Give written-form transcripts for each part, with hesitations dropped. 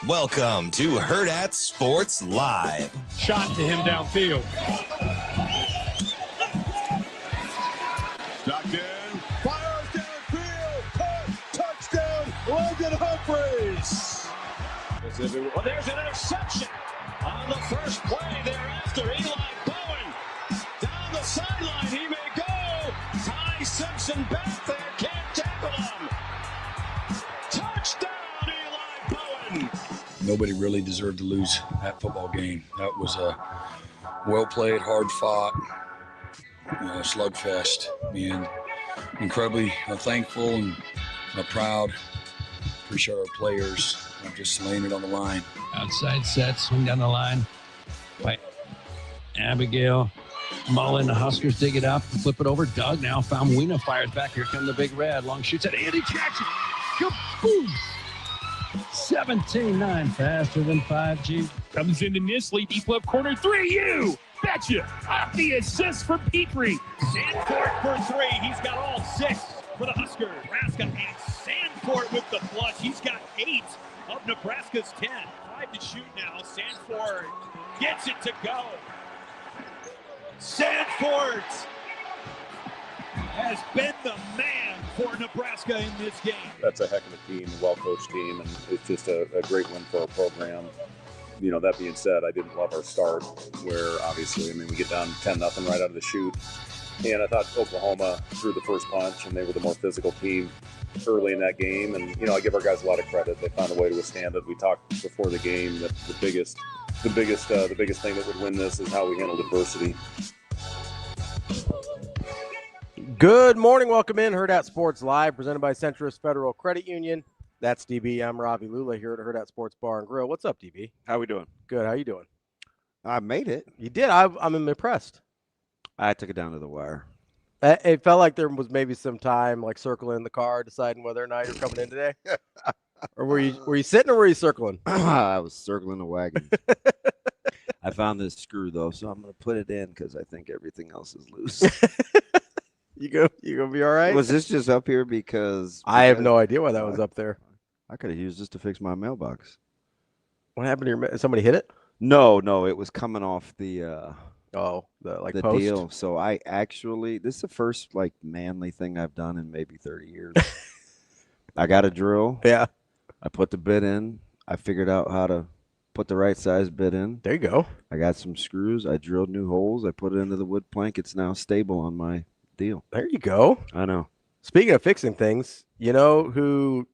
Welcome to Hurrdat Sports Live. Shot to him downfield. Stockton fires downfield. Touchdown, Logan Humphreys. Well, there's an interception on the first play thereafter. Eli Bowen down the sideline. He may go. Ty Simpson back there. Can't tackle him. Touchdown, Eli Bowen. Nobody really deserved to lose that football game. That was a well-played, hard-fought slugfest. And incredibly thankful and proud. Appreciate our players just laying it on the line. Outside set, swing down the line by Abigail. Mullen, the Huskers dig it up, flip it over. Doug now found Weena, fires back. Here come the Big Red. Long shoots at Andy Jackson. Kaboom! 17-9, faster than 5G. Comes into Nisley, deep left corner, 3, you betcha! Off the assist for Petrie. Sandford for 3. He's got all 6 for the Huskers. Nebraska and Sandford with the flush. He's got 8 of Nebraska's 10. 5 to shoot now. Sandford gets it to go. Sandford has been the man for Nebraska in this game. That's a heck of a team, a well-coached team, and it's just a great win for our program. You know, that being said, I didn't love our start where obviously, we get down 10-0 right out of the chute. And I thought Oklahoma threw the first punch, and they were the more physical team early in that game. And, I give our guys a lot of credit. They found a way to withstand it. We talked before the game that the biggest thing that would win this is how we handled adversity. Good morning. Welcome in Hurrdat Sports Live, presented by Centrist Federal Credit Union. That's DB. I'm Ravi Lulla here at Hurrdat Sports Bar and Grill. What's up, DB? How we doing? Good. How you doing? I made it. You did. I'm impressed. I took it down to the wire. It felt like there was maybe some time, like circling the car, deciding whether or not you're coming in today. Or were you sitting or were you circling? I was circling the wagon. I found this screw though, so I'm going to put it in because I think everything else is loose. You gonna be all right? Was this just up here because I have no idea why that was up there. I could have used this to fix my mailbox. What happened to your? Somebody hit it? No, it was coming off the the post deal. So I actually, this is the first manly thing I've done in maybe 30 years. I got a drill. Yeah. I put the bit in. I figured out how to put the right size bit in. There you go. I got some screws. I drilled new holes. I put it into the wood plank. It's now stable on my deal. There you go. I know. Speaking of fixing things, you know who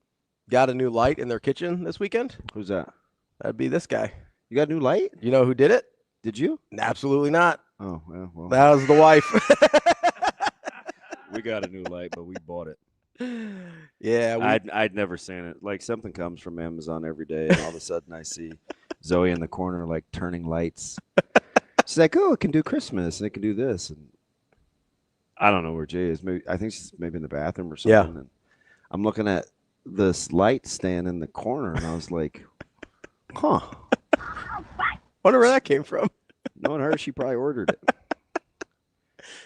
got a new light in their kitchen this weekend? Who's that? That'd be this guy. You got a new light? You know who did it? Did you? Absolutely not. Oh, yeah, well. That was the wife. We got a new light, but we bought it. Yeah. I'd never seen it. Like something comes from Amazon every day, and all of a sudden I see Zoe in the corner turning lights. She's like, oh, it can do Christmas, and it can do this. And I don't know where Jay is. I think she's maybe in the bathroom or something. Yeah. And I'm looking at this light stand in the corner, and I was like, huh. Wonder where that came from. Knowing her, she probably ordered it.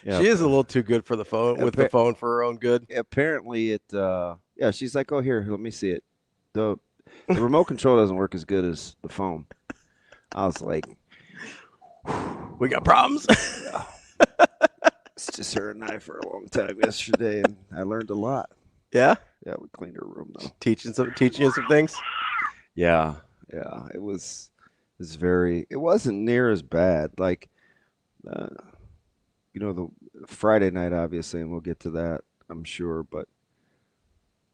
Yeah. She is a little too good for the phone the phone for her own good. Apparently it she's like, oh, here, let me see it. The remote control doesn't work as good as the phone. I was like, we got problems. It's just her and I for a long time yesterday, and I learned a lot. Yeah? Yeah, we cleaned her room though. Teaching you some things? Yeah. It wasn't near as bad. The Friday night, obviously, and we'll get to that, I'm sure. But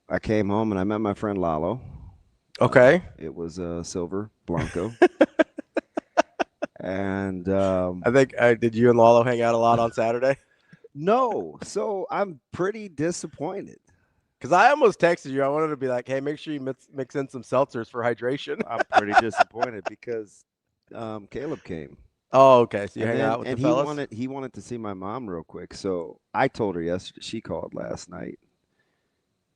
I came home and I met my friend Lalo. Okay. It was a silver Blanco. And I think did you and Lalo hang out a lot on Saturday? No. So I'm pretty disappointed. Because I almost texted you. I wanted to be like, hey, make sure you mix in some seltzers for hydration. I'm pretty disappointed because Caleb came. Oh, okay. So you hang out with the fellas? And he wanted to see my mom real quick. So I told her yesterday. She called last night.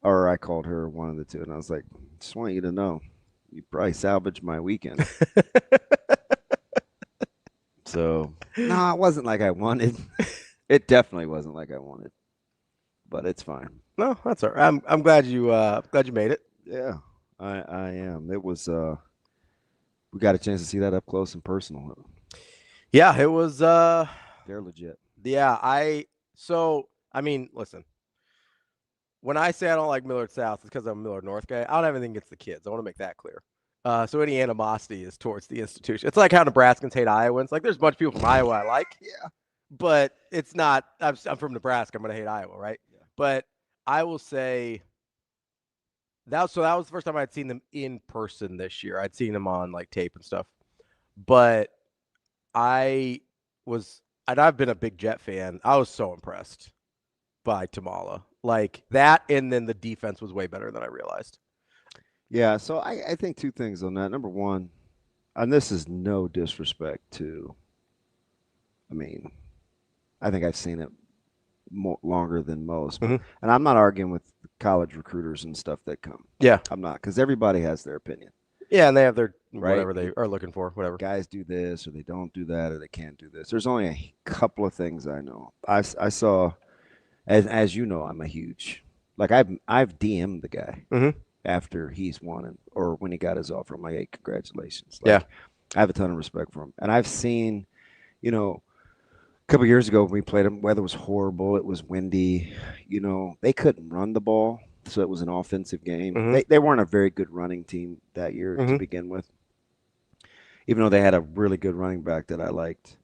Or I called her, one of the two. And I was like, just want you to know, you probably salvaged my weekend. So, no, it wasn't like I wanted. It definitely wasn't like I wanted. But it's fine. No, that's all right. I'm glad you made it. Yeah, I am. It was We got a chance to see that up close and personal. Yeah, it was. They're legit. Yeah, listen. When I say I don't like Millard South, it's because I'm a Millard North guy. I don't have anything against the kids. I want to make that clear. So any animosity is towards the institution. It's like how Nebraskans hate Iowans. Like, there's a bunch of people from Iowa I like. Yeah. But it's not. I'm from Nebraska. I'm going to hate Iowa, right? Yeah. But I will say that was the first time I'd seen them in person this year. I'd seen them on like tape and stuff. But I've been a big Jett fan. I was so impressed by Thomallala. Like that, and then the defense was way better than I realized. Yeah, so I think two things on that. Number one, and this is no disrespect to, I think I've seen it longer than most. And I'm not arguing with college recruiters and stuff that come. Yeah. I'm not, because everybody has their opinion. Yeah, and they have their whatever they are looking for, whatever. Guys do this, or they don't do that, or they can't do this. There's only a couple of things I know. I saw, as you know, I'm a huge, like I've DM'd the guy after he's won or when he got his offer. I'm like, hey, congratulations. Like, yeah. I have a ton of respect for him. And I've seen, a couple of years ago when we played them, weather was horrible. It was windy. They couldn't run the ball. So it was an offensive game. They weren't a very good running team that year to begin with, even though they had a really good running back that I liked.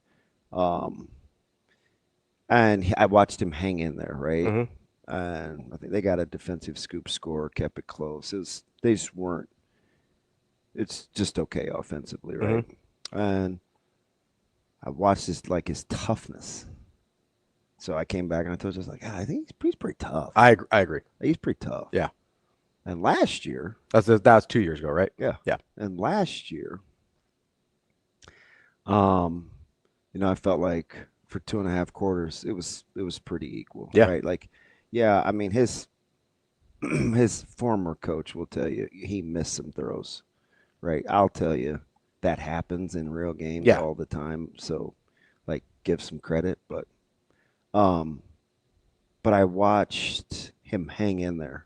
And I watched him hang in there, right? And I think they got a defensive scoop score, kept it close. They just weren't. It's just okay offensively, right? And I watched his toughness. So I came back and I told you, I was like, I think he's pretty tough. I agree. He's pretty tough. Yeah. And last year, that was 2 years ago, right? Yeah. Yeah. And last year, I felt like for 2.5 quarters, it was pretty equal. Yeah. Right. Like, yeah, his former coach will tell you he missed some throws. Right. I'll tell you that happens in real games all the time. So, like, give some credit, but I watched him hang in there.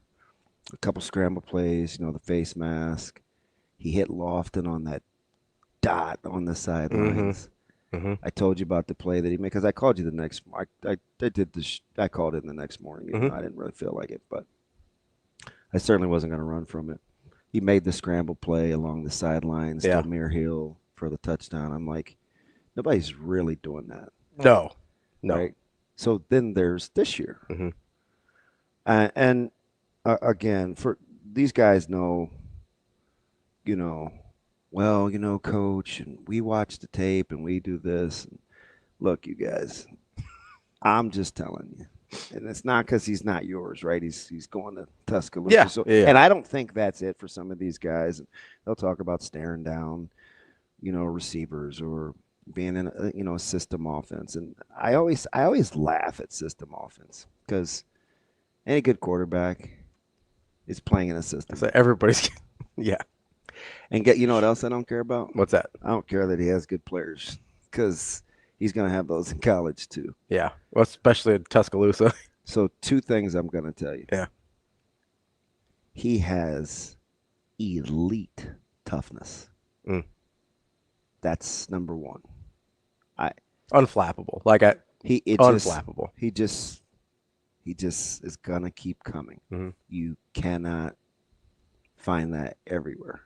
A couple scramble plays, the face mask. He hit Lofton on that dot on the sidelines. I told you about the play that he made because I called you the next. I called in the next morning. I didn't really feel like it, but I certainly wasn't going to run from it. He made the scramble play along the sidelines to Amir Hill for the touchdown. I'm like, nobody's really doing that. No. Right? So then there's this year. And again, for these guys know, coach, and we watch the tape and we do this. And look, you guys, I'm just telling you. And it's not because he's not yours, right? He's going to Tuscaloosa. Yeah, So, yeah. And I don't think that's it for some of these guys. They'll talk about staring down, receivers or being in a system offense. And I always laugh at system offense because any good quarterback is playing in a system. So everybody's yeah. And you know what else I don't care about? What's that? I don't care that he has good players because he's going to have those in college too. Yeah. Well, especially in Tuscaloosa. So 2 things I'm going to tell you. Yeah. He has elite toughness. That's number 1. Unflappable. Unflappable. He just is gonna keep coming. You cannot find that everywhere.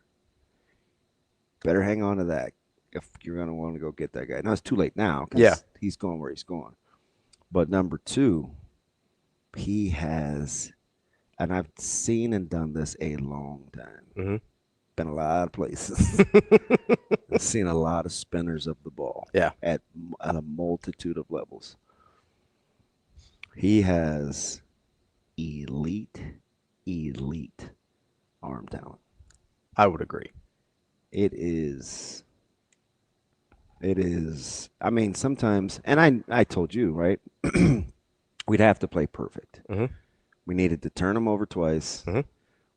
Better hang on to that if you're gonna want to go get that guy. Now it's too late now because he's going where he's going. But number 2, he has, and I've seen and done this a long time. Been a lot of places. I've seen a lot of spinners of the ball. Yeah. At a multitude of levels. He has elite arm talent. I would agree. It is. Sometimes, and I told you, right? We'd have to play perfect. We needed to turn him over twice.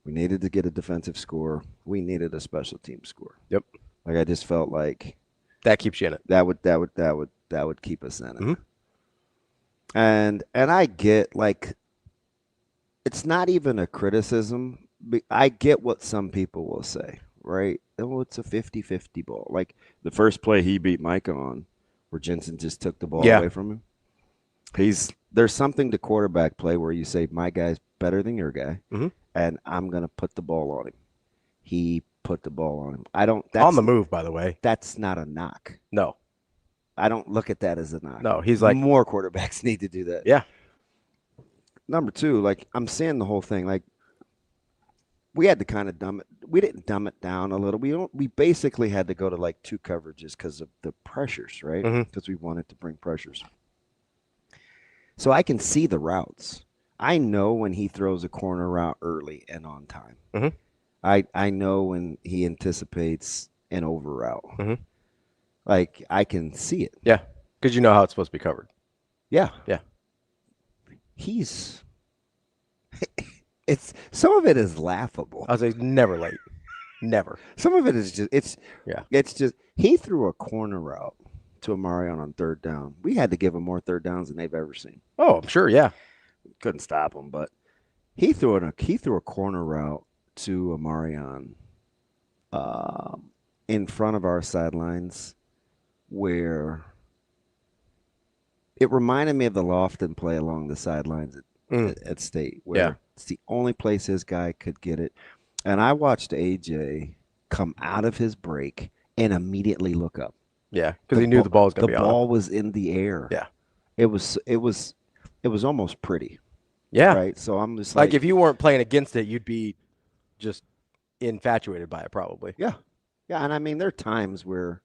We needed to get a defensive score. We needed a special team score. Yep. Like I just felt like that keeps you in it. That would keep us in it. And I get, like, it's not even a criticism. I get what some people will say, right? Oh, it's a 50-50 ball. Like the first play he beat Micah on, where Jensen just took the ball away from him. There's something to quarterback play where you say, my guy's better than your guy, and I'm going to put the ball on him. He put the ball on him. That's on the move, by the way. That's not a knock. No. I don't look at that as a knock. No, he's like, more quarterbacks need to do that. Yeah. Number two, like I'm seeing the whole thing. Like we had to kind of we didn't dumb it down a little. We basically had to go to like 2 coverages because of the pressures, right? Because we wanted to bring pressures. So I can see the routes. I know when he throws a corner route early and on time. I know when he anticipates an over route. Like I can see it. Yeah, because you know how it's supposed to be covered. Yeah. It's some of it is laughable. I was like, never late. Never. Some of it is just it's just he threw a corner route to Amarion on 3rd down. We had to give him more 3rd downs than they've ever seen. Oh, I'm sure, yeah. Couldn't stop him, but he threw a corner route to Amarion in front of our sidelines where it reminded me of the Lofton play along the sidelines at State, where it's the only place his guy could get it. And I watched AJ come out of his break and immediately look up. Yeah, because he knew the ball was going to be on. The ball was in the air. Yeah, it was almost pretty. Yeah, right. So I'm just like if you weren't playing against it, you'd be just infatuated by it, probably. Yeah, and I mean there are times where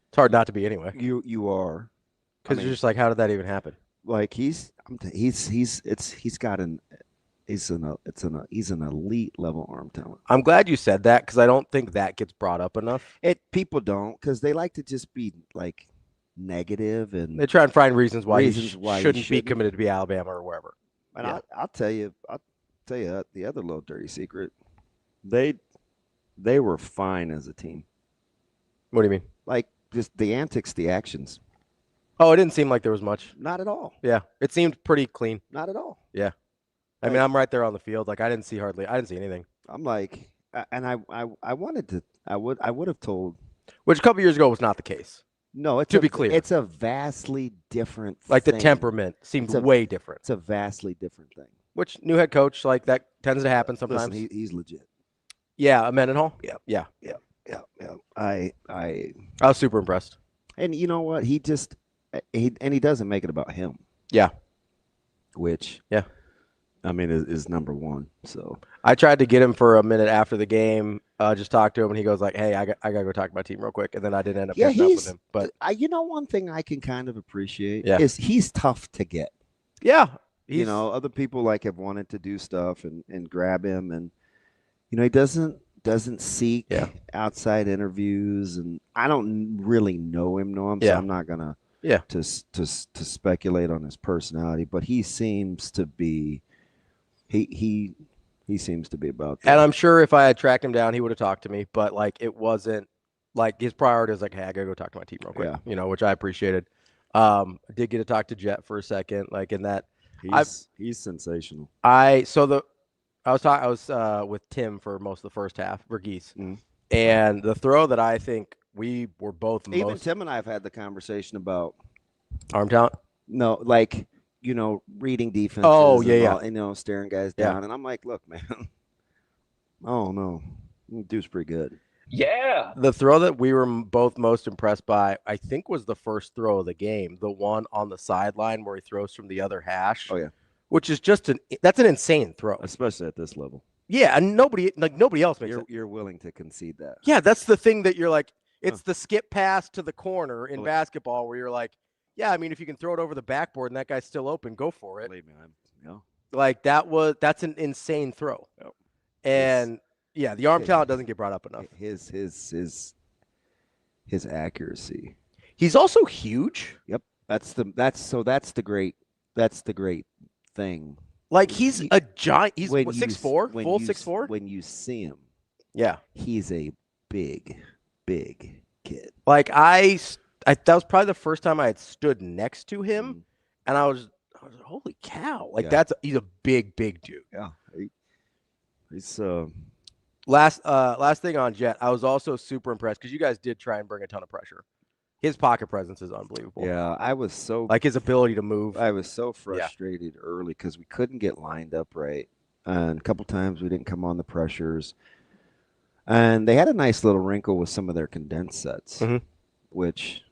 it's hard not to be anyway. You are. Because you're just like, how did that even happen? Like he's an elite level arm talent. I'm glad you said that because I don't think that gets brought up enough. People don't because they like to just be like negative and they try and find reasons why he shouldn't be committed to be Alabama or wherever. And I'll tell you the other little dirty secret. They were fine as a team. What do you mean? Like just the antics, the actions. Oh, it didn't seem like there was much. Not at all. Yeah, it seemed pretty clean. Not at all. Yeah, I mean, I'm right there on the field. Like I didn't see anything. I'm like, and I wanted to. I would have told. Which a couple years ago was not the case. No, to be clear, it's a vastly different. Like thing. The temperament seems way different. It's a vastly different thing. Which new head coach like that tends to happen sometimes. Listen, he's legit. Yeah, Mendenhall. Yeah. I was super impressed. And you know what? He doesn't make it about him. Yeah. Which I mean is number one. So I tried to get him for a minute after the game, just talk to him, and he goes like, "Hey, I gotta go talk to my team real quick," and then I didn't end up catching up with him. But one thing I can kind of appreciate is he's tough to get. Yeah. Other people like have wanted to do stuff and grab him, and he doesn't seek outside interviews, and I don't really know him, so I'm not gonna to speculate on his personality, but he seems to be he seems to be about that. And I'm sure if I had tracked him down, he would have talked to me, but like it wasn't like his priority was like, hey, I gotta go talk to my team real quick, which I appreciated. I did get to talk to Jett for a second, like in that he's sensational. I was with Tim for most of the first half, Verghese, and the throw that I think we were both even Tim and I have had the conversation about arm talent. No, like reading defenses. Oh yeah. Staring guys down, and I'm like, look, man. Oh no, dude's pretty good. Yeah, the throw that we were both most impressed by, I think, was the first throw of the game, the one on the sideline where he throws from the other hash. Oh yeah. Which is that's an insane throw, especially at this level. Yeah, and nobody else makes it. You're willing to concede that. Yeah, that's the thing that you're like, it's the skip pass to the corner in basketball where you're like, yeah, I mean, if you can throw it over the backboard and that guy's still open, go for it. Believe me, like that's an insane throw. Yep. And the arm talent doesn't get brought up enough. His accuracy. He's also huge. Yep. That's the great thing. Like he's a giant. He's 6'4", full 6'4". When you see him, he's a big kid. Like that was probably the first time I had stood next to him, and I was holy cow! Like he's a big dude. Yeah, he's Last thing on Jett, I was also super impressed because you guys did try and bring a ton of pressure. His pocket presence is unbelievable. Yeah, I was so like his ability to move. I was so frustrated early because we couldn't get lined up right, and a couple times we didn't come on the pressures. And they had a nice little wrinkle with some of their condensed sets, which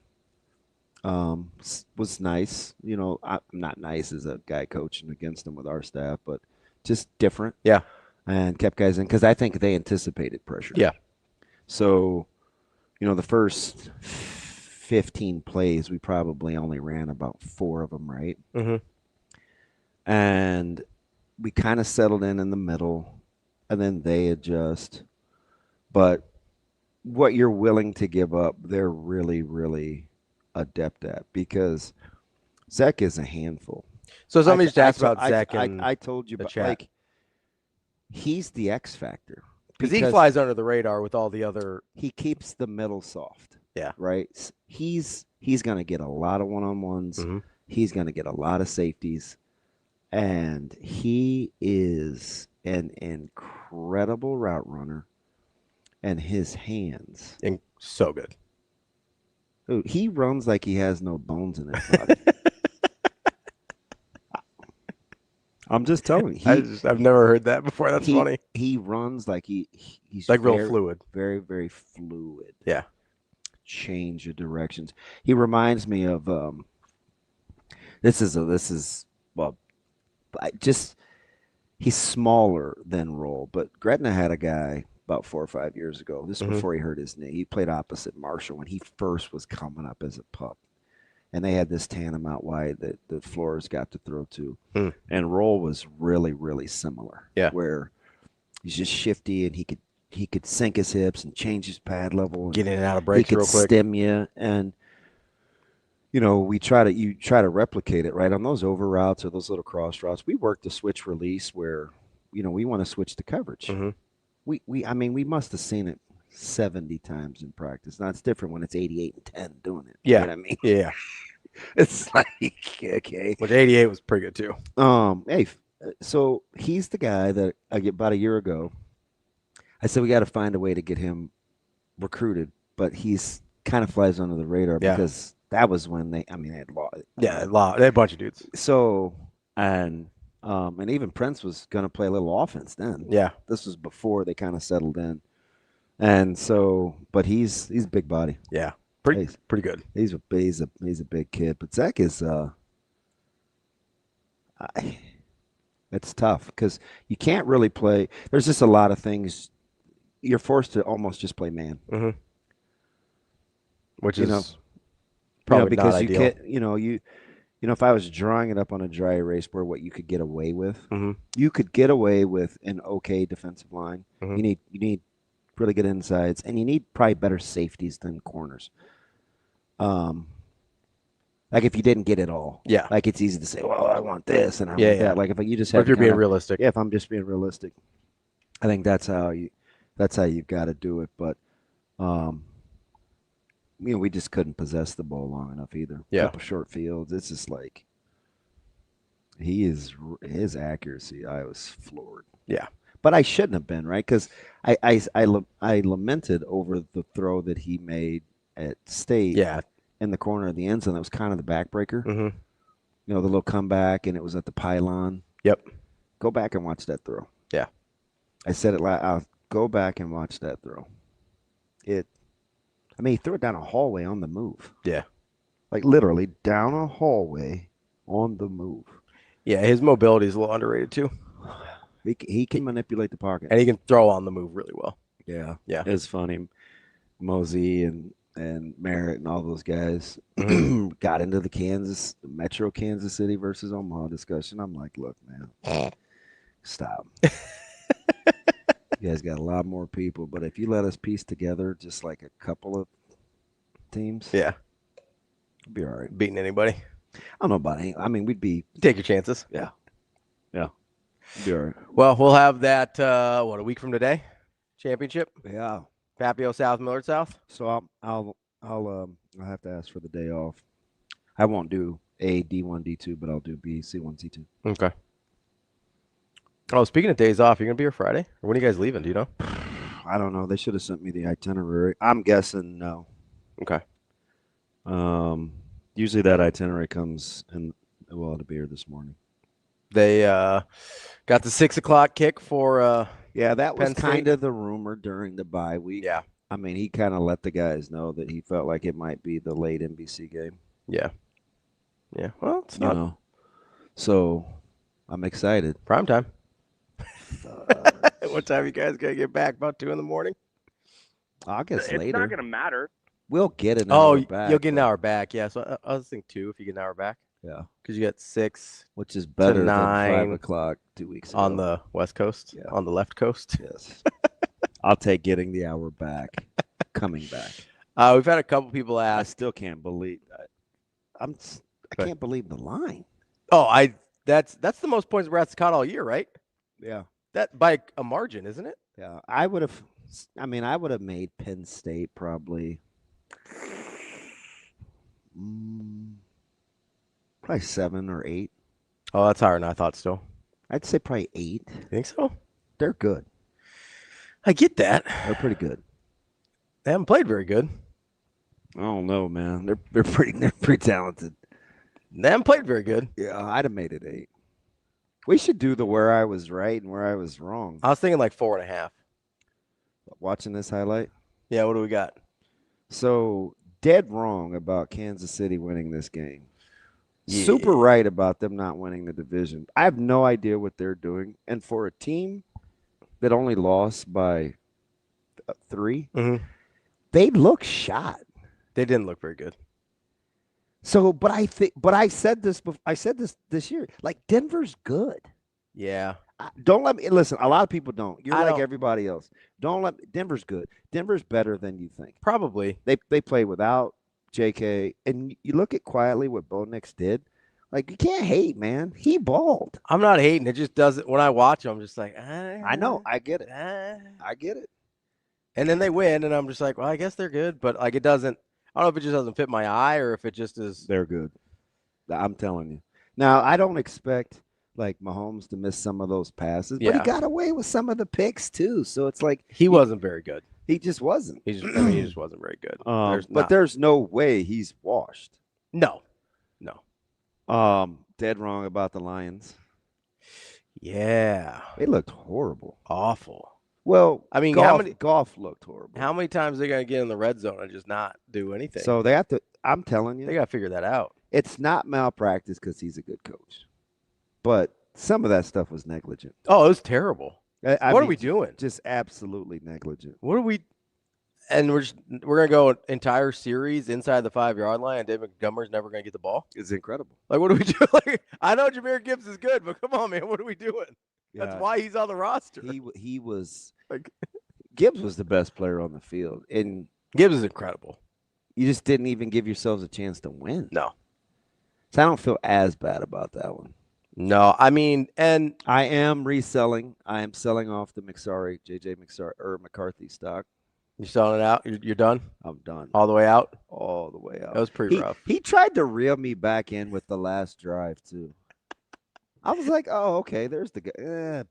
was nice. You know, I'm not nice as a guy coaching against them with our staff, but just different. Yeah, and kept guys in because I think they anticipated pressure. Yeah. So, you know, the first 15 plays, we probably only ran about 4 of them right. And we kind of settled in the middle, and then they adjust. But what you're willing to give up, they're really, really adept at because Zach is a handful. So somebody just asked about Zach I told you, the but chat. like he's the X factor because he flies under the radar with all the other. He keeps the middle soft. Yeah. Right. He's going to get a lot of one-on-ones. He's going to get a lot of safeties, and he is an incredible route runner. And his hands, so good. Dude, he runs like he has no bones in his body. I'm just telling you. I've never heard that before. That's funny. He runs like he's like real fluid. Very, very fluid. Yeah. Change of directions. He reminds me of he's smaller than Roll, but Gretna had a guy about 4 or 5 years ago. This is before he hurt his knee. He played opposite Marshall when he first was coming up as a pup. And they had this tandem out wide that the Flores got to throw to. And Roll was really, really similar. Yeah. Where he's just shifty and he could sink his hips and change his pad level. Get in and out of breaks real quick. He could stem you. And, you know, you try to replicate it, right? On those over routes or those little cross routes, we work the switch release where, you know, we want to switch the coverage. I mean, we must have seen it 70 times in practice. Now, it's different when it's 88 and 10 doing it. Yeah. You know what I mean? Yeah. It's like, okay. Which 88 was pretty good, too. Hey, so he's the guy that about a year ago, I said we got to find a way to get him recruited, but he's kind of flies under the radar because that was when they had law. Yeah, they had a bunch of dudes. So, and even Prince was going to play a little offense then. Yeah. This was before they kind of settled in. And so, but he's big body. Yeah. Pretty good. He's a big kid, but Zach is it's tough because you can't really play. There's just a lot of things you're forced to almost just play man. Which is probably because not ideal. Can't, you know, if I was drawing it up on a dry erase board, what you could get away with, you could get away with an okay defensive line. You need really good insides, and you need probably better safeties than corners. Like if you didn't get it all, like it's easy to say, well, I want this and I want that. Like if you just have, if you're being realistic, if I'm just being realistic, I think that's how you've got to do it. But we just couldn't possess the ball long enough either. A couple short fields. It's just like his accuracy. I was floored. Yeah. But I shouldn't have been, right? Because I lamented over the throw that he made at State in the corner of the end zone. That was kind of the backbreaker. You know, the little comeback, and it was at the pylon. Yep. Go back and watch that throw. Yeah. I said it I'll go back and watch that throw. He threw it down a hallway on the move. Yeah. Like literally down a hallway on the move. Yeah, his mobility is a little underrated too. He can manipulate the pocket. And he can throw on the move really well. Yeah. Yeah. It's funny. Mosey and Merritt and all those guys got into the Metro Kansas City versus Omaha discussion. I'm like, look, man, stop. You guys got a lot more people, but if you let us piece together just like a couple of teams, we'll be all right. Beating anybody. I don't know about any. I mean, we'd be take your chances. Yeah. Be all right. Well, we'll have that a week from today, championship. Yeah. Papio South, Millard South. So I'll have to ask for the day off. I won't do A, D1, D2, but I'll do B, C1, C2. Okay. Oh, speaking of days off, you're gonna be here Friday, or when are you guys leaving? Do you know? I don't know. They should have sent me the itinerary. I'm guessing no. Okay. Usually that itinerary comes in. Well, it'll be here this morning. They got the 6 o'clock kick for that was Penn kind State. of the rumor during the bye week. Yeah. I mean, he kind of let the guys know that he felt like it might be the late NBC game. Yeah. Yeah. Well, it's not So I'm excited. prime time. What time you guys gonna get back? About 2 a.m? I guess It's later. not going to matter. We'll get an hour back. You'll get an hour back. Yeah. So I was thinking 2 if you get an hour back. Yeah. Because you got 6 Which is better than 9 5 o'clock 2 weeks ago. on the West Coast, on the left coast. Yes. I'll take getting the hour back, coming back. We've had a couple people I ask. still can't believe that. I can't believe the line. Oh, that's the most points Nebraska caught all year, right? Yeah. That by a margin, isn't it? Yeah. I would have made Penn State probably 7 or 8. Oh, that's higher than I thought still. I'd say probably 8. You think so? They're good. I get that. They're pretty good. They haven't played very good. I don't know, man. They're pretty talented. They haven't played very good. Yeah, I'd have made it 8. We should do the where I was right and where I was wrong. I was thinking like 4.5. Watching this highlight. Yeah, what do we got? So dead wrong about Kansas City winning this game. Yeah. Super right about them not winning the division. I have no idea what they're doing. And for a team that only lost by 3, they look shot. They didn't look very good. So, but I said this this year. Like, Denver's good. Yeah. Don't let me listen. A lot of people don't. You're I like don't. everybody else. Denver's good. Denver's better than you think. Probably. They play without JK, and you look at quietly what Bo Nix did. Like, you can't hate, man. He balled. I'm not hating. It just doesn't. When I watch him, I'm just like, I know. I get it. I get it. And then they win, and I'm just like, well, I guess they're good, but like it doesn't. I don't know if it just doesn't fit my eye or if it just is. They're good. I'm telling you. Now, I don't expect like Mahomes to miss some of those passes, but he got away with some of the picks too. So it's like he wasn't very good. He just wasn't. He just wasn't very good. There's no way he's washed. No. Dead wrong about the Lions. Yeah. They looked horrible. Awful. Well, I mean, Goff looked horrible. How many times are they going to get in the red zone and just not do anything? So they have to. I'm telling you, they got to figure that out. It's not malpractice because he's a good coach, but some of that stuff was negligent. Oh, it was terrible. What are we doing? Just absolutely negligent. What are we? And we're going to go an entire series inside the 5-yard line, and David Montgomery's never going to get the ball. It's incredible. Like, what do we do? Like, I know Jahmyr Gibbs is good, but come on, man, what are we doing? Yeah. That's why he's on the roster. He was like, Gibbs was the best player on the field, and Gibbs is incredible. You just didn't even give yourselves a chance to win. No. So I don't feel as bad about that one. No, I mean, and I am reselling. I am selling off the JJ McCarthy stock. You're selling it out? You're done? I'm done. All the way out? All the way out. That was pretty rough. He tried to reel me back in with the last drive, too. I was like, oh, okay, there's the guy.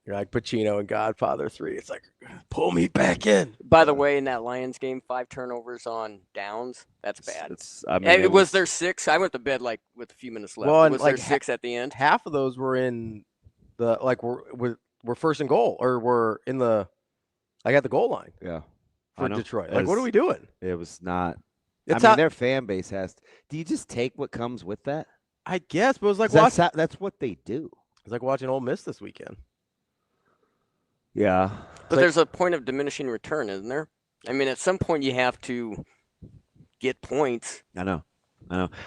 You're like Pacino in Godfather 3. It's like, pull me back in. By the way, in that Lions game, 5 turnovers on downs. That's bad. Was there 6? I went to bed like with a few minutes left. Well, was there 6 at the end? Half of those were in the we're first and goal, or we're in the at the goal line. Yeah. For Detroit. Like, what are we doing? It was not. Their fan base has to. Do you just take what comes with that? I guess, but it was like that's what they do. It's like watching Ole Miss this weekend. Yeah. But there's a point of diminishing return, isn't there? I mean, at some point you have to get points. I know.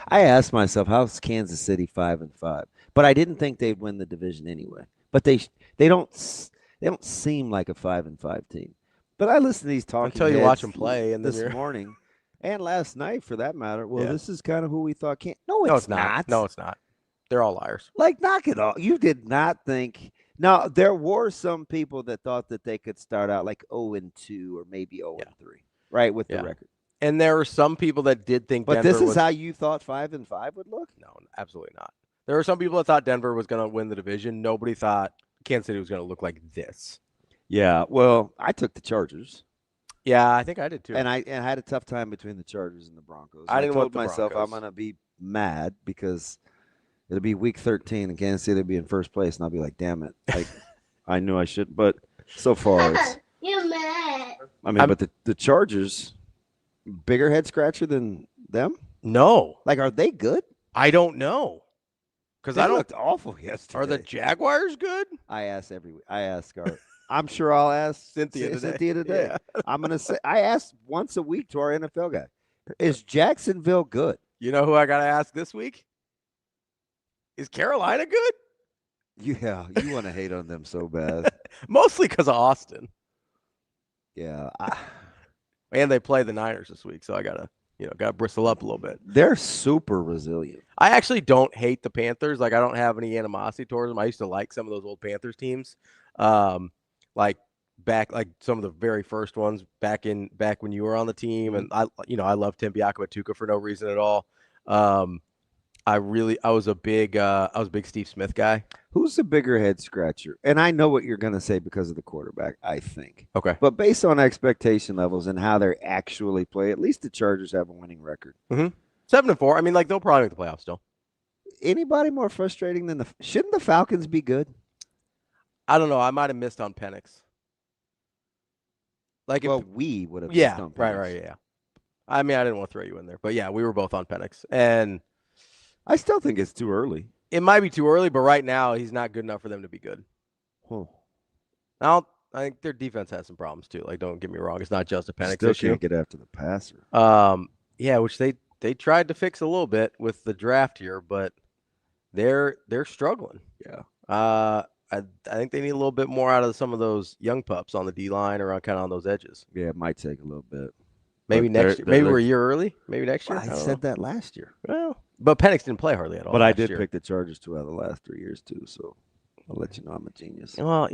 I asked myself, how's Kansas City 5-5? But I didn't think they'd win the division anyway. But they don't seem like a 5-5 team. But I listened to these talking until you watch them play, and this morning and last night, for that matter. Well, this is kind of who we thought can't. No, it's not. No, it's not. They're all liars. Like, knock it off. You did not think. Now, there were some people that thought that they could start out like 0-2 or maybe 0-3, right, with the record. And there were some people that did think But Denver this is how you thought 5-5 would look? No, absolutely not. There were some people that thought Denver was going to win the division. Nobody thought Kansas City was going to look like this. Yeah, well, I took the Chargers. Yeah, I think I did too. And I had a tough time between the Chargers and the Broncos. I didn't told want the myself Broncos. I'm going to be mad because it'll be week 13 and Kansas City will be in first place, and I'll be like, damn it. Like, I knew I should, but so far it's – You're mad. I mean, but the Chargers, bigger head scratcher than them? No. Like, are they good? I don't know. Because I looked awful yesterday. Are the Jaguars good? I ask our – I'm sure I'll ask Cynthia today. Yeah. I'm going to say – I ask once a week to our NFL guy, is Jacksonville good? You know who I got to ask this week? Is Carolina good? Yeah, you want to hate on them so bad. Mostly because of Austin. Yeah. And they play the Niners this week, so I got to bristle up a little bit. They're super resilient. I actually don't hate the Panthers. Like, I don't have any animosity towards them. I used to like some of those old Panthers teams. Like some of the very first ones back when you were on the team. And I love Tim Biakabatuka for no reason at all. I was a big Steve Smith guy. Who's the bigger head scratcher? And I know what you're going to say because of the quarterback, I think. Okay. But based on expectation levels and how they actually play, at least the Chargers have a winning record. Mm-hmm. 7-4. I mean, like, they'll probably make the playoffs still. Anybody more frustrating than shouldn't the Falcons be good? I don't know. I might have missed on Penix. Like, we would have missed on Penix. Right, yeah. I mean, I didn't want to throw you in there, but yeah, we were both on Penix, and I still think it's too early. It might be too early, but right now he's not good enough for them to be good. I think their defense has some problems too. Like, don't get me wrong, it's not just a Penix issue. Still can't get after the passer. Yeah, which they tried to fix a little bit with the draft here, but they're struggling. Yeah. I think they need a little bit more out of some of those young pups on the D line or kind of on those edges. Yeah, it might take a little bit. Maybe next year. Maybe we're a year early. Maybe next year. I said that last year. Well, but Penix didn't play hardly at all. But I did pick the Chargers 2 out of the last 3 years too. So I'll let you know I'm a genius. Well,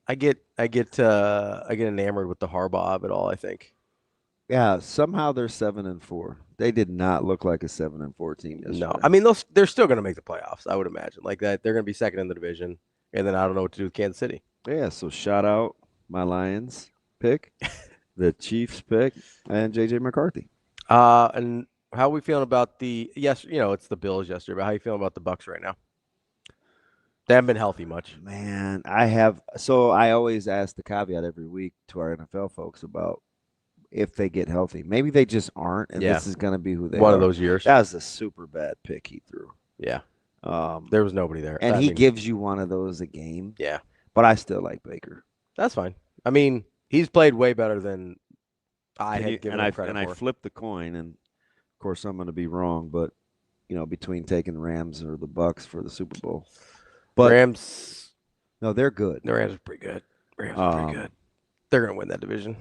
I get enamored with the Harbaugh of it all. I think. Yeah, somehow they're 7-4. They did not look like a 7-4 team yesterday. No, I mean they're still going to make the playoffs. I would imagine like that. They're going to be second in the division, and then I don't know what to do with Kansas City. Yeah, so shout out my Lions pick, the Chiefs pick, and JJ McCarthy. And how are we feeling about it's the Bills yesterday, but how are you feeling about the Bucs right now? They haven't been healthy much. Man, I always ask the caveat every week to our NFL folks about if they get healthy. Maybe they just aren't, and this is going to be who they are. One of those years. That was a super bad pick he threw. Yeah. There was nobody there. And he gives you one of those a game. Yeah. But I still like Baker. That's fine. I mean, he's played way better than I had given him credit for. And I flipped the coin, and of course I'm going to be wrong, but between taking the Rams or the Bucs for the Super Bowl. But Rams, no, they're good. The Rams are pretty good. Rams are pretty good. They're going to win that division.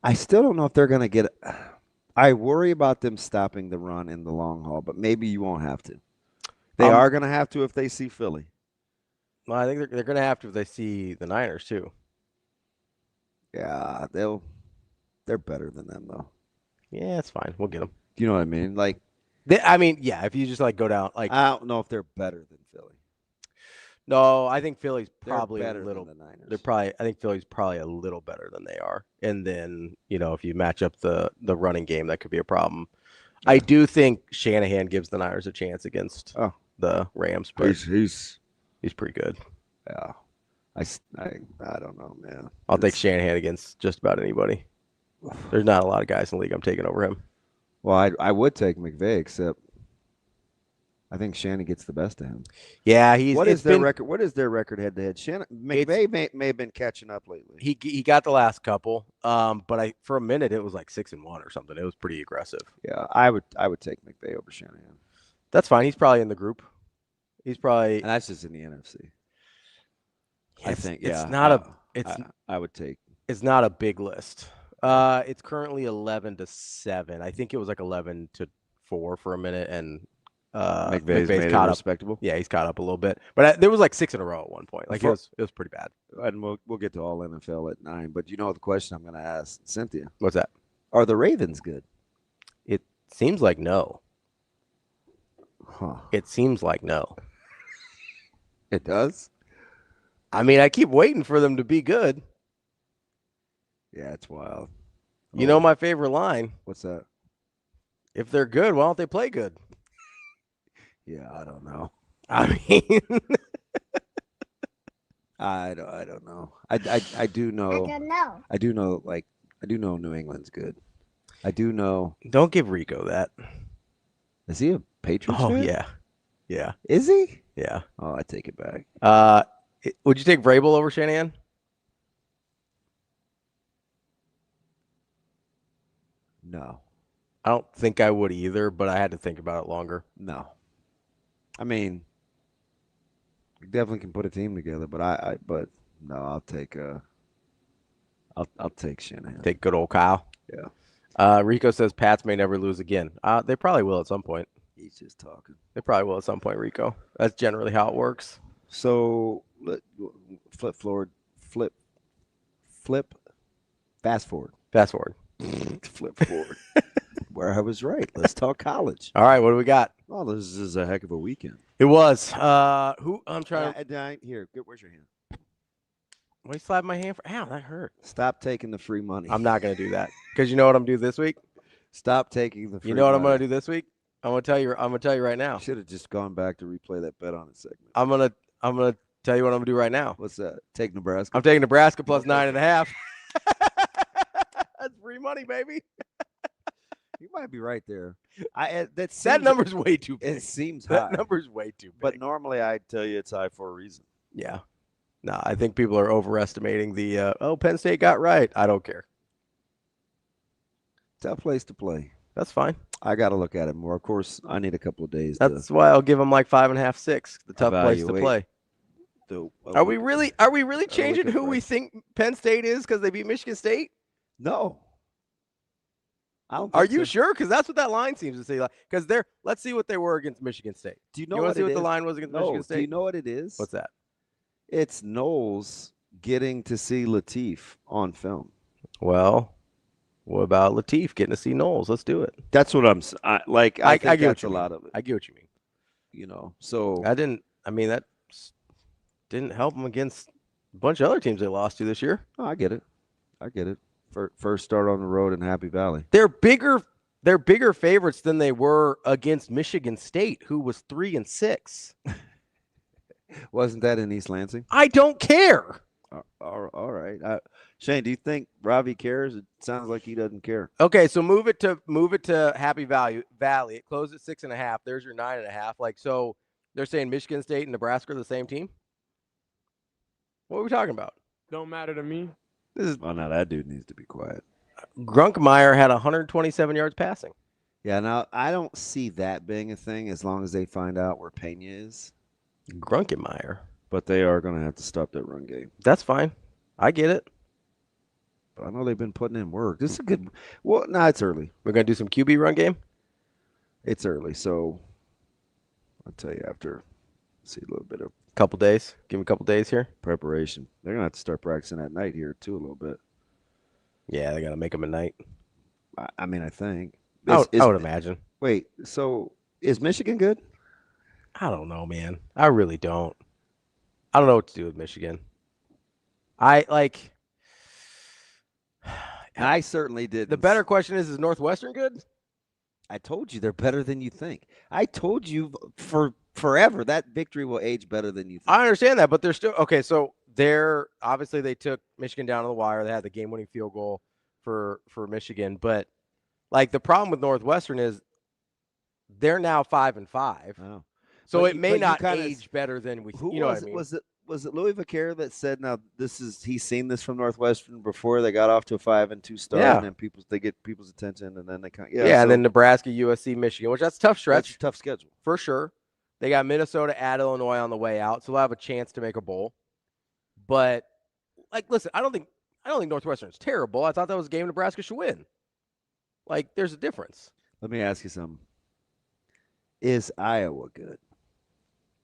I still don't know if they're going to get – I worry about them stopping the run in the long haul, but maybe you won't have to. They are going to have to if they see Philly. Well, I think they're going to have to if they see the Niners too. Yeah, they're better than them though. Yeah, it's fine. We'll get them. Do you know what I mean? Like, if you just go down, like, I don't know if they're better than Philly. No, I think Philly's probably better a little. than the Niners. I think Philly's probably a little better than they are. And then if you match up the running game, that could be a problem. Yeah. I do think Shanahan gives the Niners a chance against the Rams, but he's pretty good. Yeah, I don't know, man. I'll take Shanahan against just about anybody. There's not a lot of guys in the league I'm taking over him. Well, I would take McVay, except I think Shannon gets the best of him. Yeah, What is their record? What is their record head to head? McVay may have been catching up lately. He got the last couple, but for a minute it was like 6-1 or something. It was pretty aggressive. Yeah, I would take McVay over Shanahan. That's fine. He's probably in the group. He's probably, and that's just in the NFC. I think it's not a. It's I would take. It's not a big list. It's currently 11-7. I think it was like 11-4 for a minute, and McVay's caught up. Respectable. Yeah, he's caught up a little bit, but there was like 6 in a row at one point. Like it was pretty bad. And we'll get to all NFL at 9. But the question I'm going to ask Cynthia. What's that? Are the Ravens good? It seems like no. Huh. It seems like no. It does? I mean, I keep waiting for them to be good. Yeah, it's wild. You know my favorite line. What's that? If they're good, why don't they play good? Yeah, I don't know. I mean, I don't know. I do know. I don't know. I do know. Like I do know New England's good. I do know. Don't give Rico that. Is he a Patriots fan? Yeah. Yeah. Is he? Yeah. Oh, I take it back. Would you take Vrabel over Shanahan? No. I don't think I would either, but I had to think about it longer. No. I mean, we definitely can put a team together, but but no, I'll take Shanahan. Take good old Kyle. Yeah. Rico says Pats may never lose again. They probably will at some point. He's just talking. They probably will at some point, Rico. That's generally how it works. So flip forward. Fast forward. Flip forward. Where I was right. Let's talk college. All right, what do we got? Oh, this is a heck of a weekend. It was. Who? I'm trying. Here, where's your hand? Why you slap my hand for? Ow, that hurt. Stop taking the free money. I'm not going to do that because you know what I'm doing this week. Stop taking the free. You know what money. I'm going to do this week? I'm going to tell you. I'm going to tell you right now. Should have just gone back to replay that bet on it segment. I'm going to tell you what I'm going to do right now. What's that? Take Nebraska. I'm taking Nebraska plus 9.5. That's free money, baby. You might be right there. That number's way too big. It seems high. That number's way too big. But normally I'd tell you it's high for a reason. Yeah. No, I think people are overestimating the, Penn State got right. I don't care. Tough place to play. That's fine. I got to look at it more. Of course, I need a couple of days. That's why I'll give them like 5.5, 6. The tough place to play. Are we really changing who we think Penn State is because they beat Michigan State? No. I don't. Are you sure? Because that's what that line seems to say. Because let's see what they were against Michigan State. Do you know what the line was against Michigan State? Do you know what it is? What's that? It's Knowles getting to see Lateef on film. Well, what about Lateef getting to see Knowles? Let's do it. That's what I'm like. I think get that's a lot of it. I get what you mean. You know, so that didn't help them against a bunch of other teams they lost to this year. Oh, I get it. First start on the road in Happy Valley. They're bigger favorites than they were against Michigan State, who was 3-6. Wasn't that in East Lansing? I don't care. All right. Shane, do you think Ravi cares? It sounds like he doesn't care. Okay, so move it to Happy Valley. It closed at 6.5. There's your 9.5. Like, so they're saying Michigan State and Nebraska are the same team? What are we talking about? Don't matter to me. Oh, no, that dude needs to be quiet. Grunkmeyer had 127 yards passing. Yeah, now I don't see that being a thing as long as they find out where Pena is. Grunkmeyer. But they are going to have to stop that run game. That's fine. I get it. But I know they've been putting in work. This is a good. Well, no, it's early. We're going to do some QB run game? It's early, so I'll tell you after. See a little bit of. Couple days. Give me a couple days here. Preparation. They're going to have to start practicing at night here, too, a little bit. Yeah, they got to make them at night. I mean, I think. I would imagine. Wait, so is Michigan good? I don't know, man. I really don't. I don't know what to do with Michigan. I certainly did. The better question is Northwestern good? I told you they're better than you think. I told you for forever that victory will age better than you think. I understand that, but they're still okay. So obviously they took Michigan down to the wire. They had the game-winning field goal for Michigan, but like the problem with Northwestern is they're now 5-5. Oh. So it may not age better than we. You know what I mean? Was it Louis Vaquer that said, "Now he's seen this from Northwestern before they got off to a 5-2 start, and then they get people's attention, and then they and then Nebraska, USC, Michigan, which that's a tough stretch, that's a tough schedule for sure. They got Minnesota at Illinois on the way out, so they'll have a chance to make a bowl. But listen, I don't think Northwestern's terrible. I thought that was a game Nebraska should win. Like, there's a difference. Let me ask you something. Is Iowa good?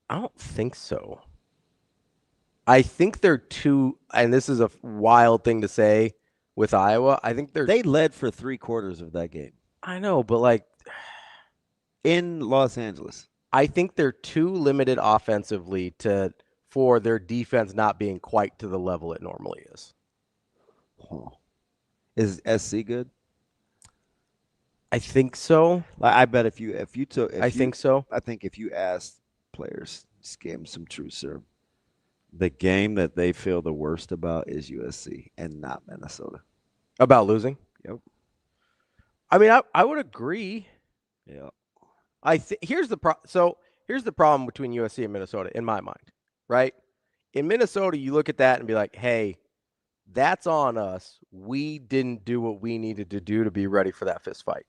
I don't think so. I think they're too, and this is a wild thing to say with Iowa. I think they led for 3/4 of that game. I know, but in Los Angeles, I think they're too limited offensively for their defense not being quite to the level it normally is. Huh. Is SC good? I think so. I bet if you think so. I think if you asked players, just gave them some truth serum, the game that they feel the worst about is USC and not Minnesota. About losing? Yep. I mean, I would agree. Yeah. Here's the problem between USC and Minnesota in my mind, right? In Minnesota, you look at that and be like, hey, that's on us. We didn't do what we needed to do to be ready for that fist fight.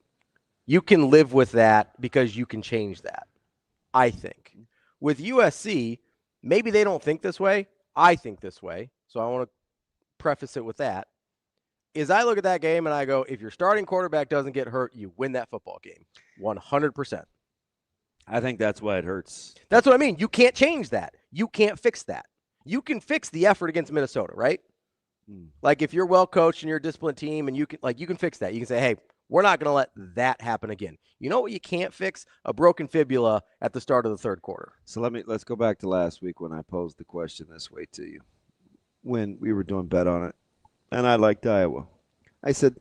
You can live with that because you can change that, I think. With USC, maybe they don't think this way. I think this way. So I want to preface it with that. Is I look at that game and I go, if your starting quarterback doesn't get hurt, you win that football game. 100%. I think that's why it hurts. That's what I mean. You can't change that. You can't fix that. You can fix the effort against Minnesota, right? Like if you're well coached and you're a disciplined team and you can fix that. You can say, hey, we're not going to let that happen again. You know what you can't fix? A broken fibula at the start of the third quarter. So let's go back to last week when I posed the question this way to you. When we were doing bet on it, and I liked Iowa. I said,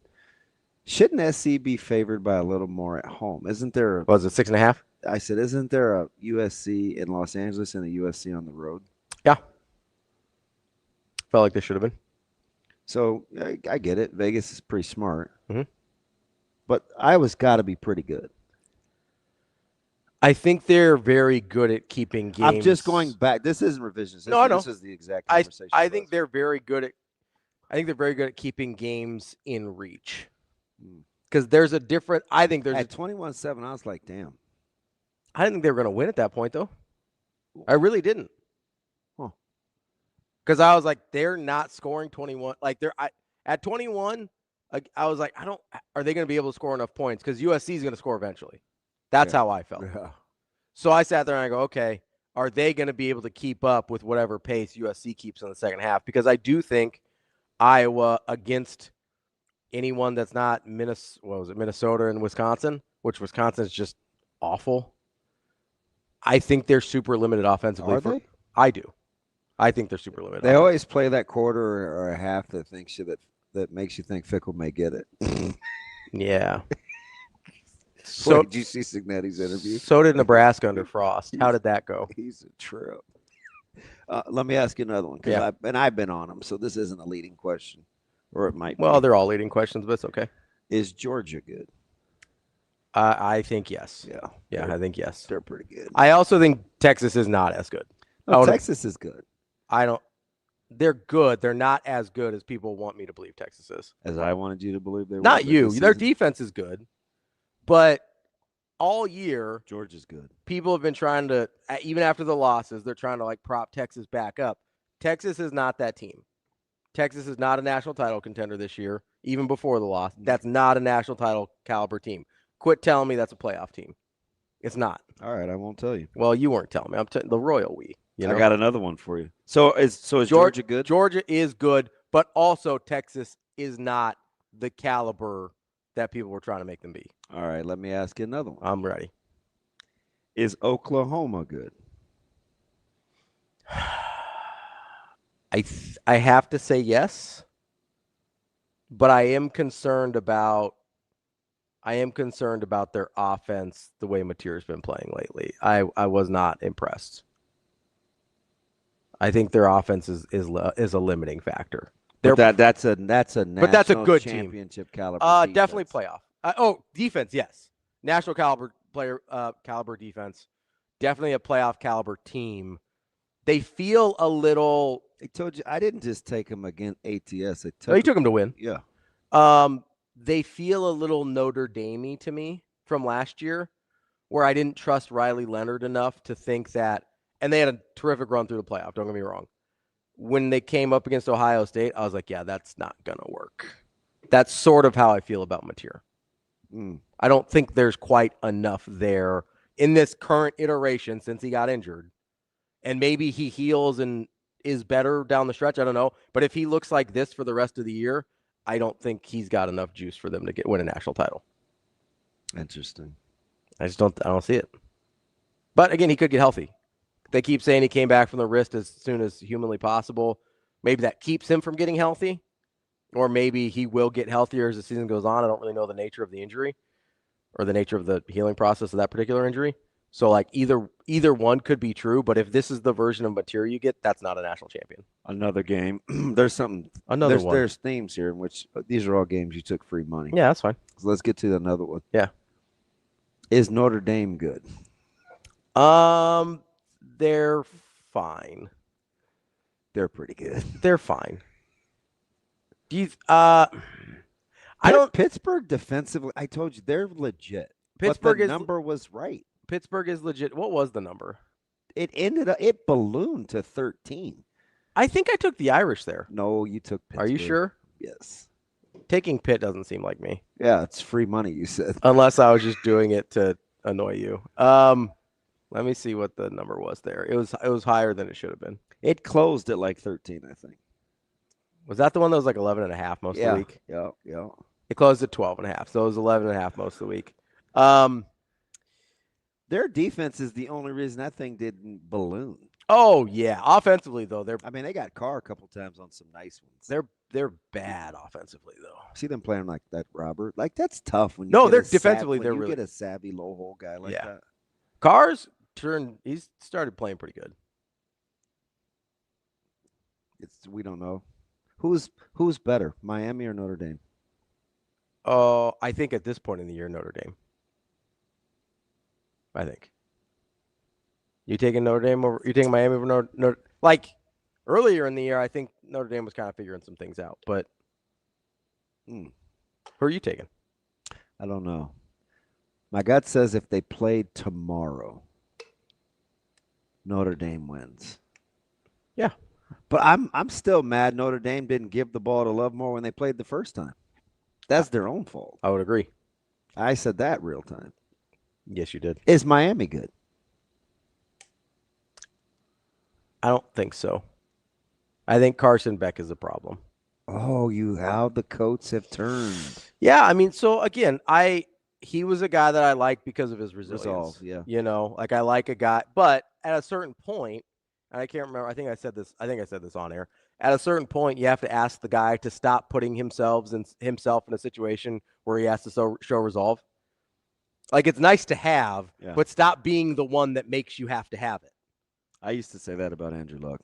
shouldn't SC be favored by a little more at home? Isn't there was it 6.5? I said, isn't there a USC in Los Angeles and a USC on the road? Yeah. Felt like they should have been. So I get it. Vegas is pretty smart. Mm-hmm. But Iowa's got to be pretty good. I think they're very good at keeping games. I'm just going back. This isn't revisions. No, I know. This is the exact conversation. I think they're very good at keeping games in reach. Because there's a different – I think there's – At 21-7, I was like, damn. I didn't think they were going to win at that point, though. I really didn't. Because I was like, they're not scoring 21. Like, at 21 – I was like, are they going to be able to score enough points? Because USC is going to score eventually. That's how I felt. Yeah. So I sat there and I go, okay, are they going to be able to keep up with whatever pace USC keeps in the second half? Because I do think Iowa against anyone that's not Minnesota and Wisconsin, which Wisconsin is just awful. I think they're super limited offensively. Are they? I do. I think they're super limited. They always play that quarter or a half that thinks that makes you think Fickle may get it. Yeah. So did you see Signetti's interview? So did Nebraska under Frost. How did that go? He's a trip. Let me ask you another one. Yeah. I've been on him, so this isn't a leading question. Or it might be. Well, they're all leading questions, but it's okay. Is Georgia good? I think yes. Yeah, I think yes. They're pretty good. I also think Texas is not as good. Texas is good. They're good. They're not as good as people want me to believe Texas is. As I wanted you to believe they were. Not you. Their defense is good. But all year, Georgia's good. People have been trying to, even after the losses, they're trying to prop Texas back up. Texas is not that team. Texas is not a national title contender this year, even before the loss. That's not a national title caliber team. Quit telling me that's a playoff team. It's not. All right, I won't tell you. Well, you weren't telling me. I'm the royal we. I got another one for you. So is Georgia good? Georgia is good, but also Texas is not the caliber that people were trying to make them be. All right, let me ask you another one. I'm ready. Is Oklahoma good? I have to say yes, but I am concerned about their offense, the way Mateer's been playing lately. I was not impressed. I think their offense is a limiting factor. That's a national but that's a good championship team. Caliber. Definitely playoff. Defense, yes. National caliber defense. Definitely a playoff caliber team. They feel a little. I told you I didn't just take them against ATS. You took them to win. Yeah. They feel a little Notre Dame-y to me from last year, where I didn't trust Riley Leonard enough to think that. And they had a terrific run through the playoff. Don't get me wrong. When they came up against Ohio State, I was like, yeah, that's not going to work. That's sort of how I feel about Mateer. I don't think there's quite enough there in this current iteration since he got injured. And maybe he heals and is better down the stretch. I don't know. But if he looks like this for the rest of the year, I don't think he's got enough juice for them to win a national title. Interesting. I don't see it. But again, he could get healthy. They keep saying he came back from the wrist as soon as humanly possible. Maybe that keeps him from getting healthy, or maybe he will get healthier as the season goes on. I don't really know the nature of the injury or the nature of the healing process of that particular injury. So, like, either one could be true, but if this is the version of material you get, that's not a national champion. Another game. There's one. There's themes here in which these are all games you took free money. Yeah, that's fine. So let's get to another one. Yeah. Is Notre Dame good? They're fine. They're pretty good. They're fine. Pittsburgh defensively, I told you, they're legit. Pittsburgh but the number was right. Pittsburgh is legit. What was the number? It ballooned to 13. I think I took the Irish there. No, you took Pittsburgh. Are you sure? Yes. Taking Pitt doesn't seem like me. Yeah, it's free money, you said. Unless I was just doing it to annoy you. Let me see what the number was there. It was higher than it should have been. It closed at like 13, I think. Was that the one that was like 11.5 most of the week? Yeah. It closed at 12.5, so it was 11.5 most of the week. Their defense is the only reason that thing didn't balloon. Oh yeah, offensively though, they got Carr a couple times on some nice ones. They're bad offensively though. See them playing like that, Robert. Like that's tough when you no, they're defensively they're really get a savvy low hole guy like that. Carr's he's started playing pretty good. We don't know who's better, Miami or Notre Dame. Oh, I think at this point in the year, Notre Dame. I think. You taking Notre Dame over? You taking Miami over Notre? Like earlier in the year, I think Notre Dame was kind of figuring some things out. But who are you taking? I don't know. My gut says if they played tomorrow, Notre Dame wins. Yeah, but I'm still mad Notre Dame didn't give the ball to Lovemore when they played the first time. That's their own fault. I would agree. I said that real time. Yes, you did. Is Miami good? I don't think so. I think Carson Beck is a problem. Oh, how the coats have turned. Yeah, I mean, so again, he was a guy that I liked because of his resilience. Resolve, yeah. You know, like I like a guy, but at a certain point, and I can't remember, I think I said this on air. At a certain point, you have to ask the guy to stop putting himself in a situation where he has to show resolve. Like, it's nice to have, but stop being the one that makes you have to have it. I used to say that about Andrew Luck.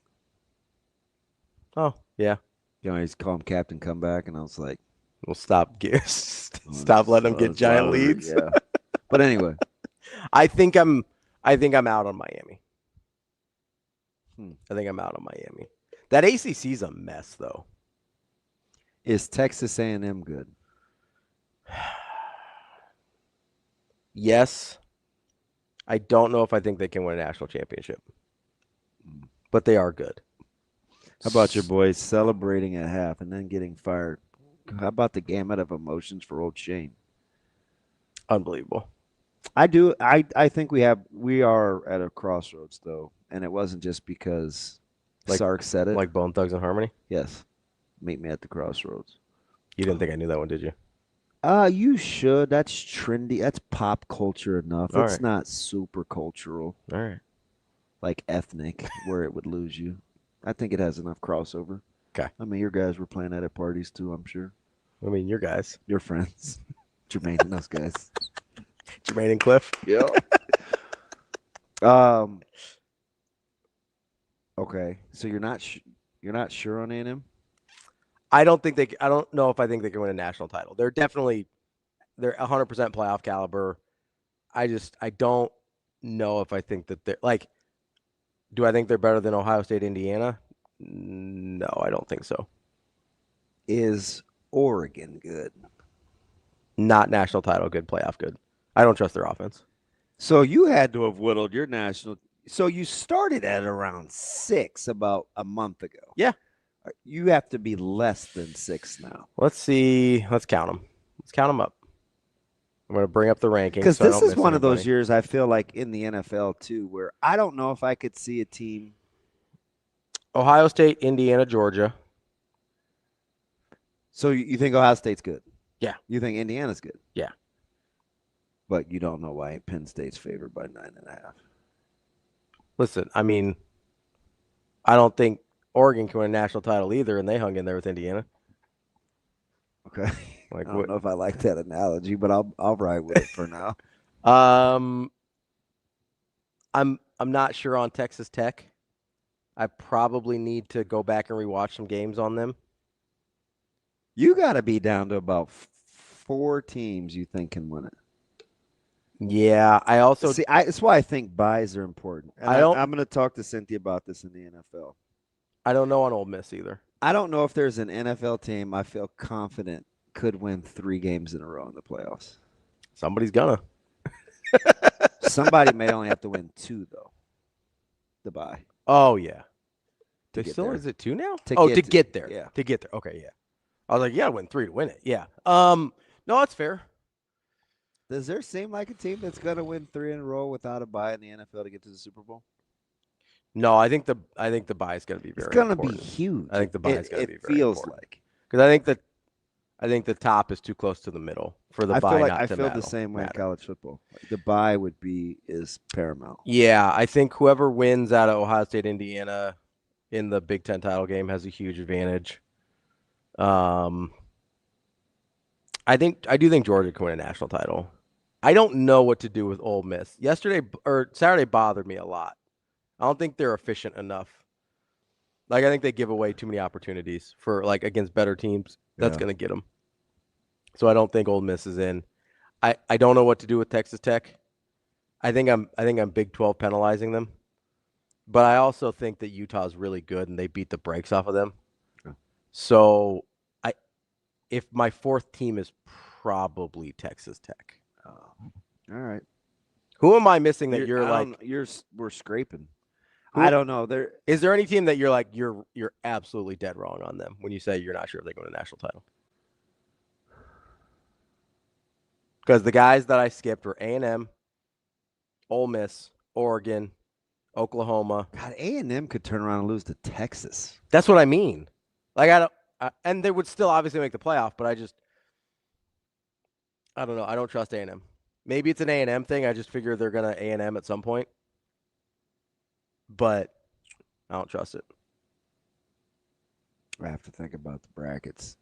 Oh, yeah. You know, he's call him Captain Comeback, and I was like, "Well, stop letting him get giant leads." Yeah. But anyway, I think I'm out on Miami. I think I'm out on Miami. That ACC's a mess, though. Is Texas A&M good? Yes. I don't know if I think they can win a national championship, but they are good. How about your boys celebrating at half and then getting fired? How about the gamut of emotions for old Shane? Unbelievable. I do. I think we are at a crossroads, though, and it wasn't just because Sark said it. Like Bone Thugs and Harmony? Yes. Meet me at the crossroads. You didn't think I knew that one, did you? You should. That's trendy. That's pop culture enough. It's not super cultural. All right. Like ethnic, where it would lose you. I think it has enough crossover. Okay. I mean, your guys were playing that at parties too, I'm sure. I mean, your guys. Your friends. Jermaine and those guys. Jermaine and Cliff. Yeah. Okay. So you're not sure on A&M? I don't know if I think they can win a national title. They're 100% playoff caliber. I don't know if I think that they're like, do I think they're better than Ohio State, Indiana? No, I don't think so. Is Oregon good? Not national title good, playoff good. I don't trust their offense. So you had to have whittled your national. So you started at around 6 about a month ago. Yeah. You have to be less than 6 now. Let's see. Let's count them. Let's count them up. I'm going to bring up the rankings. Because this is one of those years I feel like in the NFL too, where I don't know if I could see a team. Ohio State, Indiana, Georgia. So you think Ohio State's good? Yeah. You think Indiana's good? Yeah. But you don't know why Penn State's favored by 9.5. Listen, I mean, I don't think Oregon can win a national title either, and they hung in there with Indiana. Okay. I don't know if I like that analogy, but I'll ride with it for now. I'm not sure on Texas Tech. I probably need to go back and rewatch some games on them. You got to be down to about 4 teams you think can win it. Yeah, I also see. That's why I think buys are important. And I'm going to talk to Cynthia about this in the NFL. I don't know on Ole Miss either. I don't know if there's an NFL team I feel confident could win 3 games in a row in the playoffs. Somebody's gonna. Somebody may only have to win 2 though. The bye. Oh yeah. Is it 2 now? To get there. Yeah. To get there. Okay, yeah. I was like, yeah, win 3 to win it. Yeah. No, that's fair. Does there seem like a team that's gonna win 3 in a row without a bye in the NFL to get to the Super Bowl? No, I think the bye is going to be very. It's going to important. be huge. I think the bye is going to be very. It feels important. like because I think the top is too close to the middle for the bye. I feel the same way in college football. The bye is paramount. Yeah, I think whoever wins out of Ohio State, Indiana, in the Big Ten title game has a huge advantage. I do think Georgia can win a national title. I don't know what to do with Ole Miss. Saturday bothered me a lot. I don't think they're efficient enough. Like, I think they give away too many opportunities for, like, against better teams. That's going to get them. So I don't think Ole Miss is in. I don't know what to do with Texas Tech. I think I'm Big 12 penalizing them. But I also think that Utah's really good and they beat the brakes off of them. Yeah. So if my 4th team is probably Texas Tech. All right. Who am I missing that we're scraping? I don't know. Is there any team that you're like you're absolutely dead wrong on them when you say you're not sure if they go to a national title? Because the guys that I skipped were A&M, Ole Miss, Oregon, Oklahoma. God, A&M could turn around and lose to Texas. That's what I mean. Like and they would still obviously make the playoff, but I don't know. I don't trust A&M. Maybe it's an A&M thing. I just figure they're gonna A&M at some point. But I don't trust it. I have to think about the brackets.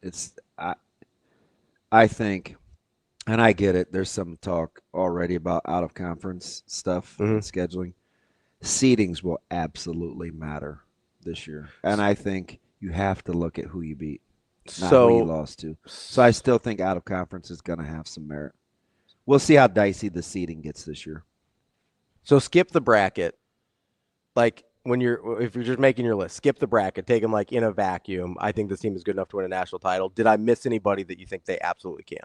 I think, and I get it, there's some talk already about out-of-conference stuff and scheduling. Seedings will absolutely matter this year. And I think you have to look at who you beat, not who you lost to. So I still think out-of-conference is going to have some merit. We'll see how dicey the seeding gets this year. So skip the bracket. Like, if you're just making your list, skip the bracket, take them like in a vacuum. I think this team is good enough to win a national title. Did I miss anybody that you think they absolutely can?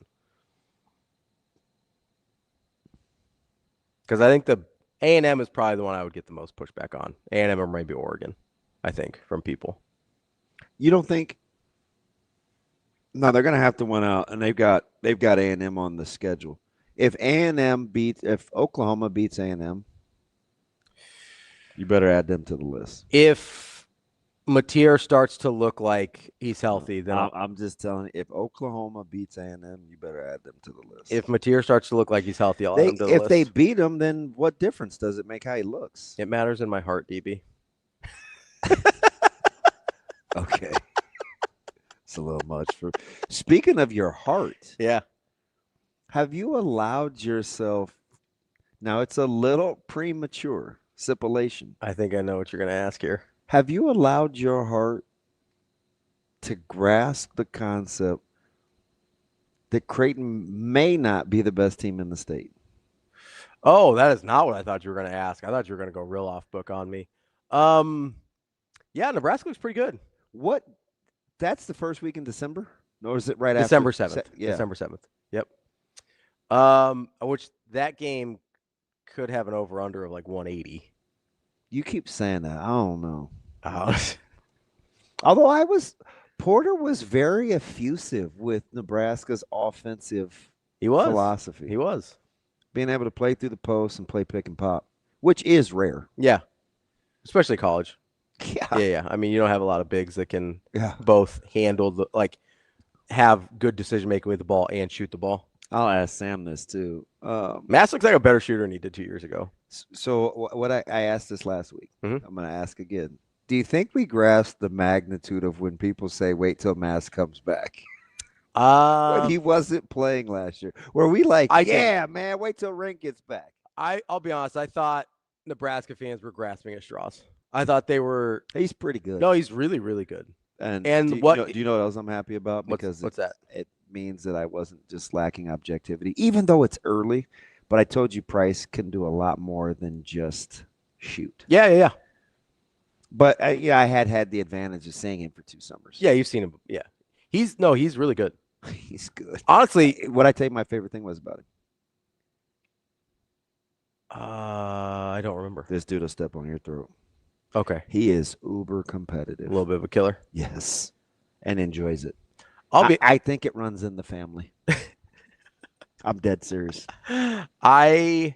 Because I think the A&M is probably the one I would get the most pushback on. A&M or maybe Oregon, I think, from people. You don't think? No, they're going to have to win out, and they've got A&M on the schedule. If Oklahoma beats A&M, you better add them to the list. If Mateer starts to look like he's healthy, then I'm just telling you, if Oklahoma beats A&M, you better add them to the list. If Mateer starts to look like he's healthy, I'll add him to the list. If they beat him, then what difference does it make how he looks? It matters in my heart, DB. Okay. It's a little much for. Speaking of your heart. Yeah. Have you allowed yourself, now it's a little premature, sipulation. I think I know what you're going to ask here. Have you allowed your heart to grasp the concept that Creighton may not be the best team in the state? Oh, that is not what I thought you were going to ask. I thought you were going to go real off book on me. Yeah, Nebraska looks pretty good. What? That's the first week in December? Or is it right December after? 7th. Yeah. December 7th. Yep. Which that game could have an over-under of like 180. You keep saying that. I don't know. Although Porter was very effusive with Nebraska's offensive philosophy. He was. Being able to play through the post and play pick and pop, which is rare. Yeah. Especially college. Yeah. Yeah. I mean, you don't have a lot of bigs that can both handle have good decision making with the ball and shoot the ball. I'll ask Sam this too. Mass looks like a better shooter than he did 2 years ago. So what I asked this last week, Mm-hmm. I'm going to ask again. Do you think we grasp the magnitude of when people say, wait till Mass comes back? When he wasn't playing last year. Where we like, man, wait till Rink gets back. I'll be honest. I thought Nebraska fans were grasping at straws. I thought they were. He's pretty good. No, he's really, really good. And do you know what else I'm happy about? Because what's that? It means that I wasn't just lacking objectivity, even though it's early. But I told you Price can do a lot more than just shoot. Yeah. But I had the advantage of seeing him for 2 summers. Yeah, you've seen him. Yeah, he's really good. He's good. Honestly, what I tell you my favorite thing was about him. I don't remember. This dude will step on your throat. Okay. He is uber competitive. A little bit of a killer. Yes. And enjoys it. I think it runs in the family. I'm dead serious. I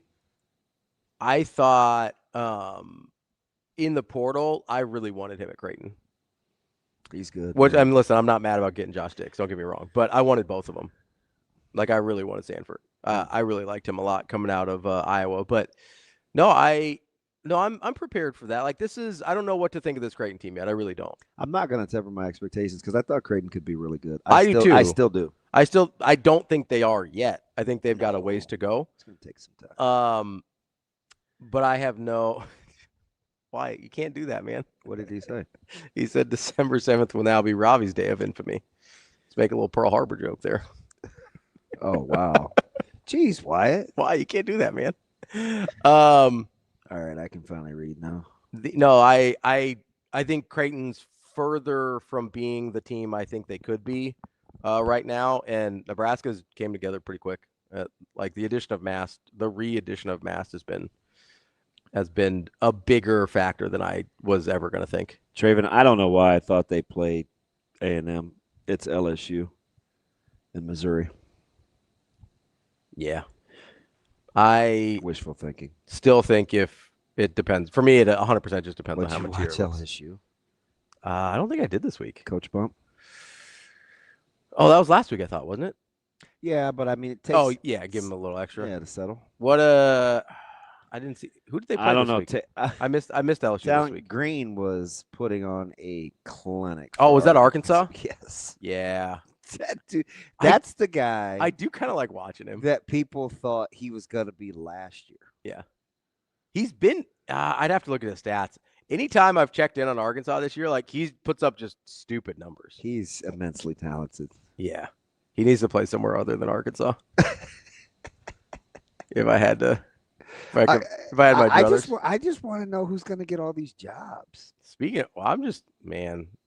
thought in the portal, I really wanted him at Creighton. He's good. Listen, I'm not mad about getting Josh Dix. Don't get me wrong, but I wanted both of them. Like I really wanted Sanford. I really liked him a lot coming out of Iowa. But I'm prepared for that. Like I don't know what to think of this Creighton team yet. I really don't. I'm not going to temper my expectations because I thought Creighton could be really good. I do too. I still do. I don't think they are yet. I think they've got a ways to go. It's going to take some time. But I have no. Why? You can't do that, man. What did he say? He said December 7th will now be Ravi's day of infamy. Let's make a little Pearl Harbor joke there. Oh, wow. Jeez, Wyatt. Why? You can't do that, man. All right, I can finally read now. I think Creighton's further from being the team I think they could be right now, and Nebraska's came together pretty quick. Like the re-addition of Mast has been a bigger factor than I was ever going to think. Traven, I don't know why I thought they played A&M. It's LSU in Missouri. Yeah. I wishful thinking. Still think if it depends. For me, it 100% just depends on how much watch LSU. I don't think I did this week. Coach Bump. Oh, that was last week, I thought, wasn't it? Yeah, but I mean, it takes. Oh yeah, give him a little extra. Yeah, to settle. What I didn't see. Who did they play? I don't know. Week? I missed LSU this week. Green was putting on a clinic. Oh, was that Arkansas? Yes. Yeah. That's the guy. I do kind of like watching him. That people thought he was going to be last year. Yeah. He's been. I'd have to look at his stats. Anytime I've checked in on Arkansas this year, like he puts up just stupid numbers. He's immensely talented. Yeah. He needs to play somewhere other than Arkansas. If I had my druthers. I just want to know who's going to get all these jobs.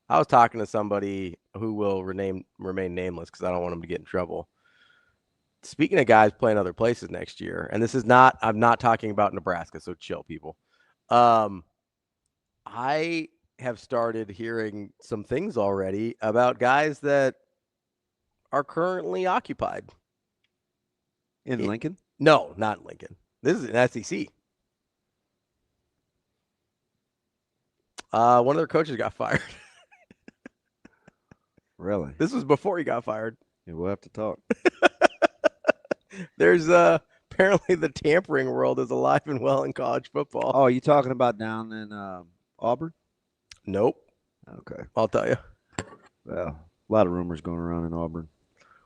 I was talking to somebody who will remain nameless because I don't want him to get in trouble. Speaking of guys playing other places next year, and I'm not talking about Nebraska, so chill, people. I have started hearing some things already about guys that are currently occupied. In Lincoln? No, not in Lincoln. This is an SEC. One of their coaches got fired. Really? This was before he got fired. Yeah, we'll have to talk. There's apparently the tampering world is alive and well in college football. Oh, you talking about down in Auburn? Nope. Okay. I'll tell you. Well, a lot of rumors going around in Auburn.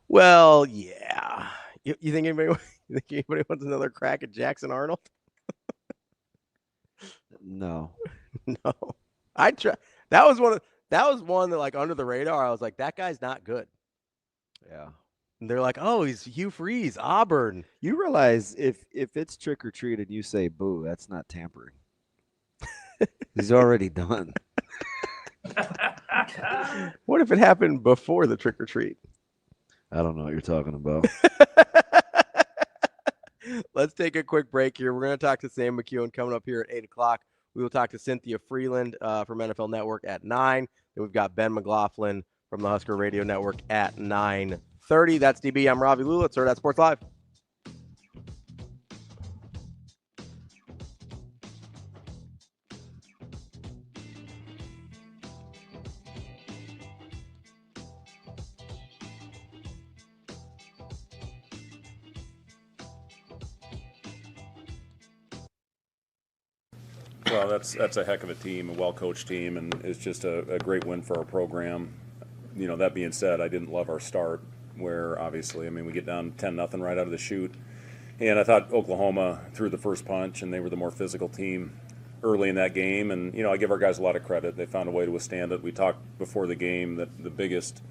Well, yeah. You think anybody wants another crack at Jackson Arnold? No. No. I try. That was one that like under the radar. I was like, that guy's not good. Yeah. And they're like, oh, he's Hugh Freeze, Auburn. You realize if it's trick or treat and you say boo, that's not tampering. He's already done. What if it happened before the trick or treat? I don't know what you're talking about. Let's take a quick break here. We're going to talk to Sam McKEWON coming up here at 8 o'clock. We will talk to CYNTHIA FRELUND from NFL Network at 9. Then we've got Ben McLAUGHLin from the Husker Radio Network at 9:30. That's DB. I'm Ravi Lulla. It's Hurrdat Sports Live. Well, that's a heck of a team, a well-coached team, and it's just a great win for our program. You know, that being said, I didn't love our start, where obviously, I mean, we get down 10-0 right out of the chute. And I thought Oklahoma threw the first punch, and they were the more physical team early in that game. And, you know, I give our guys a lot of credit. They found a way to withstand it. We talked before the game that the biggest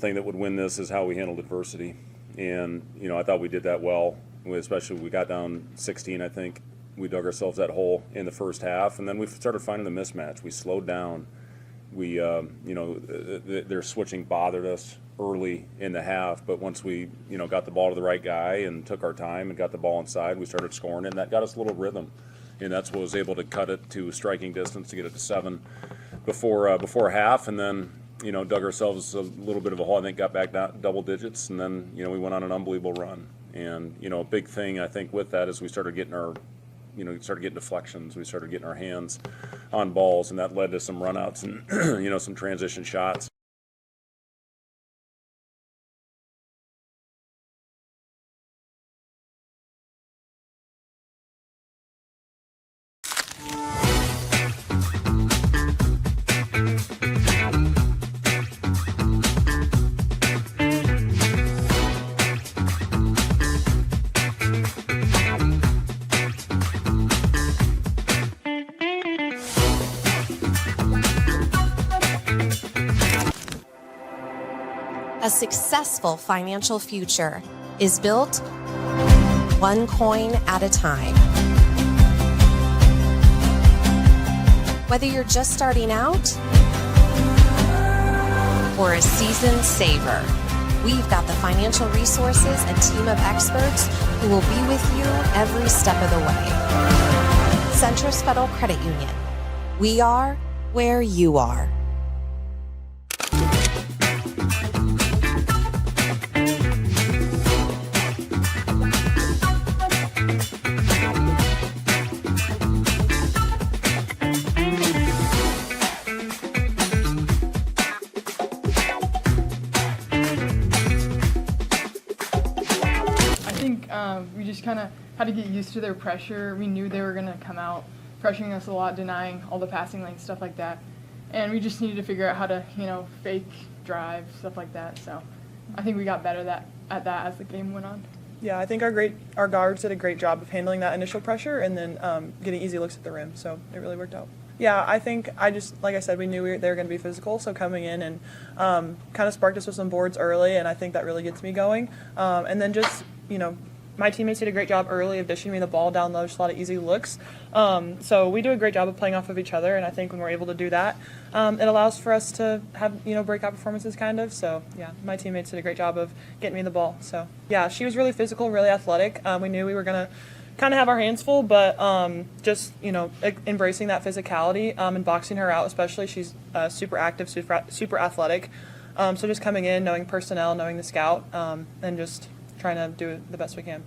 thing that would win this is how we handled adversity. And, you know, I thought we did that well, especially when we got down 16, I think. We dug ourselves that hole in the first half, and then we started finding the mismatch. We slowed down. We, you know, their switching bothered us early in the half, but once we, you know, got the ball to the right guy and took our time and got the ball inside, we started scoring, and that got us a little rhythm. And that's what was able to cut it to striking distance to get it to 7 before half, and then, you know, dug ourselves a little bit of a hole. I think got back down double digits, and then, you know, we went on an unbelievable run. And, you know, a big thing I think with that is we started getting deflections. We started getting our hands on balls, and that led to some runouts and, you know, some transition shots. A successful financial future is built one coin at a time. Whether you're just starting out or a seasoned saver, we've got the financial resources and team of experts who will be with you every step of the way. Centris Federal Credit Union. We are where you are. We just kind of had to get used to their pressure. We knew they were going to come out pressuring us a lot, denying all the passing lanes, stuff like that. And we just needed to figure out how to, you know, fake drive, stuff like that. So I think we got better at that as the game went on. Yeah, I think our guards did a great job of handling that initial pressure and then getting easy looks at the rim. So it really worked out. Yeah, I think like I said, we knew they were going to be physical. So coming in and kind of sparked us with some boards early, and I think that really gets me going. And then just, you know, my teammates did a great job early of dishing me the ball down low, just a lot of easy looks. So we do a great job of playing off of each other, and I think when we're able to do that, it allows for us to have, you know, breakout performances kind of. So, yeah, my teammates did a great job of getting me the ball. So, yeah, she was really physical, really athletic. We knew we were going to kind of have our hands full, but just, you know, embracing that physicality and boxing her out especially. She's super active, super athletic. So just coming in, knowing personnel, knowing the scout, and just trying to do the best we can.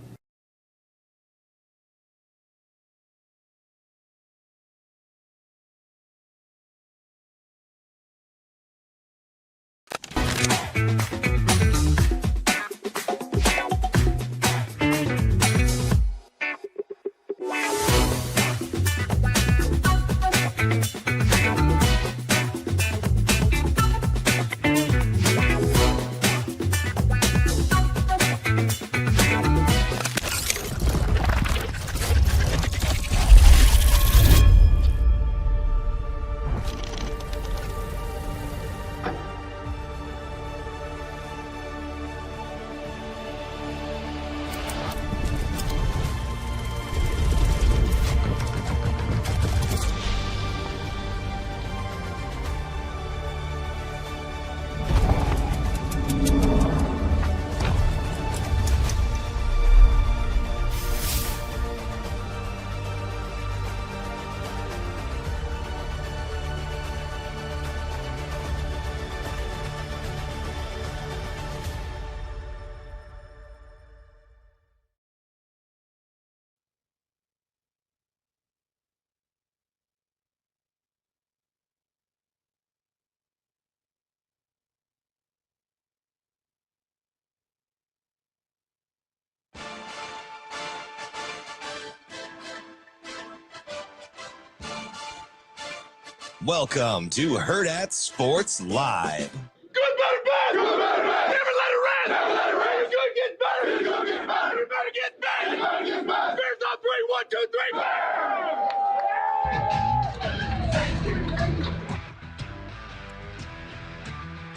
Welcome to Hurrdat Sports Live. Good, better, bad. Good, better, bad. Never let it rest. Never let it rest. It's good, get better. It's good, get better. You better get better. You better get better. Bears on 3, 1, 2,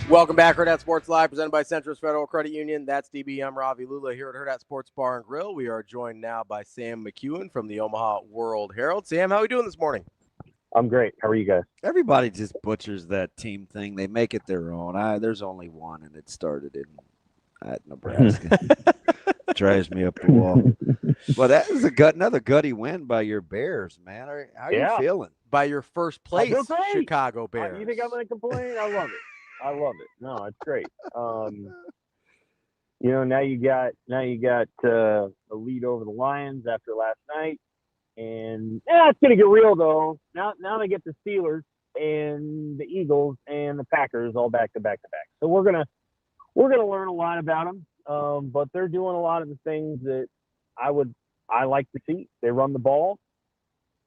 3, Welcome back, Hurrdat Sports Live, presented by Centris Federal Credit Union. That's DB. I'm Ravi Lulla here at Hurrdat Sports Bar and Grill. We are joined now by Sam McKEWON from the Omaha World Herald. Sam, how are we doing this morning? I'm great. How are you guys? Everybody just butchers that team thing. They make it their own. There's only one, and it started at Nebraska. Drives me up the wall. Well, that is another gutty win by your Bears, man. How are you feeling? By your first place Chicago Bears. You think I'm going to complain? I love it. No, it's great. Now you got a lead over the Lions after last night, and it's going to get real though. Now they get the Steelers and the Eagles and the Packers all back to back. So we're gonna learn a lot about them. But they're doing a lot of the things that I like to see. They run the ball.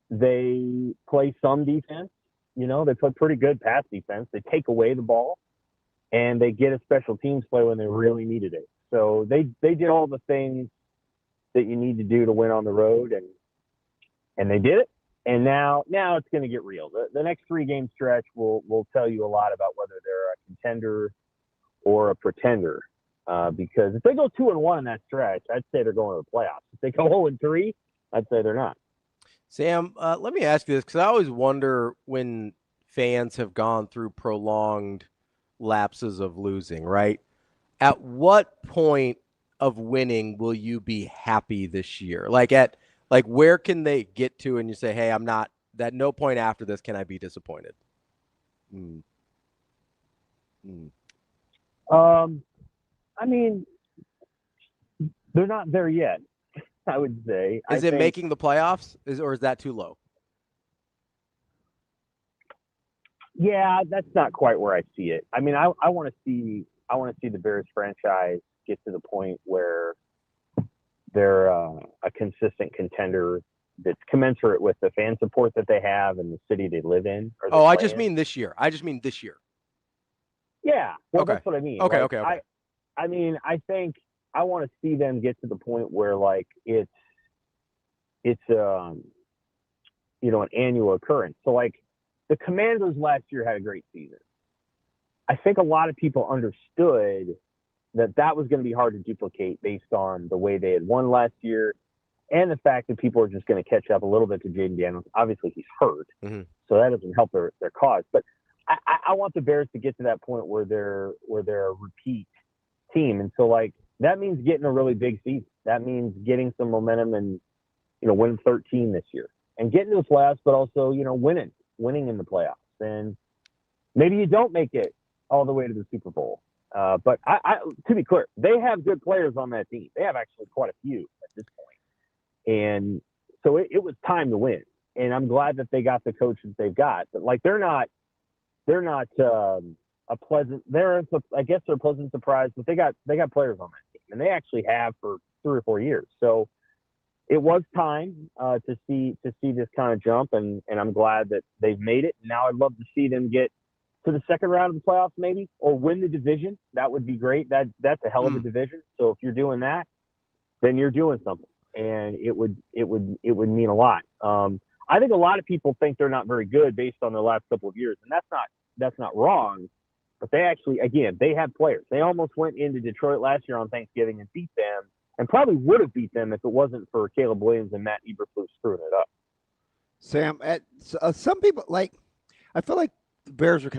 They play some defense. They play pretty good pass defense. They take away the ball, and they get a special teams play when they really needed it. So they did all the things that you need to do to win on the road, and they did it. And now it's going to get real. The next 3-game stretch will tell you a lot about whether they're a contender or a pretender. Because if they go 2-1 in that stretch, I'd say they're going to the playoffs. If they go 0-3, I'd say they're not. Sam, let me ask you this, because I always wonder when fans have gone through prolonged lapses of losing, right? At what point of winning will you be happy this year? Like where can they get to and you say, hey, I'm not, at no point after this can I be disappointed? I mean, they're not there yet, I would say. Is it making the playoffs, or is that too low? Yeah, that's not quite where I see it. I mean, I want to see the Bears franchise get to the point where they're a consistent contender that's commensurate with the fan support that they have and the city they live in. I just mean this year. Yeah, well, okay. That's what I mean. Okay. I mean, I think I want to see them get to the point where it's an annual occurrence. So the Commanders last year had a great season. I think a lot of people understood that was going to be hard to duplicate based on the way they had won last year and the fact that people are just going to catch up a little bit to Jaden Daniels. Obviously he's hurt, so that doesn't help their cause. But I want the Bears to get to that point where they're a repeat team. And so that means getting a really big season. That means getting some momentum and, winning 13 this year and getting to the playoffs, but also, winning in the playoffs. And maybe you don't make it all the way to the Super Bowl. But to be clear, they have good players on that team. They have actually quite a few at this point. And so it was time to win. And I'm glad that they got the coach that they've got, but they're not I guess they're a pleasant surprise, but they got players on that team, and they actually have for 3 or 4 years. So it was time to see this kind of jump, and I'm glad that they've made it. Now I'd love to see them get to the second round of the playoffs, maybe, or win the division. That would be great. That's a hell of a division. So if you're doing that, then you're doing something, and it would mean a lot. I think a lot of people think they're not very good based on their last couple of years, and that's not wrong. But they actually, again, they have players. They almost went into Detroit last year on Thanksgiving and beat them, and probably would have beat them if it wasn't for Caleb Williams and Matt Eberflus screwing it up. Sam, some people I feel like the Bears were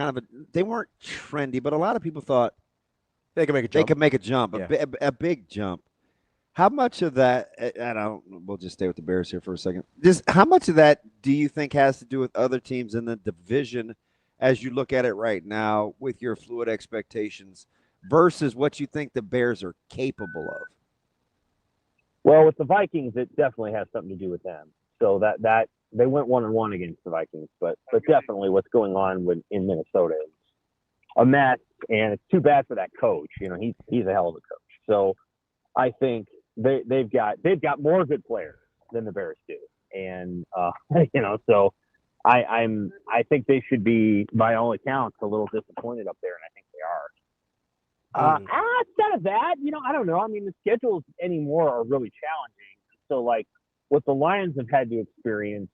they weren't trendy, but a lot of people thought they could make a jump. A big jump. How much of that, we'll just stay with the Bears here for a second. How much of that do you think has to do with other teams in the division as you look at it right now with your fluid expectations versus what you think the Bears are capable of? Well, with the Vikings, it definitely has something to do with them. So that they went 1-1 against the Vikings, but definitely what's going on in Minnesota is a mess, and it's too bad for that coach. He's a hell of a coach. So I think they've got more good players than the Bears do, and so I think they should be, by all accounts, a little disappointed up there, and I think they are. Outside of that, I don't know. I mean, the schedules anymore are really challenging. So, like, what the Lions have had to experience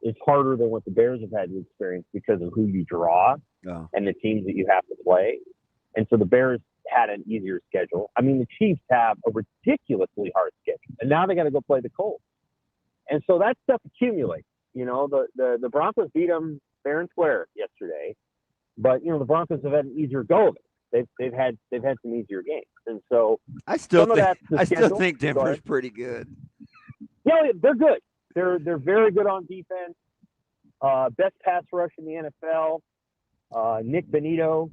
is harder than what the Bears have had to experience because of who you draw and the teams that you have to play. And so the Bears had an easier schedule. I mean, the Chiefs have a ridiculously hard schedule, and now they got to go play the Colts. And so that stuff accumulates. The Broncos beat them fair and square yesterday, but the Broncos have had an easier go of it. They've had some easier games, and so I still think Denver's pretty good. Yeah, they're good. They're very good on defense. Best pass rush in the NFL. Nick Benito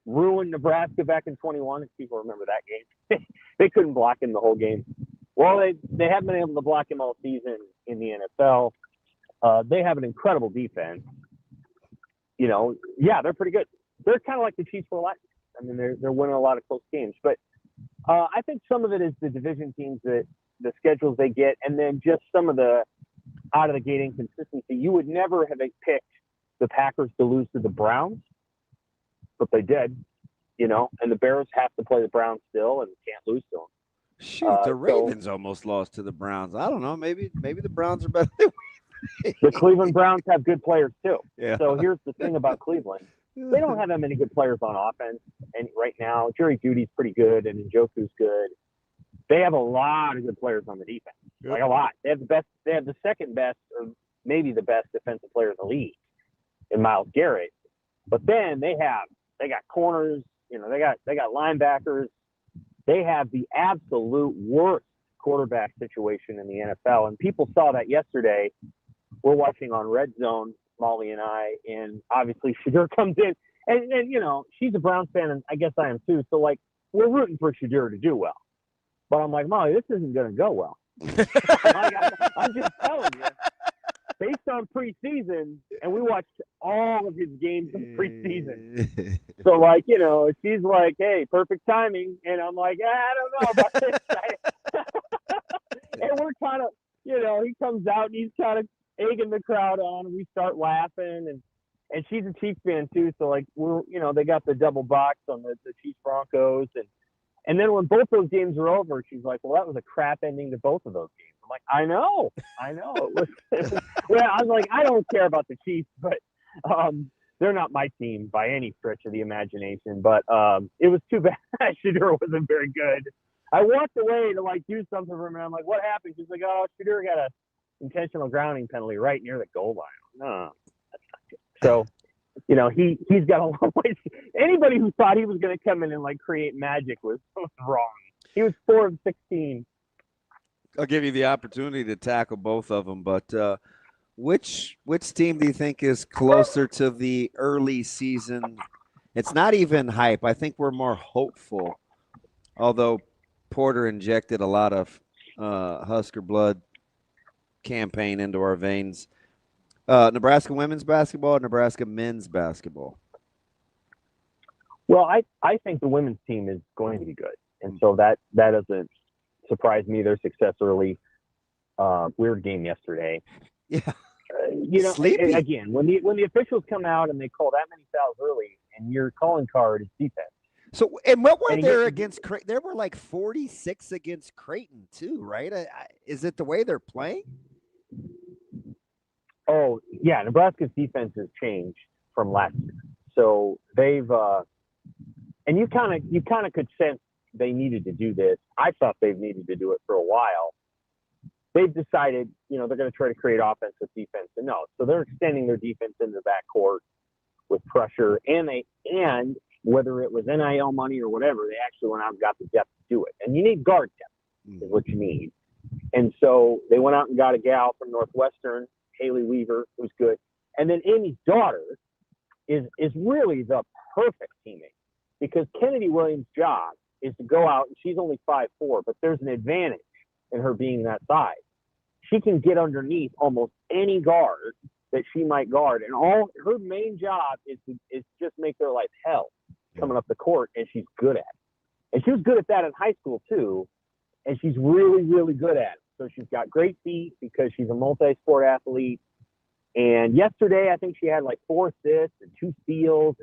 ruined Nebraska back in 21. If people remember that game, they couldn't block him the whole game. Well, they haven't been able to block him all season in the NFL. They have an incredible defense. They're pretty good. They're kind of like the Chiefs for life. I mean, they're winning a lot of close games. But I think some of it is the division teams, that the schedules they get, and then just some of the out of the gate inconsistency. You would never have picked the Packers to lose to the Browns, but they did. And the Bears have to play the Browns still and can't lose to them. Shoot, the Ravens almost lost to the Browns. I don't know. Maybe the Browns are better than the Cleveland Browns have good players too. Yeah. So here's the thing about Cleveland. They don't have that many good players on offense. And right now, Jerry Judy's pretty good and Njoku's good. They have a lot of good players on the defense. Yep. Like a lot. They have the second best, or maybe the best defensive player in the league in Myles Garrett. But then they got corners, they got linebackers. They have the absolute worst quarterback situation in the NFL. And people saw that yesterday. We're watching on Red Zone, Molly and I, and obviously Shedeur comes in. And she's a Browns fan, and I guess I am too. So, like, we're rooting for Shedeur to do well. But I'm like, Molly, this isn't going to go well. I'm just telling you. Based on preseason, and we watched all of his games in preseason. So, like, she's like, hey, perfect timing. And I'm like, I don't know about this. And we're kind of, he comes out and he's kind of egging the crowd on, and we start laughing. And she's a Chiefs fan, too. So, like, they got the double box on the Chiefs Broncos. And then when both those games were over, she's like, well, that was a crap ending to both of those games. I'm like, I know. It was well, I was like, I don't care about the Chiefs, but they're not my team by any stretch of the imagination. But it was too bad Shedeur wasn't very good. I walked away to, like, do something for him, and I'm like, what happened? She's like, oh, Shedeur got a intentional grounding penalty right near the goal line. No, that's not good. So, he's got a long way. Anybody who thought he was going to come in and, like, create magic was wrong. He was 4 of 16. I'll give you the opportunity to tackle both of them, but which team do you think is closer to the early season? It's not even hype. I think we're more hopeful, although Porter injected a lot of Husker blood campaign into our veins. Nebraska women's basketball or Nebraska men's basketball? Well, I think the women's team is going to be good. And so that doesn't surprise me. Their success early. Weird game yesterday. Yeah. Sleepy. Again, when the officials come out and they call that many fouls early, and your calling card is defense. So, and what were there against Creighton? There were like 46 against Creighton too, right? Is it the way they're playing? Oh, yeah. Nebraska's defense has changed from last year. So they've and you kind of could sense they needed to do this. I thought they've needed to do it for a while. They've decided, they're going to try to create offense with defense. And no, so they're extending their defense into the backcourt with pressure, and whether it was NIL money or whatever, they actually went out and got the depth to do it. And you need guard depth is what you need. And so they went out and got a gal from Northwestern, Haley Weaver, who's good. And then Amy's daughter is really the perfect teammate, because Kennedy Williams' job is to go out, and she's only 5'4", but there's an advantage in her being that size. She can get underneath almost any guard that she might guard, and all her main job is just make their life hell coming up the court, and she's good at it. And she was good at that in high school too, and she's really, really good at it. So she's got great feet because she's a multi-sport athlete. And yesterday, I think she had like 4 assists and 2 steals.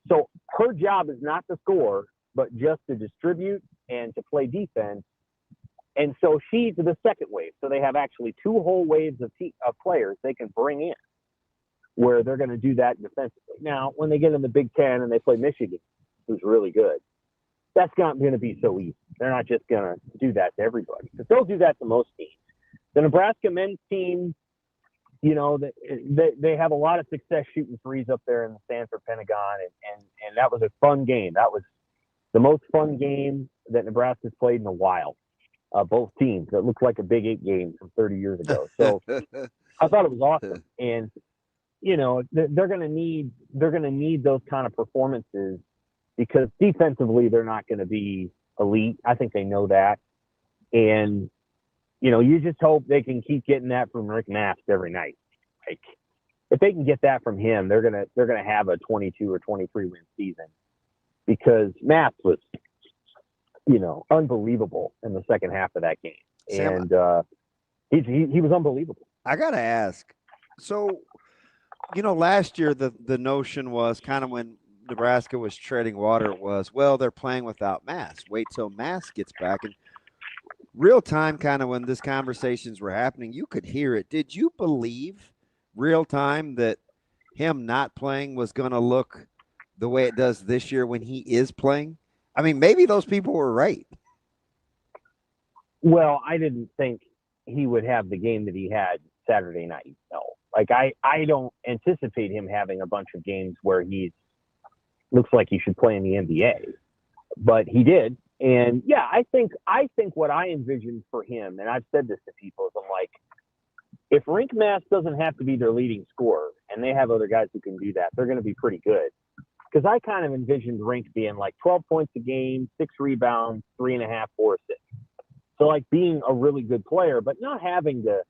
So her job is not to score, but just to distribute and to play defense. And so she's the second wave. So they have actually 2 whole waves of players they can bring in where they're going to do that defensively. Now, when they get in the Big Ten and they play Michigan, who's really good, that's not going to be so easy. They're not just going to do that to everybody. Because they'll do that to most teams. The Nebraska men's team, you know, they have a lot of success shooting threes up there in the Sanford Pentagon, and that was a fun game. That was the most fun game that Nebraska's played in a while. Both teams. It looked like a Big 8 game from 30 years ago. So I thought it was awesome. And you know, they're going to need those kind of performances because defensively they're not going to be elite. I think they know that. And you know, you just hope they can keep getting that from Rick Mast every night. Like, if they can get that from him, they're gonna have a 22 or 23 win season because Mast was, you know, unbelievable in the second half of that game, and he was unbelievable. I gotta ask, so you know, last year the notion was kind of when Nebraska was treading water, it was, well, they're playing without Mast. Wait till Mast gets back. And real time, kind of when these conversations were happening, you could hear it. Did you believe real time that him not playing was going to look the way it does this year when he is playing? I mean, maybe those people were right. Well, I didn't think he would have the game that he had Saturday night. No, like I don't anticipate him having a bunch of games where he looks like he should play in the NBA, but he did. And yeah, I think what I envisioned for him, and I've said this to people, is I'm like, if Rink Mast doesn't have to be their leading scorer and they have other guys who can do that, they're going to be pretty good. Because I kind of envisioned Rink being like 12 points a game, 6 rebounds, 3.5, 4 assists. So like being a really good player, but not having to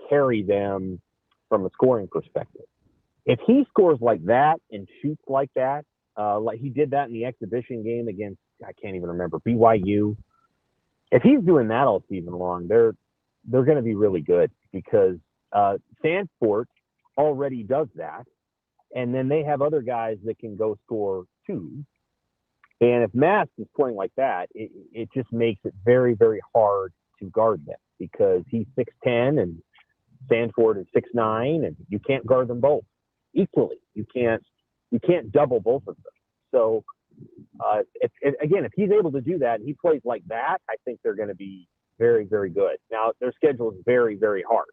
carry them from a scoring perspective. If he scores like that and shoots like that, like he did that in the exhibition game against, I can't even remember, BYU. If he's doing that all season long, they're going to be really good because Sanford already does that. And then they have other guys that can go score too. And if Mast is playing like that, it just makes it very, very hard to guard them because he's 6'10" and Sanford is 6'9", and you can't guard them both equally. You can't double both of them. So if he's able to do that and he plays like that, I think they're going to be very, very good. Now, their schedule is very, very hard.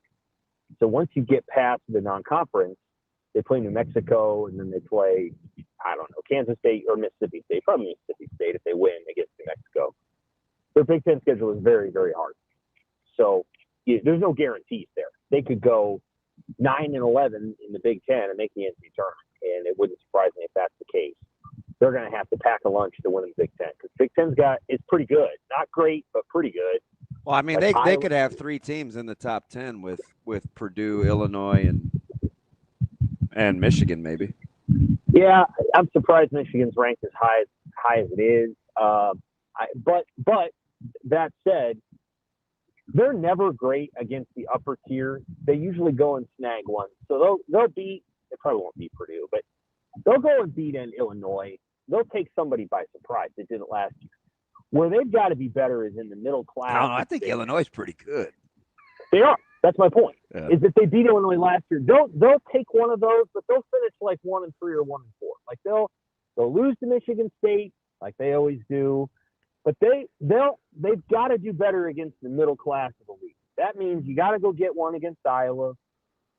So once you get past the non-conference, they play New Mexico, and then they play, I don't know, Kansas State or Mississippi State. Probably Mississippi State if they win against New Mexico. Their Big Ten schedule is very, very hard. So there's no guarantees there. They could go 9-11 in the Big Ten and make the NCAA tournament, and it wouldn't surprise me if that's the case. They're going to have to pack a lunch to win the Big Ten because Big Ten's is pretty good. Not great, but pretty good. Well, I mean, like they could have 3 teams in the top 10 with Purdue, Illinois, and Michigan, maybe. Yeah, I'm surprised Michigan's ranked as high as it is. But that said, they're never great against the upper tier. They usually go and snag one. So they'll beat. They probably won't beat Purdue, but they'll go and beat Illinois. They'll take somebody by surprise. They did it last year. Where they've got to be better is in the middle class. No, I think Illinois is pretty good. They are. That's my point. Yeah. Is that they beat Illinois last year. They'll take one of those, but they'll finish like 1-3 or 1-4. Like they'll lose to Michigan State like they always do, but they've got to do better against the middle class of the league. That means you got to go get one against Iowa.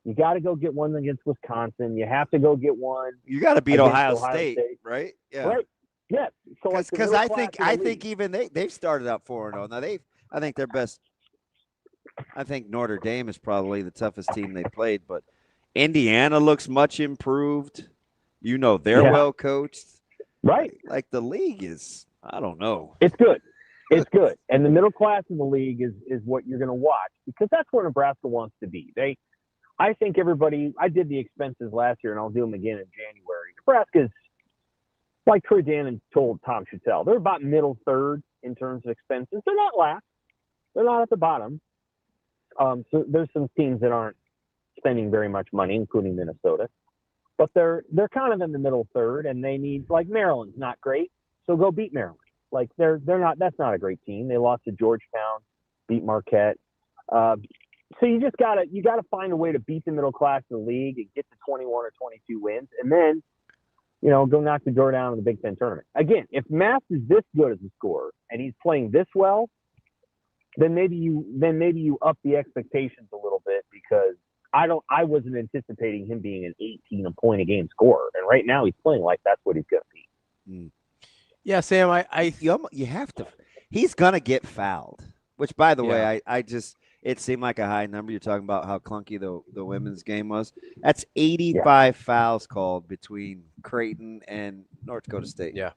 You got to go get one against Wisconsin. You have to go get one. You got to beat Ohio State, right? Yeah. Right. Yes. So because I think even they've started out 4-0. Now I think their best. I think Notre Dame is probably the toughest team they played, but Indiana looks much improved. You know, they're well coached. Right. Like the league is, I don't know. It's good. It's good. And the middle class of the league is what you're going to watch because that's where Nebraska wants to be. I think I did the expenses last year and I'll do them again in January. Nebraska's like Troy Dannon told Tom Chattel. They're about middle third in terms of expenses. They're not last. They're not at the bottom. So there's some teams that aren't spending very much money, including Minnesota. But they're kind of in the middle third, and they need, like, Maryland's not great, so go beat Maryland. Like, they're not. That's not a great team. They lost to Georgetown, beat Marquette. So you gotta find a way to beat the middle class of the league and get to 21 or 22 wins, and then, you know, go knock the door down in the Big Ten tournament. Again, if Mass is this good as a scorer and he's playing this well, then maybe you up the expectations a little bit, because I wasn't anticipating him being an 18 point a game scorer, and right now he's playing like that's what he's gonna be. Yeah, Sam, you have to. He's gonna get fouled. Which, by the way, I just. It seemed like a high number. You're talking about how clunky the women's game was. That's 85 fouls called between Creighton and North Dakota State. Yeah.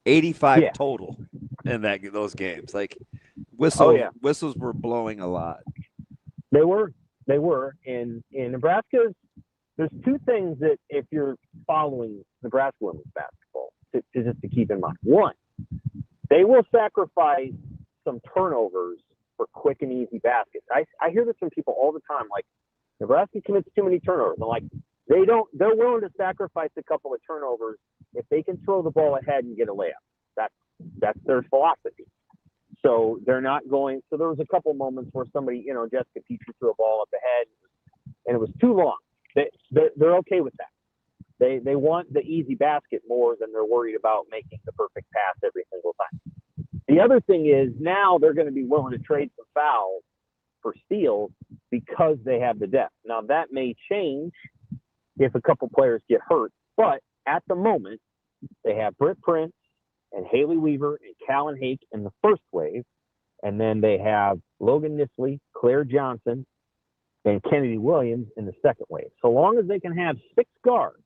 85 total in those games. Like, whistles were blowing a lot. They were. In Nebraska, there's two things that, if you're following Nebraska women's basketball, to keep in mind. One, they will sacrifice some turnovers for quick and easy baskets. I hear this from people all the time, like, Nebraska commits too many turnovers. And, like, they're willing to sacrifice a couple of turnovers if they can throw the ball ahead and get a layup. That's their philosophy. So they're not going. So there was a couple moments where somebody, you know, Jessica Petrie threw a ball up ahead, and it was too long. They're okay with that. They want the easy basket more than they're worried about making the perfect pass every single time. The other thing is, now they're going to be willing to trade some fouls for steals because they have the depth. Now, that may change if a couple players get hurt, but at the moment, they have Britt Prince and Haley Weaver and Callan Hake in the first wave, and then they have Logan Nisley, Claire Johnson, and Kennedy Williams in the second wave. So long as they can have 6 guards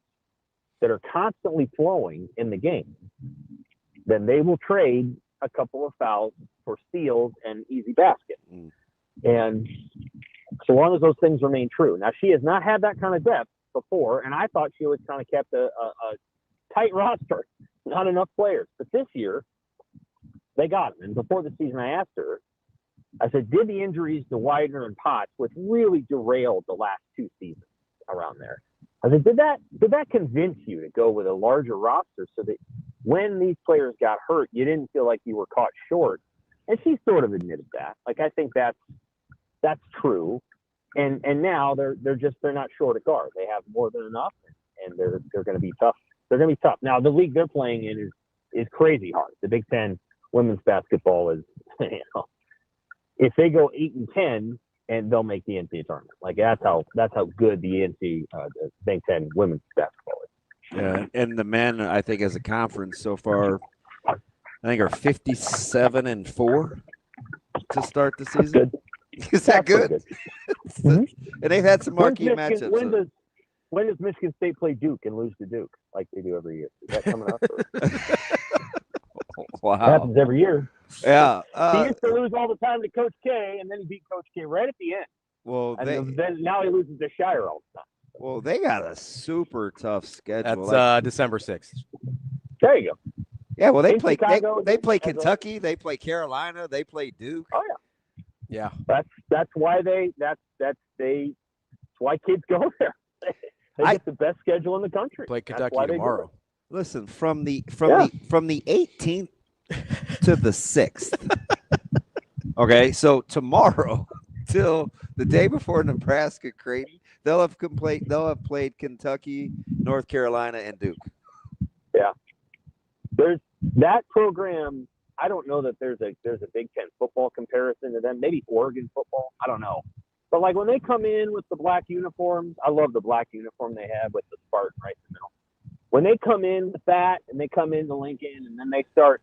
that are constantly flowing in the game, then they will trade a couple of fouls for steals and easy basket. And so long as those things remain true. Now, she has not had that kind of depth before, and I thought she was kind of kept a tight roster, not enough players. But this year, they got them. And before the season, I asked her, I said, did the injuries to Widener and Potts, which really derailed the last 2 seasons around there, I said, did that convince you to go with a larger roster so that when these players got hurt, you didn't feel like you were caught short? And she sort of admitted that. Like, I think that's true. And now they're not short at guard. They have more than enough, and they're going to be tough. They're going to be tough. Now, the league they're playing in is crazy hard. The Big Ten women's basketball is, you know, if they go 8-10, and they'll make the NCAA tournament. Like, that's how good the Big Ten women's basketball is. Yeah, and the men, I think, as a conference so far, I think are 57-4 to start the season. Is that good? And they've had some marquee matchups. When does Michigan State play Duke and lose to Duke like they do every year? Is that coming up? Wow. It happens every year. Yeah. He used to lose all the time to Coach K, and then he beat Coach K right at the end. Well, then now he loses to Shire all the time. Well, they got a super tough schedule. That's December 6th. There you go. Yeah, well, they play Kentucky, they play Carolina, they play Duke. Oh yeah. Yeah. That's why kids go there. They get the best schedule in the country. Play Kentucky tomorrow. Listen, from the 18th to the 6th. Okay, so tomorrow till the day before Nebraska Creighton, they'll have played Kentucky, North Carolina, and Duke. Yeah. There's that program. I don't know that there's a Big Ten football comparison to them. Maybe Oregon football. I don't know. But like when they come in with the black uniforms, I love the black uniform they have with the Spartan right in the middle. When they come in with that and they come into Lincoln and then they start,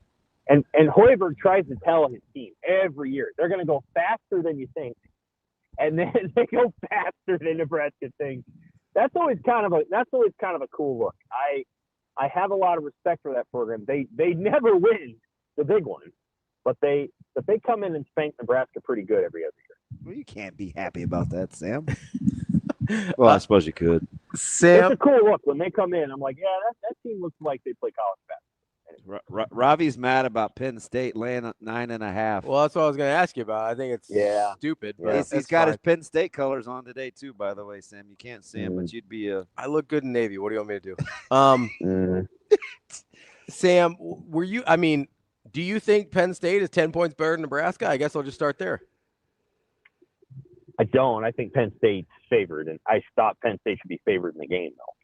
and Hoiberg tries to tell his team every year, they're going to go faster than you think. And then they go faster than Nebraska thinks. That's always kind of a cool look. I have a lot of respect for that program. They never win the big one, but they come in and spank Nebraska pretty good every other year. Well, you can't be happy about that, Sam. Well, I suppose you could. Sam, it's a cool look when they come in. I'm like, yeah, that team looks like they play college basketball. Ravi's mad about Penn State laying at 9.5. Well, that's what I was going to ask you about. I think it's stupid. But he's got his Penn State colors on today too, by the way, Sam. You can't see him, but you'd be a. I look good in Navy. What do you want me to do? Sam, were you? I mean, do you think Penn State is 10 points better than Nebraska? I guess I'll just start there. I don't. I think Penn State's favored, and I thought Penn State should be favored in the game, though.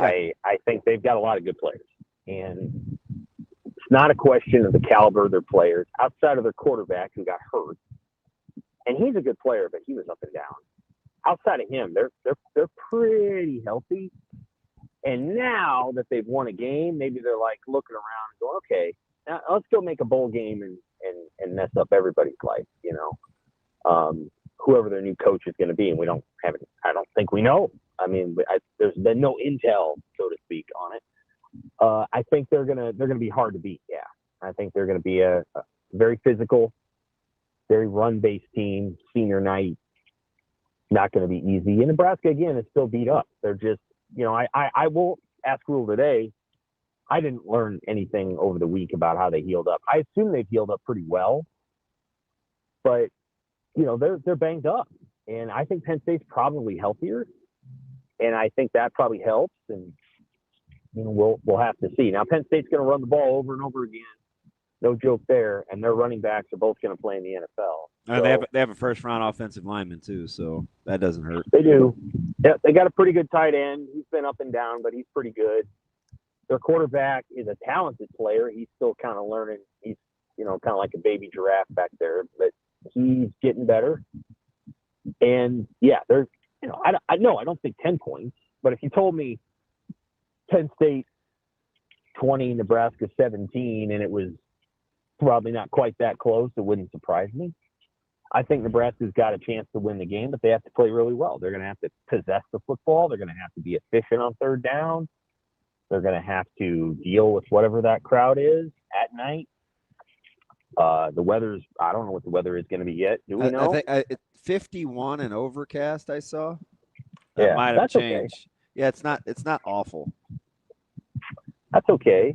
Yeah. I think they've got a lot of good players, and it's not a question of the caliber of their players outside of their quarterback who got hurt, and he's a good player, but he was up and down. Outside of him, they're pretty healthy, and now that they've won a game, maybe they're like looking around and going, okay, now let's go make a bowl game and mess up everybody's life, you know. Whoever their new coach is going to be, and I don't think we know. I mean, there's been no intel, so to speak, on it. I think they're gonna be hard to beat. Yeah, I think they're gonna be a very physical, very run-based team. Senior night, not going to be easy. And Nebraska again is still beat up. They're just, you know, I will ask Rule today. I didn't learn anything over the week about how they healed up. I assume they've healed up pretty well, but you know, they're banged up, and I think Penn State's probably healthier, and I think that probably helps. And you know, we'll have to see. Now, Penn State's going to run the ball over and over again, no joke there, and their running backs are both going to play in the NFL. So, they have a first-round offensive lineman too, so that doesn't hurt. They do. Yeah, they got a pretty good tight end. He's been up and down, but he's pretty good. Their quarterback is a talented player. He's still kind of learning. He's, you know, kind of like a baby giraffe back there, but he's getting better. And yeah, there's, you know, I don't think 10 points, but if you told me Penn State 20, Nebraska 17, and it was probably not quite that close, it wouldn't surprise me. I think Nebraska's got a chance to win the game, but they have to play really well. They're going to have to possess the football. They're going to have to be efficient on third down. They're going to have to deal with whatever that crowd is at night. The weather's, I don't know what the weather is going to be yet. Do we know? I think it's 51 and overcast. I saw. That might have changed. Okay. Yeah, it's not awful. That's okay.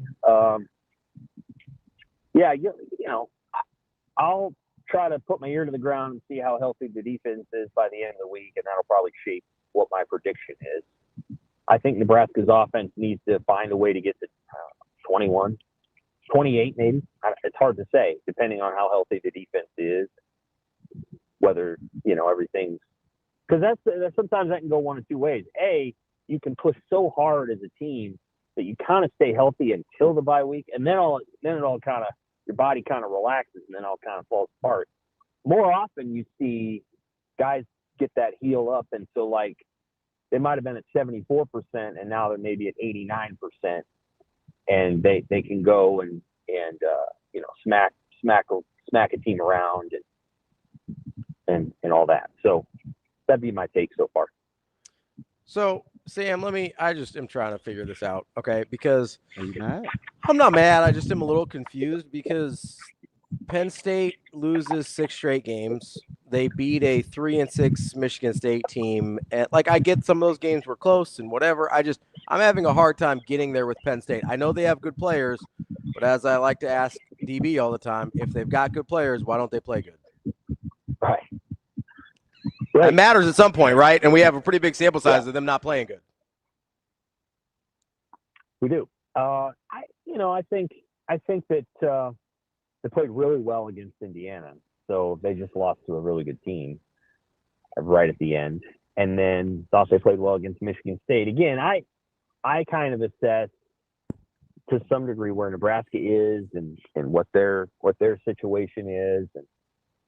Yeah, you know, I'll try to put my ear to the ground and see how healthy the defense is by the end of the week, and that'll probably shape what my prediction is. I think Nebraska's offense needs to find a way to get to 21, 28 maybe. It's hard to say, depending on how healthy the defense is, whether, you know, everything's – because that's sometimes that can go one of two ways. A, you can push so hard as a team that you kind of stay healthy until the bye week, and then it all kind of – your body kind of relaxes and then all kind of falls apart. More often you see guys get that heel up, and so like they might have been at 74% and now they're maybe at 89%, and they can go and you know, smack a team around and all that. So that'd be my take so far. So Sam, I just am trying to figure this out, okay? Because are you mad? I'm not mad. I just am a little confused because Penn State loses 6 straight games. They beat a 3-6 Michigan State team. And like, I get some of those games were close and whatever. I'm having a hard time getting there with Penn State. I know they have good players, but as I like to ask DB all the time, if they've got good players, why don't they play good? Right. It matters at some point, right? And we have a pretty big sample size of them not playing good. We do. I think that they played really well against Indiana. So they just lost to a really good team right at the end. And then thought they played well against Michigan State. Again, I kind of assess to some degree where Nebraska is and what their situation is. And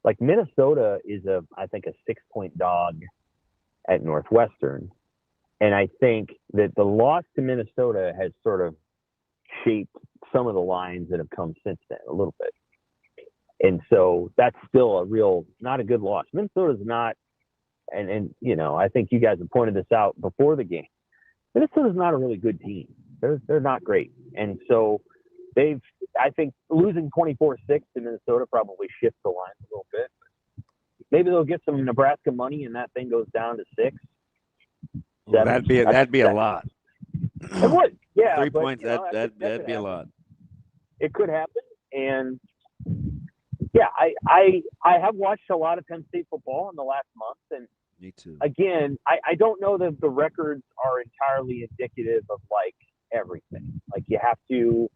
like Minnesota is I think a 6-point dog at Northwestern. And I think that the loss to Minnesota has sort of shaped some of the lines that have come since then a little bit. And so that's still not a good loss. Minnesota's not, and you know, I think you guys have pointed this out before the game. Minnesota's not a really good team. They're not great. And so I think losing 24-6 to Minnesota probably shifts the line a little bit. Maybe they'll get some Nebraska money and that thing goes down to 6. Well, that'd be a lot. It would, yeah. 3 points, that'd be a lot. it could happen. And yeah, I have watched a lot of Penn State football in the last month, and me too. Again, I don't know that the records are entirely indicative of like everything. Like you have to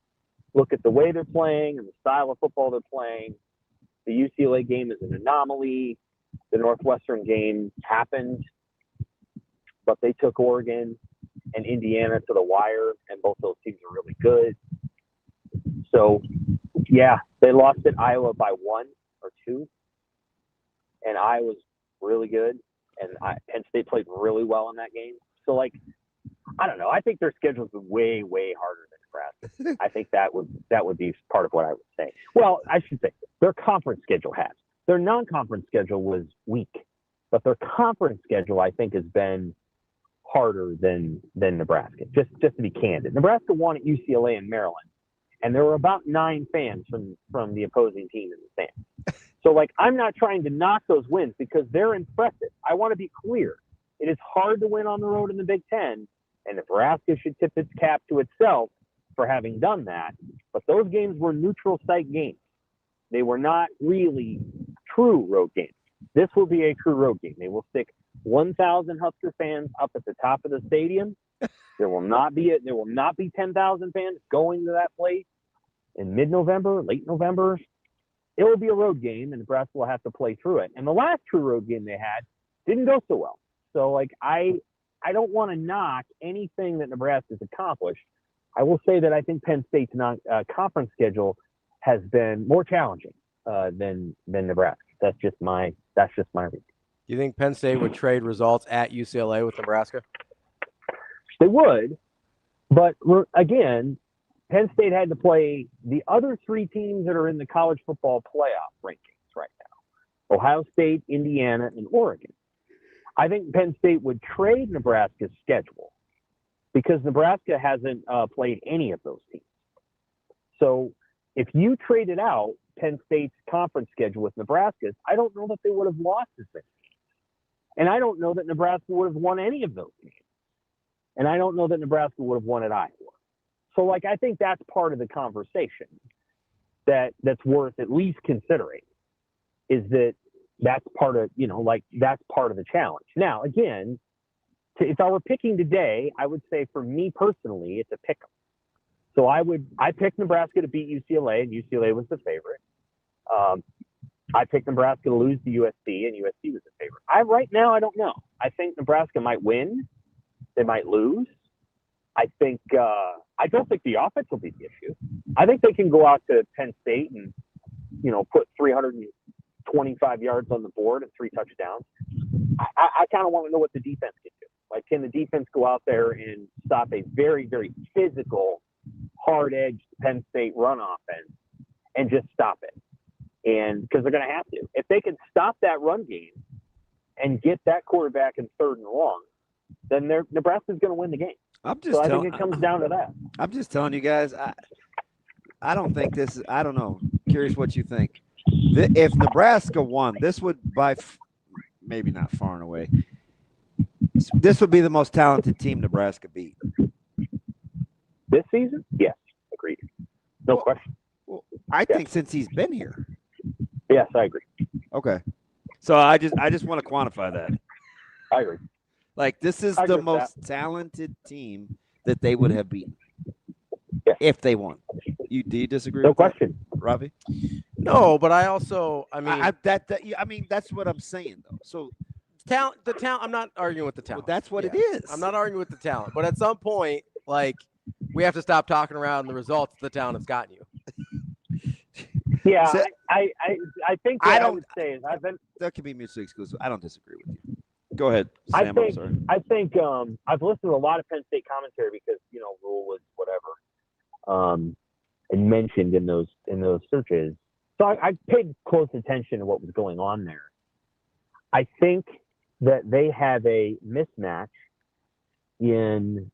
look at the way they're playing and the style of football they're playing. The UCLA game is an anomaly. The Northwestern game happened, but they took Oregon and Indiana to the wire, and both those teams are really good. So, yeah, they lost at Iowa by 1 or 2, and Iowa's really good, and Penn State played really well in that game. So, like, I don't know. I think their schedule's been way, way harder than Nebraska. I think that would be part of what I would say. Well, I should say their conference schedule has. Their non-conference schedule was weak, but their conference schedule, I think, has been harder than Nebraska. Just to be candid, Nebraska won at UCLA and Maryland, and there were about 9 fans from the opposing team in the stands. So, like, I'm not trying to knock those wins because they're impressive. I want to be clear. It is hard to win on the road in the Big Ten, and Nebraska should tip its cap to itself for having done that. But those games were neutral site games. They were not really true road games. This will be a true road game. They will stick 1,000 Husker fans up at the top of the stadium. There will not be 10,000 fans going to that place in mid-November, late November. It will be a road game, and Nebraska will have to play through it. And the last true road game they had didn't go so well. So, like, I don't want to knock anything that Nebraska's accomplished. I will say that I think Penn State's conference schedule has been more challenging than Nebraska. That's just my reading. You think Penn State would trade results at UCLA with Nebraska? They would, but again, Penn State had to play the other 3 teams that are in the college football playoff rankings right now: Ohio State, Indiana, and Oregon. I think Penn State would trade Nebraska's schedule because Nebraska hasn't played any of those teams. So if you traded out Penn State's conference schedule with Nebraska's, I don't know that they would have lost as many games. And I don't know that Nebraska would have won any of those games. And I don't know that Nebraska would have won at Iowa. So, like, I think that's part of the conversation that's worth at least considering, is that's part of, that's part of the challenge. Now, again, if I were picking today, I would say for me personally, it's a pick 'em. So I picked Nebraska to beat UCLA, and UCLA was the favorite. I picked Nebraska to lose to USC, and USC was the favorite. Right now, I don't know. I think Nebraska might win. They might lose. I don't think the offense will be the issue. I think they can go out to Penn State and, put 325 yards on the board and 3 touchdowns. I kind of want to know what the defense can do. Like, can the defense go out there and stop a very, very physical, hard-edged Penn State run offense and just stop it? And because they're going to have to. If they can stop that run game and get that quarterback in 3rd and long, then Nebraska's going to win the game. I think it comes down to that. I'm just telling you guys, I don't think this is – I don't know. Curious what you think. If Nebraska won, this would maybe not far and away. This would be the most talented team Nebraska beat. This season? Yes, agreed. No question. Well, I think since he's been here. Yes, I agree. Okay. So I just want to quantify that. I agree. Like, this is the most talented team that they would have beaten if they won. Do you disagree? No question, Ravi. No, but I also, that's what I'm saying though. So the talent. I'm not arguing with the talent. Well, that's what it is. I'm not arguing with the talent, but at some point, like, we have to stop talking around the results the talent has gotten you. Yeah, so, I think what I would say is that could be mutually exclusive. I don't disagree with you. Go ahead, Sam. I think I've listened to a lot of Penn State commentary because Rule was whatever, and mentioned in those searches. So I paid close attention to what was going on there. I think that they have a mismatch in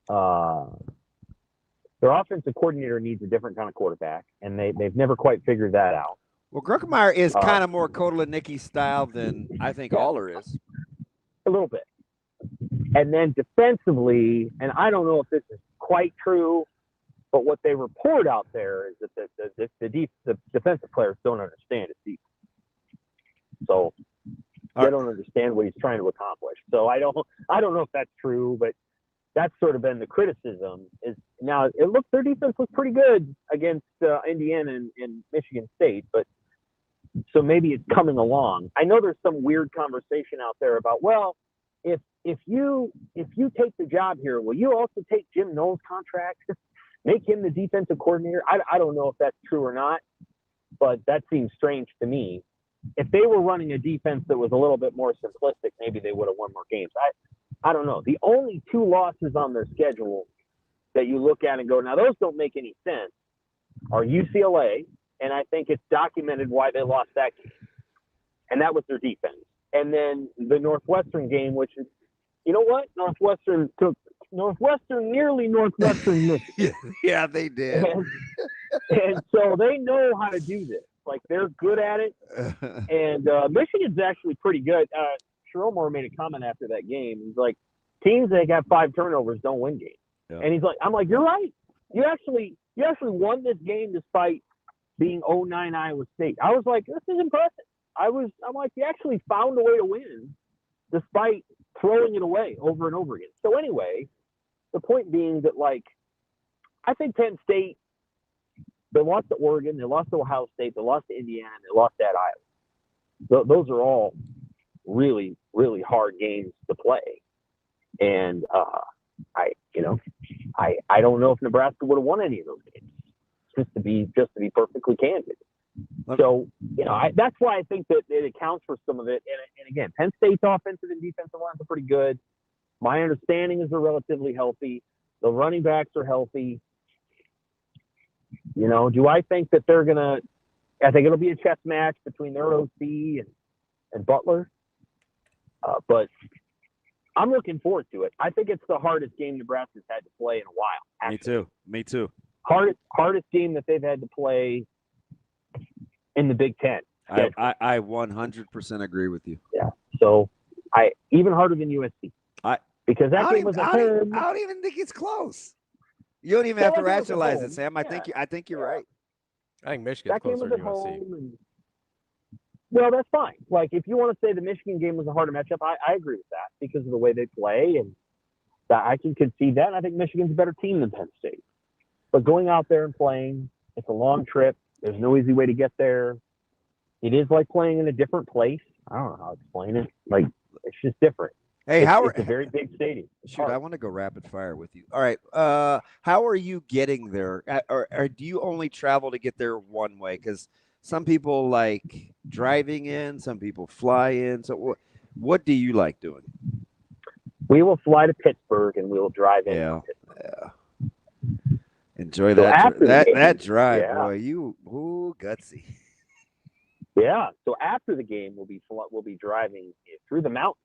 their offensive coordinator needs a different kind of quarterback, and they've never quite figured that out. Well, Gruckemeyer is kind of more Kotelnicki style than I think Aller is. A little bit. And then defensively, and I don't know if this is quite true, But what they report out there is that the defensive players don't understand his defense. So they don't understand what he's trying to accomplish. So I don't know if that's true, but that's sort of been the criticism. Is now their defense looked pretty good against Indiana and Michigan State, but so maybe it's coming along. I know there's some weird conversation out there about, well, if you take the job here, will you also take Jim Knowles' contract? Make him the defensive coordinator? I don't know if that's true or not, but that seems strange to me. If they were running a defense that was a little bit more simplistic, maybe they would have won more games. I don't know. The only 2 losses on their schedule that you look at and go, now those don't make any sense, are UCLA, and I think it's documented why they lost that game. And that was their defense. And then the Northwestern game, which is, you know what? Northwestern nearly Northwestern Michigan. Yeah, they did. And so they know how to do this. Like, they're good at it. And Michigan's actually pretty good. Sheromore made a comment after that game. He's like, teams that got 5 turnovers don't win games. Yeah. And he's like, I'm like, you're right. You actually won this game despite being 0-9 Iowa State. I was like, this is impressive. I'm like, you actually found a way to win despite throwing it away over and over again. So anyway, the point being that, like, I think Penn State, they lost to Oregon, they lost to Ohio State, they lost to Indiana, and they lost at Iowa. Those are all really, really hard games to play. And I don't know if Nebraska would have won any of those games, just to be perfectly candid. So, that's why I think that it accounts for some of it. And again, Penn State's offensive and defensive lines are pretty good. My understanding is they're relatively healthy. The running backs are healthy. Do I think that I think it'll be a chess match between their OC and Butler. But I'm looking forward to it. I think it's the hardest game Nebraska's had to play in a while. Actually. Me too. Hardest game that they've had to play in the Big Ten. I 100% agree with you. Yeah. So even harder than USC. Because that game was at home. I don't even think it's close. You don't even have to rationalize it, Sam. I think you're right. I think Michigan's closer to USC. Well, that's fine. Like, if you want to say the Michigan game was a harder matchup, I agree with that because of the way they play, and that I can concede that. And I think Michigan's a better team than Penn State. But going out there and playing, it's a long trip. There's no easy way to get there. It is like playing in a different place. I don't know how to explain it. Like, it's just different. Hey, it's a very big stadium. Shoot, I want to go rapid fire with you. All right. How are you getting there? Or do you only travel to get there one way? Because some people like driving in, some people fly in. So what do you like doing? We will fly to Pittsburgh and we will drive in. Yeah. Enjoy that drive, yeah. Boy. Gutsy. Yeah. So after the game, we'll be driving through the mountains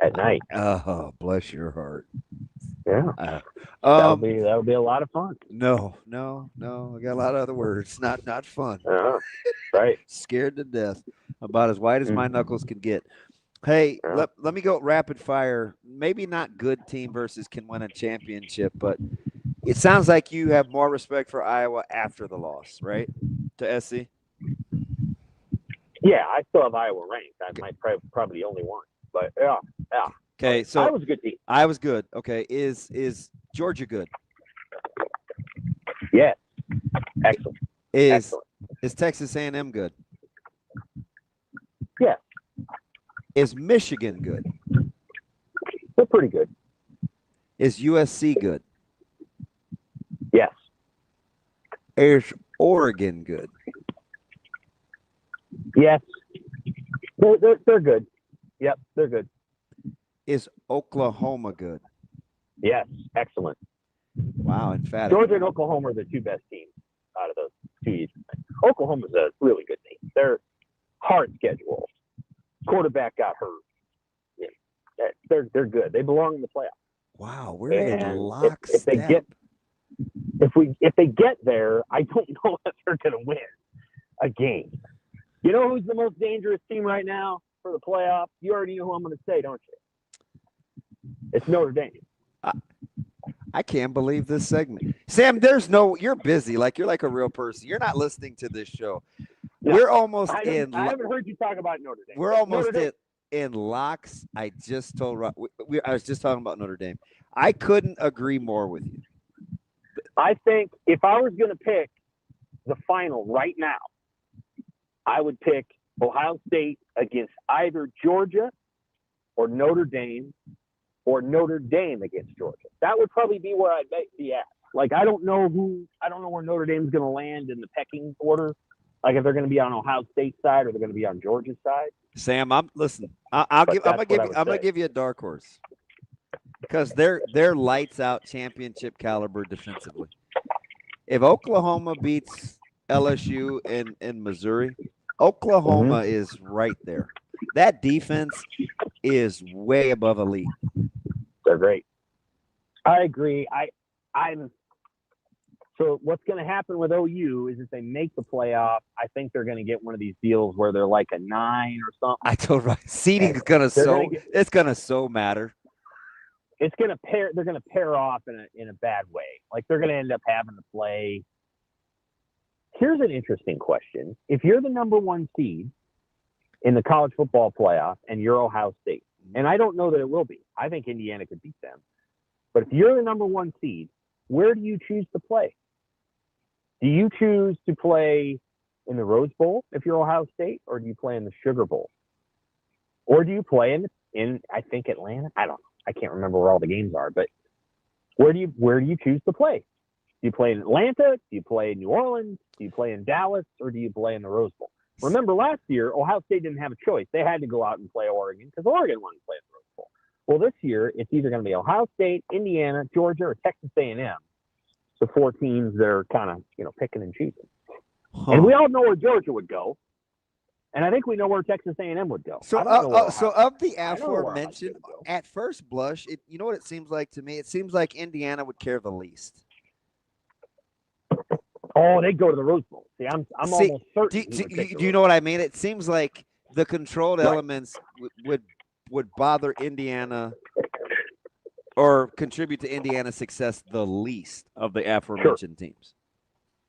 at night. Oh, bless your heart. Yeah. That'll be a lot of fun. No. I got a lot of other words. Not fun. Right. Scared to death. About as wide as my knuckles can get. Hey, let me go rapid fire. Maybe not good team versus can win a championship, but it sounds like you have more respect for Iowa after the loss, right? To SC? Yeah, I still have Iowa ranked. I might probably the only one. But yeah. Okay, so Iowa's a good team. Iowa's good. Okay, is Georgia good? Yes. Excellent. Is Texas A&M good? Yes. Is Michigan good? They're pretty good. Is USC good? Yes. Is Oregon good? Yes. They're good. Yep, they're good. Is Oklahoma good? Yes, excellent. Wow, emphatic. Georgia and Oklahoma are the 2 best teams out of those 2 Eastern. Oklahoma's a really good team. They're hard schedule. Quarterback got hurt. Yeah, they're good. They belong in the playoffs. Wow, we're in lockstep. If they get there, I don't know if they're going to win a game. You know who's the most dangerous team right now for the playoffs? You already know who I'm going to say, don't you? It's Notre Dame. I can't believe this segment. Sam, you're busy. You're like a real person. You're not listening to this show. No, We're almost I haven't heard you talk about Notre Dame. We're almost in locks. I just told I was just talking about Notre Dame. I couldn't agree more with you. I think if I was going to pick the final right now, I would pick Ohio State against either Georgia or Notre Dame, or Notre Dame against Georgia. That would probably be where I'd be at. I don't know where Notre Dame's going to land in the pecking order. If they're going to be on Ohio State's side or they're going to be on Georgia's side. Sam, I'm gonna give you a dark horse because they're lights out championship caliber defensively. If Oklahoma beats LSU and Missouri, Oklahoma is right there. That defense is way above elite. They're great. I agree. So what's going to happen with OU is if they make the playoff, I think they're going to get one of these deals where they're like a 9 or something. I told you, seeding is going to so matter. It's going to pair. They're going to pair off in a bad way. They're going to end up having to play. Here's an interesting question: if you're the number 1 seed in the college football playoff and you're Ohio State, and I don't know that it will be. I think Indiana could beat them. But if you're the number 1 seed, where do you choose to play? Do you choose to play in the Rose Bowl if you're Ohio State, or do you play in the Sugar Bowl? Or do you play in I think Atlanta? I don't know. I can't remember where all the games are, but where do you choose to play? Do you play in Atlanta? Do you play in New Orleans? Do you play in Dallas? Or do you play in the Rose Bowl? Remember last year, Ohio State didn't have a choice. They had to go out and play Oregon because Oregon wanted to play in the Rose Bowl. Well, this year, it's either going to be Ohio State, Indiana, Georgia, or Texas A&M. The 4 teams that are kind of, picking and choosing. And we all know where Georgia would go. And I think we know where Texas A&M would go. So of the aforementioned, at first blush, you know what it seems like to me? It seems like Indiana would care the least. Oh, they'd go to the Rose Bowl. See, I'm almost certain. Do you know what I mean? It seems like the controlled elements would bother Indiana or contribute to Indiana's success the least of the aforementioned teams.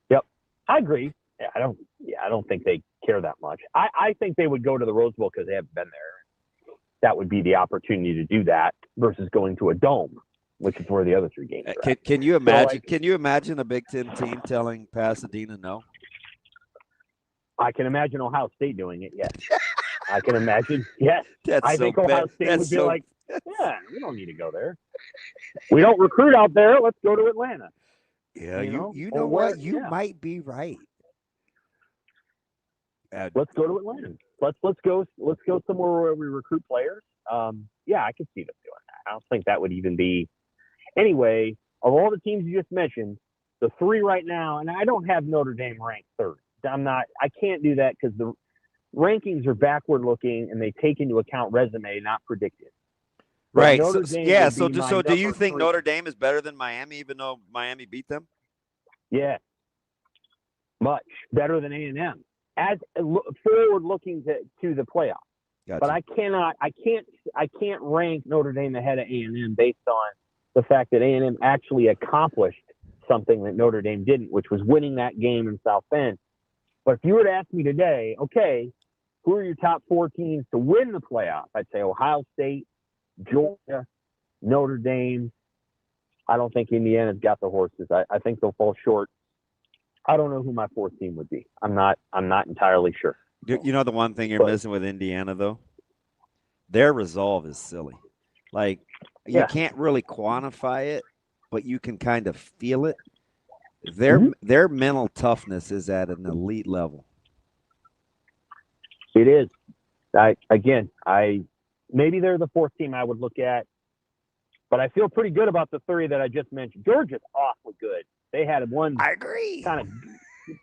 Yep, I agree. I don't think they care that much. I think they would go to the Rose Bowl because they haven't been there. That would be the opportunity to do that versus going to a dome, which is where the other 3 games are. Can you imagine? Can you imagine a Big Ten team telling Pasadena no? I can imagine Ohio State doing it. Yes, I can imagine. Yes, I think Ohio State would be like, "Yeah, we don't need to go there. We don't recruit out there. Let's go to Atlanta." Yeah, you know what? You might be right. Let's go to Atlanta. Let's go somewhere where we recruit players. Yeah, I could see them doing that. I don't think that would even be. Anyway, of all the teams you just mentioned, the 3 right now, and I don't have Notre Dame ranked 3rd. I can't do that because the rankings are backward looking and they take into account resume, not predicted. Right. So do you think Notre Dame is better than Miami, even though Miami beat them? Yeah. Much better than A&M. As forward looking to the playoff. Gotcha. But I can't rank Notre Dame ahead of A&M based on the fact that A&M actually accomplished something that Notre Dame didn't, which was winning that game in South Bend. But if you were to ask me today, okay, who are your top 4 teams to win the playoff? I'd say Ohio State, Georgia, Notre Dame. I don't think Indiana's got the horses. I think they'll fall short. I don't know who my 4th team would be. I'm not entirely sure. You know the one thing you're missing with Indiana though? Their resolve is silly. You can't really quantify it, but you can kind of feel it. Their mental toughness is at an elite level. It is. Maybe they're the 4th team I would look at, but I feel pretty good about the 3 that I just mentioned. Georgia's awfully good. They had one. I agree. Kind of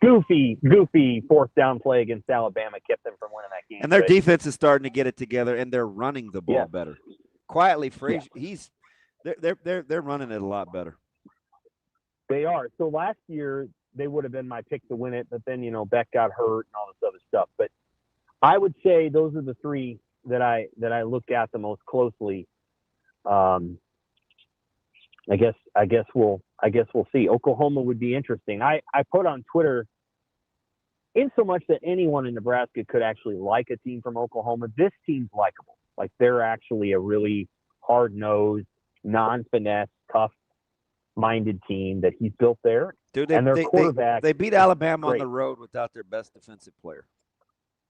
goofy 4th down play against Alabama kept them from winning that game. And their defense is starting to get it together, and they're running the ball better. Quietly, Frazier, they're running it a lot better. They are. So last year they would have been my pick to win it, but then Beck got hurt and all this other stuff. But I would say those are the 3 that I look at the most closely. I guess we'll see. Oklahoma would be interesting. I put on Twitter, in so much that anyone in Nebraska could actually like a team from Oklahoma, this team's likable. Like, they're actually a really hard-nosed, non-finesse, tough-minded team that he's built there. Dude, and their quarterback, they beat Alabama on the road without their best defensive player.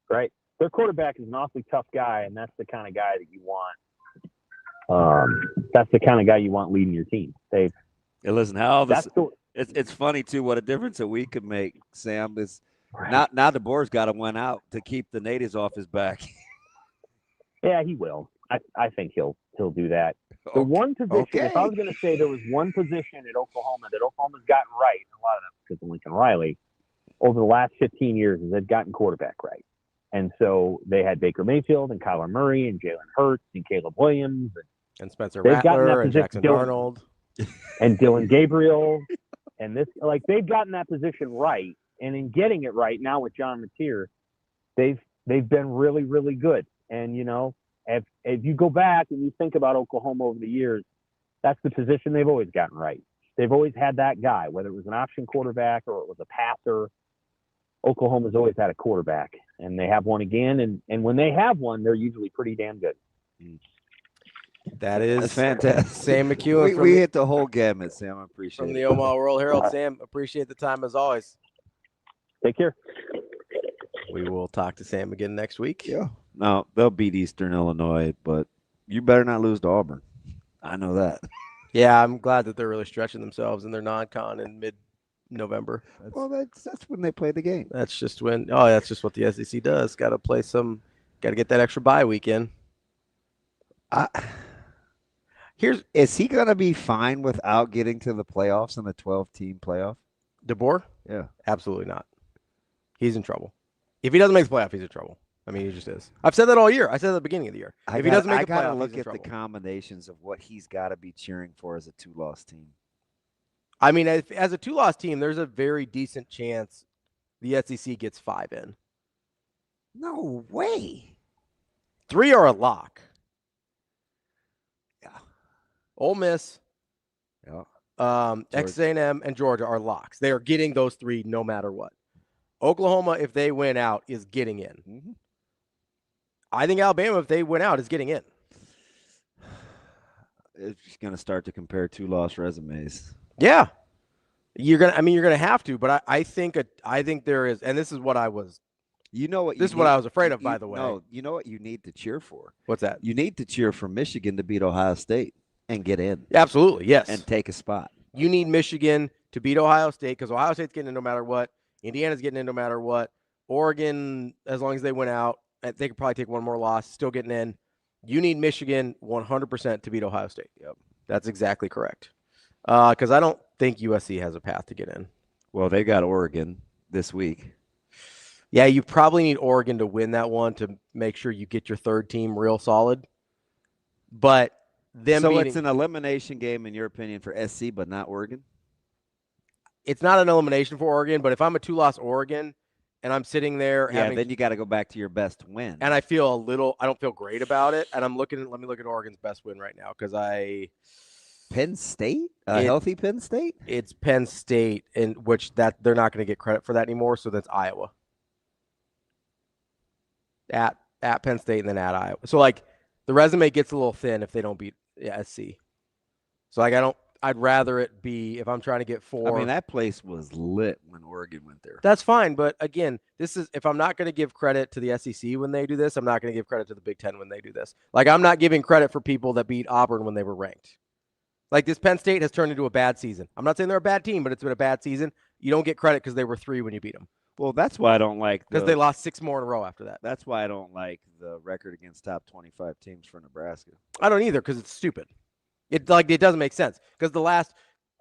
Right. Their quarterback is an awfully tough guy, and that's the kind of guy that you want. That's the kind of guy you want leading your team. Listen, it's funny too what a difference a week could make, Sam. Is now DeBoer's got to win out to keep the natives off his back. Yeah, he will. I think he'll do that. The one position, if I was going to say there was one position at Oklahoma that Oklahoma's gotten right, and a lot of that's because of Lincoln Riley, over the last 15 years, is they've gotten quarterback right. And so they had Baker Mayfield and Kyler Murray and Jalen Hurts and Caleb Williams and Spencer Rattler and Jackson Darnold and Dylan Gabriel. And they've gotten that position right. And in getting it right now with John Mateer, they've been really, really good. And, if you go back and you think about Oklahoma over the years, that's the position they've always gotten right. They've always had that guy, whether it was an option quarterback or it was a passer. Oklahoma's always had a quarterback, and they have one again. And when they have one, they're usually pretty damn good. That's fantastic. Sam McKEWON. We hit the whole gamut, Sam. I appreciate it. From the Omaha World Herald. Sam, appreciate the time as always. Take care. We will talk to Sam again next week. Yeah. No, they'll beat Eastern Illinois, but you better not lose to Auburn. I know that. Yeah, I'm glad that they're really stretching themselves in their non-con in mid-November. That's when they play the game. That's just that's just what the SEC does. Got to get that extra bye weekend. Is he going to be fine without getting to the playoffs in the 12-team playoff? DeBoer? Yeah. Absolutely not. He's in trouble. If he doesn't make the playoff, he's in trouble. I mean, he just is. I've said that all year. I said at the beginning of the year. If he doesn't make the playoff, I got to look at the combinations of what he's got to be cheering for as a 2-loss team. I mean, as a 2-loss team, there's a very decent chance the SEC gets 5 in. No way. 3 are a lock. Yeah. Ole Miss, yeah. Texas A&M, and Georgia are locks. They are getting those 3 no matter what. Oklahoma, if they win out, is getting in. Mm-hmm. I think Alabama, if they win out, is getting in. It's going to start to compare 2-loss resumes. Yeah, you're gonna have to. But I think there is, and this is what I was. This is what I was afraid of, by the way. No, you know what you need to cheer for? What's that? You need to cheer for Michigan to beat Ohio State and get in. Absolutely, yes. And take a spot. You need Michigan to beat Ohio State because Ohio State's getting in no matter what. Indiana's getting in no matter what. Oregon, as long as they win out, they could probably take one more loss, still getting in. You need Michigan 100% to beat Ohio State. Yep, that's exactly correct. Because I don't think USC has a path to get in. Well, they got Oregon this week. Yeah, you probably need Oregon to win that one to make sure you get your third team real solid. But it's an elimination game, in your opinion, for SC, but not Oregon? It's not an elimination for Oregon, but if I'm a 2-loss Oregon and I'm sitting there then you got to go back to your best win. And I don't feel great about it. And let me look at Oregon's best win right now because Penn State? Healthy Penn State? It's Penn State, in which that they're not going to get credit for that anymore, so that's Iowa. At Penn State and then at Iowa. So the resume gets a little thin if they don't beat SC. So I'd rather it be, if I'm trying to get 4. I mean, that place was lit when Oregon went there. That's fine. But again, if I'm not going to give credit to the SEC when they do this, I'm not going to give credit to the Big Ten when they do this. I'm not giving credit for people that beat Auburn when they were ranked. This Penn State has turned into a bad season. I'm not saying they're a bad team, but it's been a bad season. You don't get credit because they were 3 when you beat them. Well, that's why I don't like because they lost 6 more in a row after that. That's why I don't like the record against top 25 teams for Nebraska. I don't either because it's stupid. It doesn't make sense because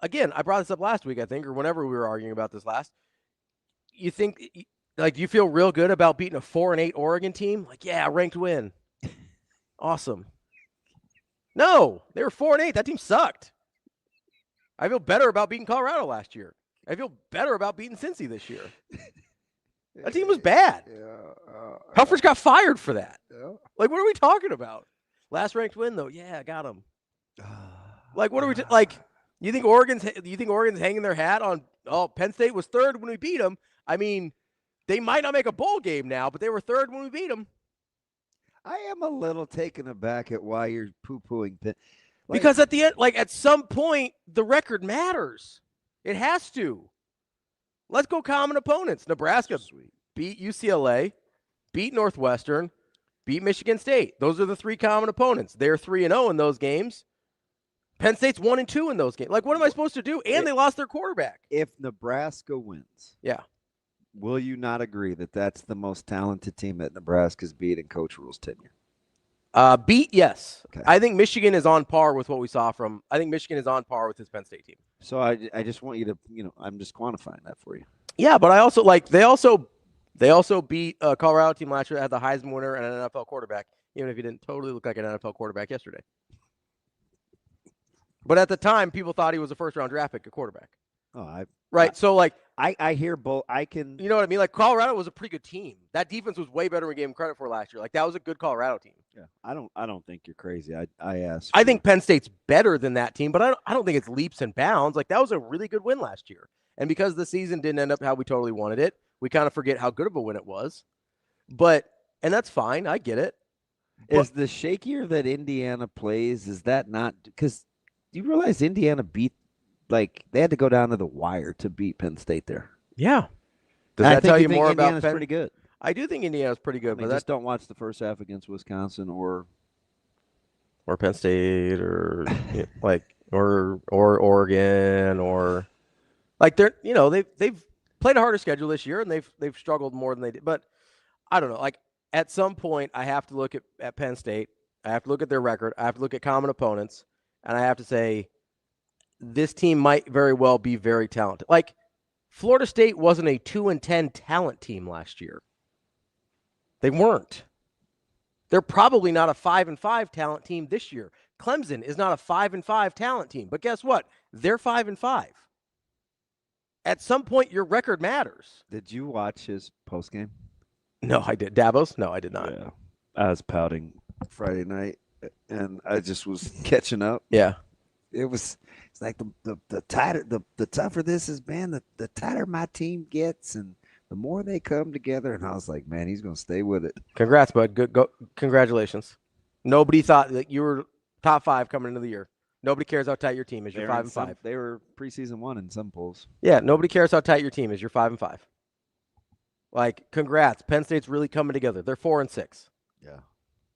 again, I brought this up last week, I think, or whenever we were arguing about this last. You think, do you feel real good about beating a 4-8 Oregon team? Yeah, ranked win. Awesome. No, they were 4-8. That team sucked. I feel better about beating Colorado last year. I feel better about beating Cincy this year. That team was bad. Helfrich got fired for that. Yeah. What are we talking about? Last ranked win, though. Yeah, I got him. What are we You think Oregon's hanging their hat on? Oh, Penn State was third when we beat them. I mean, they might not make a bowl game now, but they were third when we beat them. I am a little taken aback at why you're poo-pooing Penn. Because at the end, at some point, the record matters. It has to. Let's go common opponents. Nebraska beat UCLA, beat Northwestern, beat Michigan State. Those are the 3 common opponents. They're 3-0 in those games. Penn State's 1-2 in those games. What am I supposed to do? And they lost their quarterback. If Nebraska wins, will you not agree that that's the most talented team that Nebraska's beat in Coach Rule's tenure? Beat, yes. Okay. I think Michigan is on par with what we saw from. I think Michigan is on par with his Penn State team. So I just want you to, I'm just quantifying that for you. Yeah, but I also they also beat a Colorado team last year that had the Heisman winner and an NFL quarterback, even if he didn't totally look like an NFL quarterback yesterday. But at the time, people thought he was a first-round draft pick, a quarterback. Oh, I hear both. I can. You know what I mean? Colorado was a pretty good team. That defense was way better than we gave him credit for last year. That was a good Colorado team. Yeah, I don't think you're crazy. I asked. I think Penn State's better than that team, but I don't think it's leaps and bounds. That was a really good win last year. And because the season didn't end up how we totally wanted it, we kind of forget how good of a win it was. And that's fine. I get it. Is the shakier that Indiana plays, is that not – because you realize Indiana beat – they had to go down to the wire to beat Penn State there. Yeah. Does that tell you more Indiana's about Penn? Pretty good. I do think Indiana's pretty good. But just don't watch the first half against Wisconsin or Penn State or or Oregon or they've played a harder schedule this year and they've struggled more than they did. But I don't know. At some point, I have to look at Penn State. I have to look at their record. I have to look at common opponents, and I have to say this team might very well be very talented. Florida State wasn't a 2-10 talent team last year. They weren't. They're probably not a 5-5 talent team this year. Clemson is not a 5-5 talent team, but guess what? They're 5-5. At some point, your record matters. Did you watch his postgame? No, I did. Davos? No, I did not. Yeah. I was pouting Friday night, and I just was catching up. Yeah. It's like the tighter, the tougher this is, man, the tighter my team gets, and the more they come together. And I was like, man, he's going to stay with it. Congrats, bud. Congratulations. Nobody thought that you were top 5 coming into the year. Nobody cares how tight your team is. You're 5-5. They were preseason 1 in some polls. Yeah, nobody cares how tight your team is. You're 5-5. Congrats. Penn State's really coming together. They're 4-6. Yeah.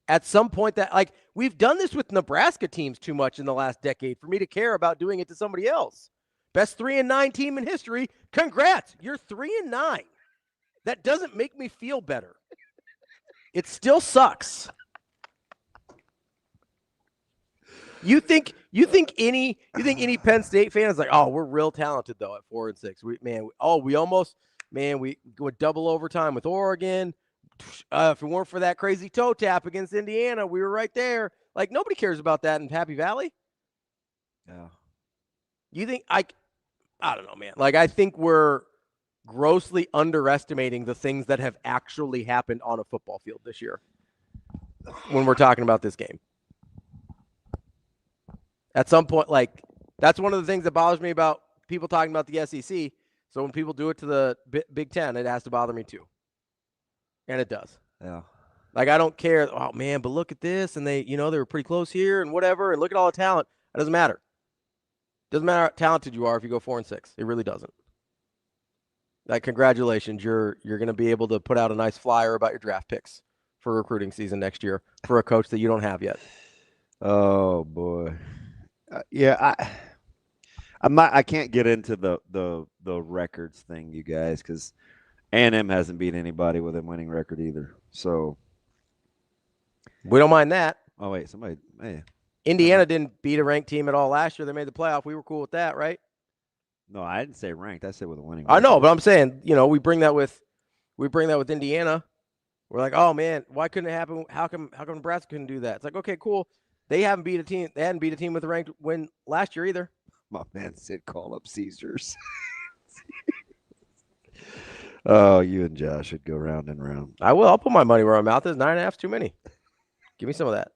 At some point we've done this with Nebraska teams too much in the last decade for me to care about doing it to somebody else. Best 3-9 team in history. Congrats. You're 3-9. That doesn't make me feel better. It still sucks. You think any Penn State fan is oh, we're real talented though at 4-6. We went double overtime with Oregon. If it weren't for that crazy toe tap against Indiana, we were right there. Nobody cares about that in Happy Valley. Yeah. You think I don't know, man. I think we're grossly underestimating the things that have actually happened on a football field this year when we're talking about this game. At some point, that's one of the things that bothers me about people talking about the SEC. So when people do it to the Big Ten, it has to bother me too. And it does. Yeah. I don't care. Oh, man, but look at this. And they were pretty close here and whatever. And look at all the talent. It doesn't matter. It doesn't matter how talented you are if you go 4-6. It really doesn't. Congratulations. You're going to be able to put out a nice flyer about your draft picks for recruiting season next year for a coach that you don't have yet. Oh, boy. I can't get into the records thing, you guys, because A&M hasn't beat anybody with a winning record either. So we don't mind that. Oh wait, Indiana didn't beat a ranked team at all last year. They made the playoff. We were cool with that, right? No, I didn't say ranked. I said with a winning record. I know, but I'm saying, we bring that with Indiana. We're like, oh man, why couldn't it happen? How come Nebraska couldn't do that? It's like, okay, cool. They hadn't beat a team with a ranked win last year either. My man said call up Caesars. Oh, you and Josh should go round and round. I will. I'll put my money where my mouth is. 9.5's too many. Give me some of that.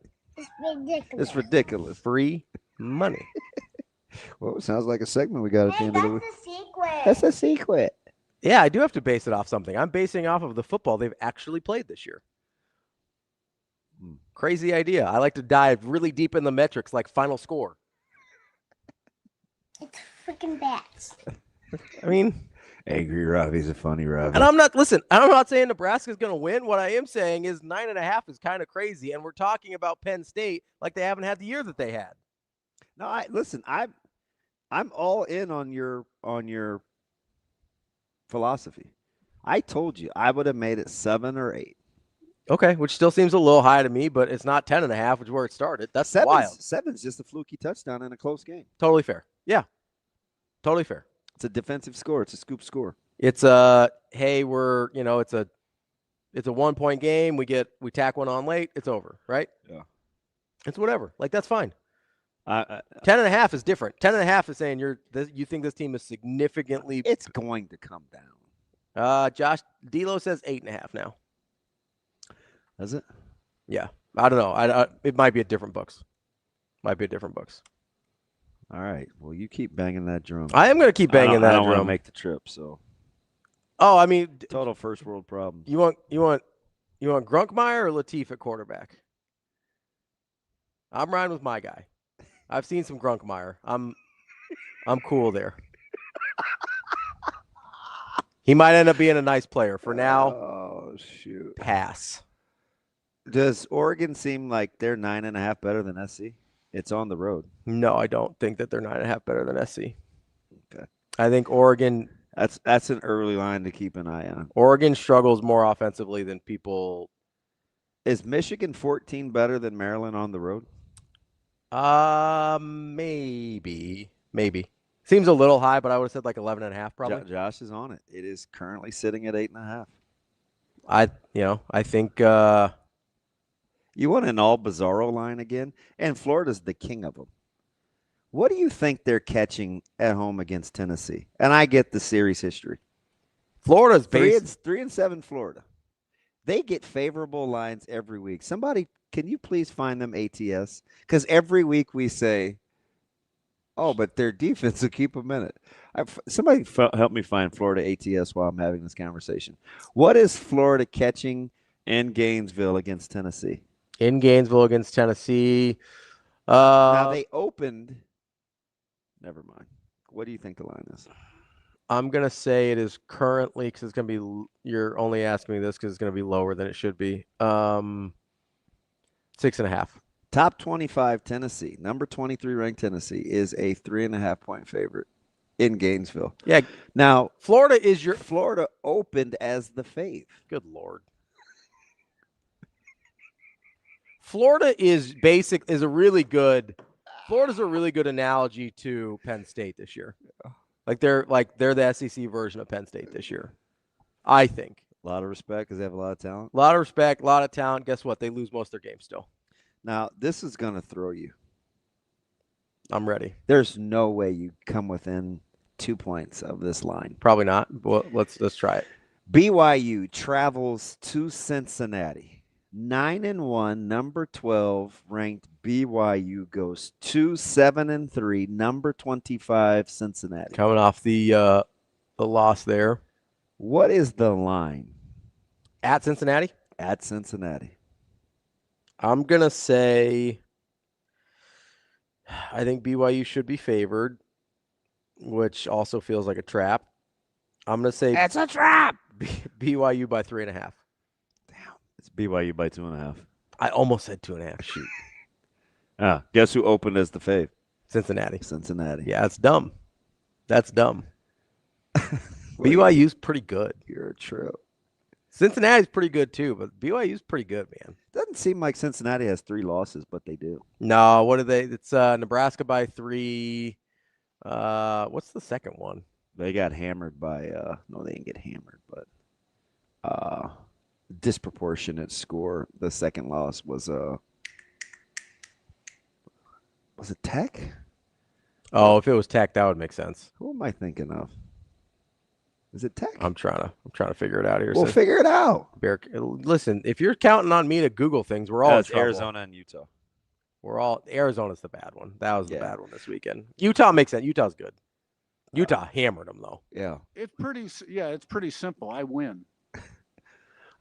It's ridiculous. Free money. Well, it sounds like a segment we got at the end of the week. That's a secret. Yeah, I do have to base it off something. I'm basing off of the football they've actually played this year. Crazy idea. I like to dive really deep in the metrics, like final score. It's freaking bats. I mean, angry Ravi's a funny Ravi. And I'm not saying Nebraska's going to win. What I am saying is 9.5 is kind of crazy, and we're talking about Penn State like they haven't had the year that they had. No, I'm all in on your philosophy. I told you I would have made it 7 or 8. Okay, which still seems a little high to me, but it's not 10.5, which is where it started. That's wild. 7's just a fluky touchdown in a close game. Totally fair. Yeah, totally fair. It's a defensive score. It's a scoop score. It's hey, it's a 1-point game. We tack one on late. It's over, right? Yeah. It's whatever. Like, that's fine. 10.5 is different. 10.5 is saying you think this team is significantly. It's going to come down. Josh D'Lo says 8.5 now. Is it? Yeah. I don't know. It might be at different books. All right. Well, you keep banging that drum. I am going to keep banging that drum. I don't want to make the trip, so. Oh, I mean, total first world problem. You want Grunkmeyer or Lateef at quarterback? I'm riding with my guy. I've seen some Grunkmeyer. I'm cool there. He might end up being a nice player. For now, oh shoot, pass. Does Oregon seem like they're 9.5 better than SC? It's on the road. No, I don't think that they're 9.5 better than SC. Okay. I think Oregon. That's an early line to keep an eye on. Oregon struggles more offensively than people. Is Michigan 14 better than Maryland on the road? Maybe. Seems a little high, but I would have said like 11.5 probably. Josh is on it. It is currently sitting at 8.5. I think you want an all Bizarro line again, and Florida's the king of them. What do you think they're catching at home against Tennessee? And I get the series history. Florida's 3-7 Florida. They get favorable lines every week. Somebody, can you please find them ATS? Because every week we say, oh, but their defense will keep them in it. Somebody help me find Florida ATS while I'm having this conversation. What is Florida catching in Gainesville against Tennessee? In Gainesville against Tennessee. Now they opened. Never mind. What do you think the line is? I'm going to say it is currently, because it's going to be, you're only asking me this because it's going to be lower than it should be. 6.5. Top 25 Tennessee, number 23 ranked Tennessee is a 3.5-point favorite in Gainesville. Yeah. Now, Florida opened as the fave. Good Lord. Florida's a really good analogy to Penn State this year. Like they're the SEC version of Penn State this year, I think. A lot of respect because they have a lot of talent. A lot of respect, a lot of talent. Guess what? They lose most of their games still. Now, this is going to throw you. I'm ready. There's no way you come within 2 points of this line. Probably not. Well, let's try it. BYU travels to Cincinnati. 9-1, number 12 ranked BYU goes to 7-3, number 25 Cincinnati. Coming off the loss there. What is the line? At Cincinnati? At Cincinnati. I'm going to say I think BYU should be favored, which also feels like a trap. I'm going to say it's a trap. BYU by 3.5. Damn. It's BYU by 2.5. I almost said 2.5. Shoot. Guess who opened as the fave? Cincinnati. Yeah, that's dumb. BYU's pretty good. You're a trip. Cincinnati's pretty good too, but BYU's pretty good, man. Doesn't seem like Cincinnati has 3 losses, but they do. No, what are they? It's Nebraska by 3. What's the second one? They got hammered by no, they didn't get hammered, but disproportionate score. The second loss was it Tech? Oh, if it was Tech, that would make sense. Who am I thinking of? Is it Tech? I'm trying to figure it out here. We'll figure it out. Listen, if you're counting on me to Google things, we're all in trouble. Arizona and Utah. Arizona's the bad one. That was the bad one this weekend. Utah makes sense. Utah's good. Utah hammered them though. Yeah. It's pretty simple. I win. I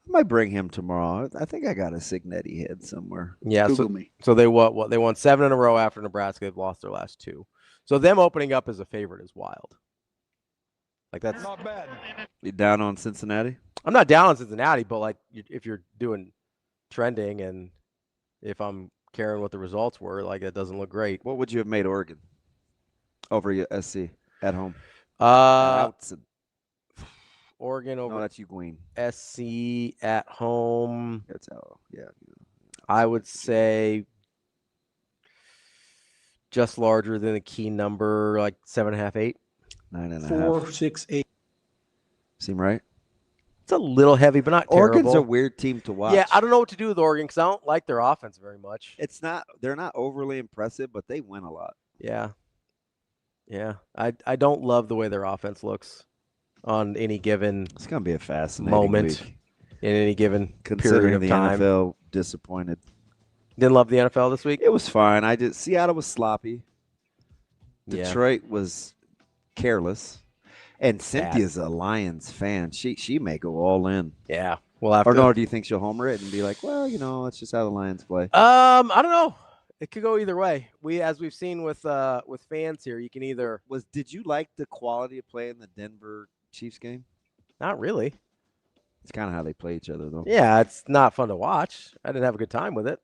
might bring him tomorrow. I think I got a Signetti head somewhere. Yeah. Google me. So they what? They won 7 in a row after Nebraska. They've lost their last 2. So them opening up as a favorite is wild. Like that's not bad. You down on Cincinnati? I'm not down on Cincinnati, but like if you're doing trending and if I'm caring what the results were, like it doesn't look great. What would you have made Oregon over your SC at home? Oregon over. No, that's Eugene. SC at home. That's how. Yeah. I would say just larger than a key number, like 7.5, 8. 9.5. 4, 6, 8. Seem right? It's a little heavy, but not terrible. Oregon's a weird team to watch. Yeah, I don't know what to do with Oregon because I don't like their offense very much. They're not overly impressive, but they win a lot. Yeah. Yeah. I don't love the way their offense looks on any given It's gonna be a fascinating moment week. in any given Considering period of the time. NFL disappointed. Didn't love the NFL this week? It was fine. Seattle was sloppy. Yeah. Detroit was careless. And Cynthia's a Lions fan. She may go all in. Yeah. Or do you think she'll homer it and be like, well, it's just how the Lions play? I don't know. It could go either way. As we've seen with fans here, you can either. Did you like the quality of play in the Denver Chiefs game? Not really. It's kind of how they play each other, though. Yeah, it's not fun to watch. I didn't have a good time with it.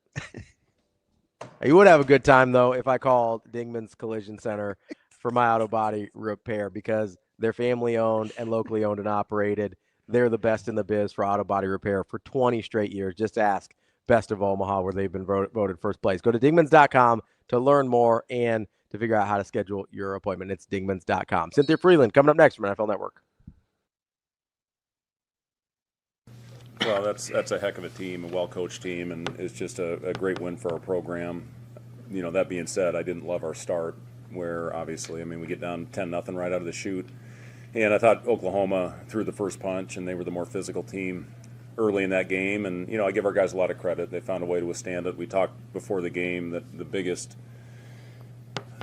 You would have a good time though if I called Dingman's Collision Center for my auto body repair because they're family owned and locally owned and operated. They're the best in the biz for auto body repair for 20 straight years. Just ask Best of Omaha where they've been voted first place. Go to dingmans.com to learn more and to figure out how to schedule your appointment. It's dingmans.com. Cynthia Freeland coming up next from NFL Network. Well, that's a heck of a team, a well-coached team, and it's just a great win for our program. That being said, I didn't love our start where obviously, we get down 10-0 right out of the chute. And I thought Oklahoma threw the first punch, and they were the more physical team early in that game. And, I give our guys a lot of credit. They found a way to withstand it. We talked before the game that the biggest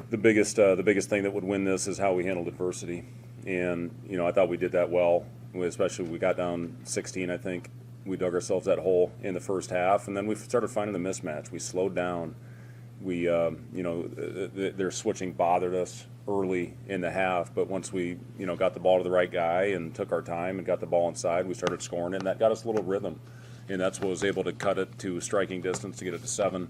thing that would win this is how we handled adversity. And, I thought we did that well, especially we got down 16, I think. We dug ourselves that hole in the first half, and then we started finding the mismatch. We slowed down. We, their switching bothered us early in the half, but once we, got the ball to the right guy and took our time and got the ball inside, we started scoring it, and that got us a little rhythm. And that's what was able to cut it to striking distance to get it to 7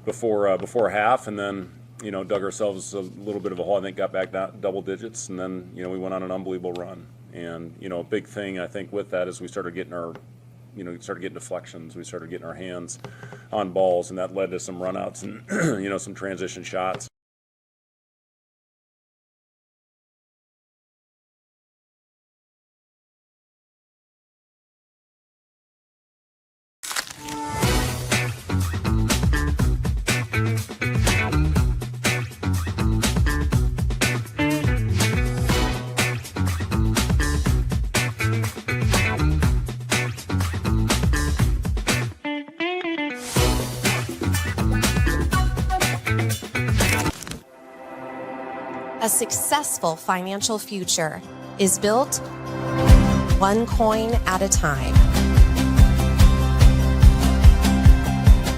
before half, and then, dug ourselves a little bit of a hole. I think got back down double digits, and then, we went on an unbelievable run. And, a big thing, I think, with that is we started getting started getting deflections. We started getting our hands on balls, and that led to some runouts and, some transition shots. A successful financial future is built one coin at a time.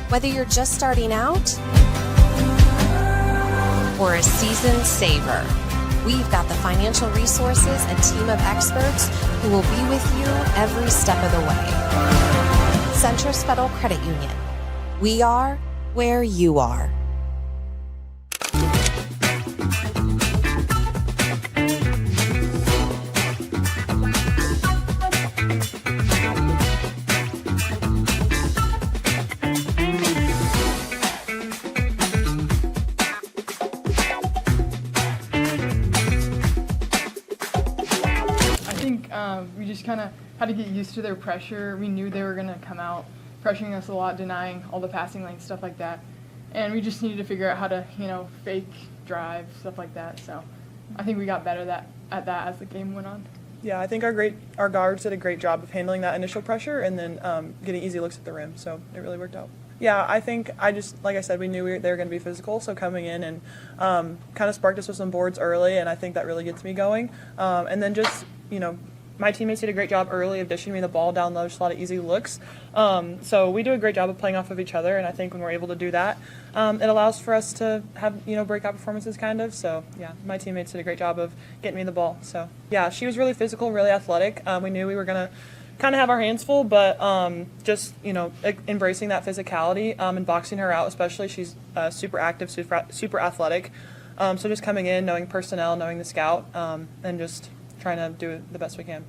Whether you're just starting out or a seasoned saver, we've got the financial resources and team of experts who will be with you every step of the way. Centris Federal Credit Union. We are where you are. We just kind of had to get used to their pressure. We knew they were going to come out pressuring us a lot, denying all the passing lanes, stuff like that. And we just needed to figure out how to, fake drive, stuff like that. So I think we got better at that as the game went on. Yeah, I think our guards did a great job of handling that initial pressure and then getting easy looks at the rim. So it really worked out. Yeah, I think like I said, we knew they were going to be physical, so coming in and kind of sparked us with some boards early, and I think that really gets me going. And then just, my teammates did a great job early of dishing me the ball down low, just a lot of easy looks. So we do a great job of playing off of each other, and I think when we're able to do that, it allows for us to have, breakout performances kind of. So, yeah, my teammates did a great job of getting me the ball. So, yeah, she was really physical, really athletic. We knew we were going to kind of have our hands full, but just, embracing that physicality and boxing her out, especially. She's super active, super athletic. So just coming in, knowing personnel, knowing the scout, and just trying to do the best we can.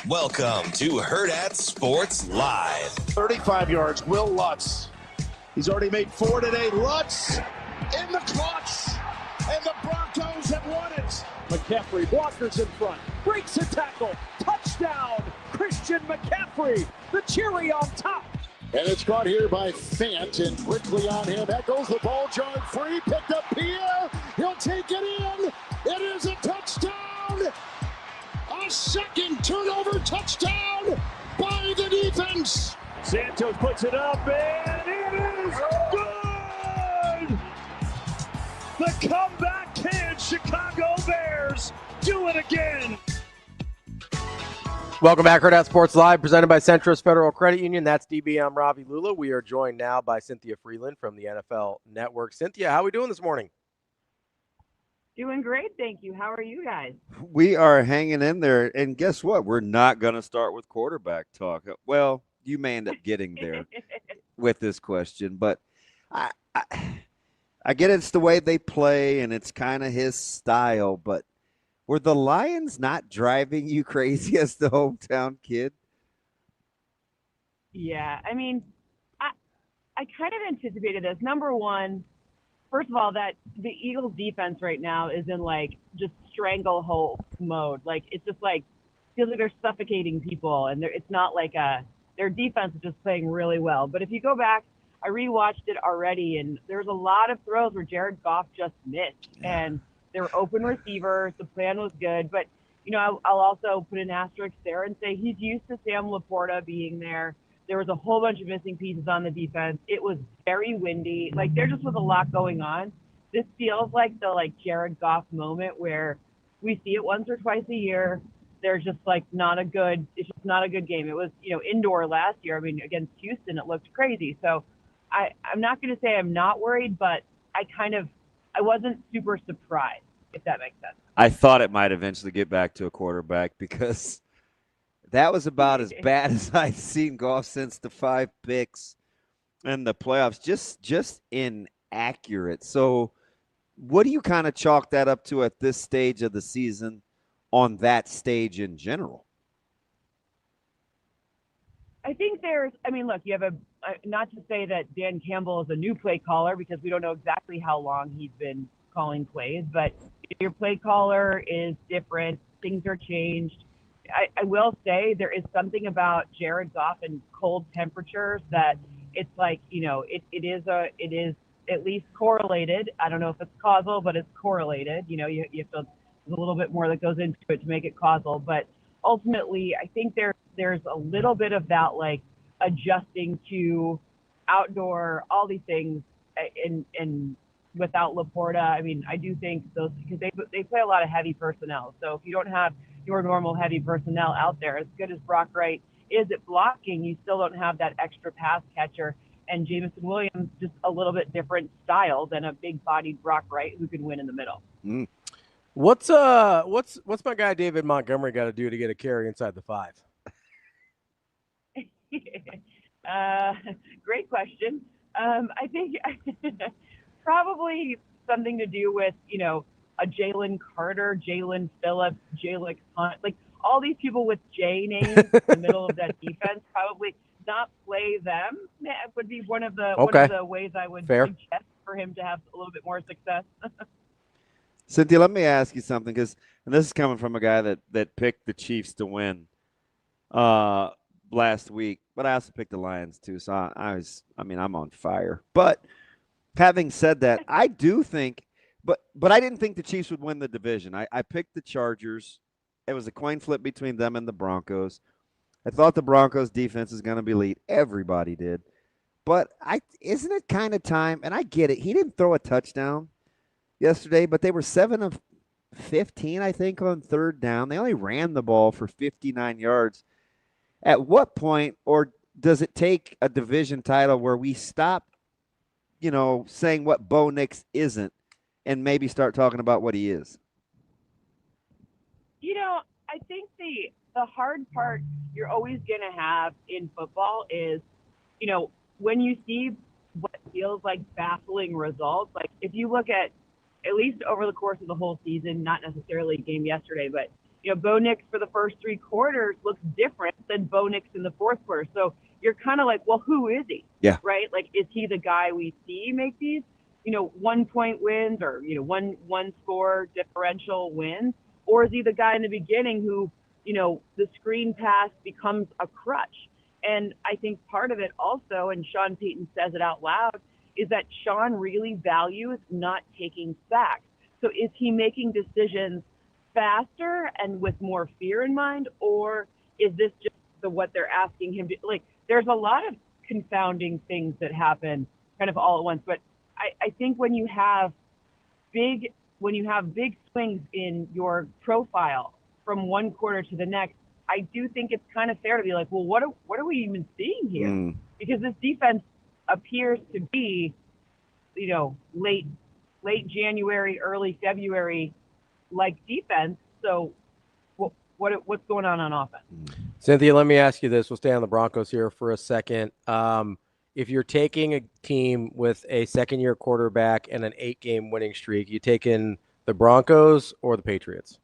Welcome to Hurrdat Sports Live. 35 yards, Will Lutz. He's already made 4 today. Lutz in the clutch, and the Broncos have won it. McCaffrey, blockers in front, breaks a tackle, touchdown, Christian McCaffrey, the cherry on top. And it's caught here by Fant, and quickly on him, echoes the ball, jarred free, picked up Pierre, he'll take it in, it is a touchdown! A second turnover touchdown by the defense. Santos puts it up, and it is good! The comeback kid, Chicago Bears, do it again. Welcome back, Hurrdat Sports Live, presented by Centros Federal Credit Union. That's DB. I'm Ravi Lulla. We are joined now by CYNTHIA FRELUND from the NFL Network. CYNTHIA, how are we doing this morning? Doing great, thank you. How are you guys? We are hanging in there, and guess what? We're not going to start with quarterback talk. Well, you may end up getting there with this question, but I get it's the way they play, and it's kind of his style, but were the Lions not driving you crazy as the hometown kid? Yeah, I mean, I kind of anticipated this. Number one, first of all, that the Eagles defense right now is in just stranglehold mode. It's just feels like they're suffocating people, and it's not their defense is just playing really well. But if you go back, I rewatched it already, and there's a lot of throws where Jared Goff just missed, and they were open receivers. The plan was good, but I'll also put an asterisk there and say he's used to Sam Laporta being there. There was a whole bunch of missing pieces on the defense. It was very windy. There just was a lot going on. This feels like the Jared Goff moment where we see it once or twice a year. There's just it's just not a good game. It was, indoor last year. I mean, against Houston, it looked crazy. So I'm not going to say I'm not worried, but I wasn't super surprised, if that makes sense. I thought it might eventually get back to a quarterback because that was about as bad as I've seen Goff since the 5 picks in the playoffs. Just inaccurate. So what do you kind of chalk that up to at this stage of the season on that stage in general? I think look, you have not to say that Dan Campbell is a new play caller because we don't know exactly how long he's been calling plays, but your play caller is different. Things are changed. I will say there is something about Jared Goff and cold temperatures that it's it is at least correlated. I don't know if it's causal, but it's correlated. You have to, there's a little bit more that goes into it to make it causal, but ultimately I think there's a little bit of that adjusting to outdoor, all these things, and without Laporta, I mean, I do think those, because they play a lot of heavy personnel. So if you don't have your normal heavy personnel out there, as good as Brock Wright is at blocking, you still don't have that extra pass catcher. And Jamison Williams, just a little bit different style than a big-bodied Brock Wright who can win in the middle. Mm. What's my guy David Montgomery got to do to get a carry inside the 5? Great question. I think probably something to do with, a Jalen Carter, Jalen Phillips, Jalen Hunt, like all these people with J names in the middle of that defense, probably not play them. That would be one of the ways I would suggest for him to have a little bit more success. Cynthia, let me ask you something, and this is coming from a guy that picked the Chiefs to win last week, but I also picked the Lions too, so I'm on fire. But having said that, I do think, but I didn't think the Chiefs would win the division. I picked the Chargers. It was a coin flip between them and the Broncos. I thought the Broncos defense is going to be elite. Everybody did. But isn't it kind of time, and I get it, he didn't throw a touchdown yesterday, but they were 7 of 15, I think, on third down. They only ran the ball for 59 yards. At what point, or does it take a division title where we stop, saying what Bo Nix isn't and maybe start talking about what he is? I think the hard part you're always going to have in football is, when you see what feels like baffling results, like if you look at least over the course of the whole season, not necessarily a game yesterday, but, Bo Nix for the first 3 quarters looks different than Bo Nix in the fourth quarter. So you're kind of like, well, who is he? Yeah. Right? Like, is he the guy we see make these, 1-point wins or, one score differential wins? Or is he the guy in the beginning who, the screen pass becomes a crutch? And I think part of it also, and Sean Payton says it out loud, is that Sean really values not taking sacks. So is he making decisions faster and with more fear in mind, or is this just what they're asking him to? Like, there's a lot of confounding things that happen kind of all at once. But I think when you have big swings in your profile from one quarter to the next, I do think it's kind of fair to be like, well, what are we even seeing here? Because this defense appears to be, late January, early February like defense. So what's going on offense? Cynthia, let me ask you this. We'll stay on the Broncos here for a second. If you're taking a team with a second-year quarterback and an 8-game winning streak, you taking the Broncos or the Patriots?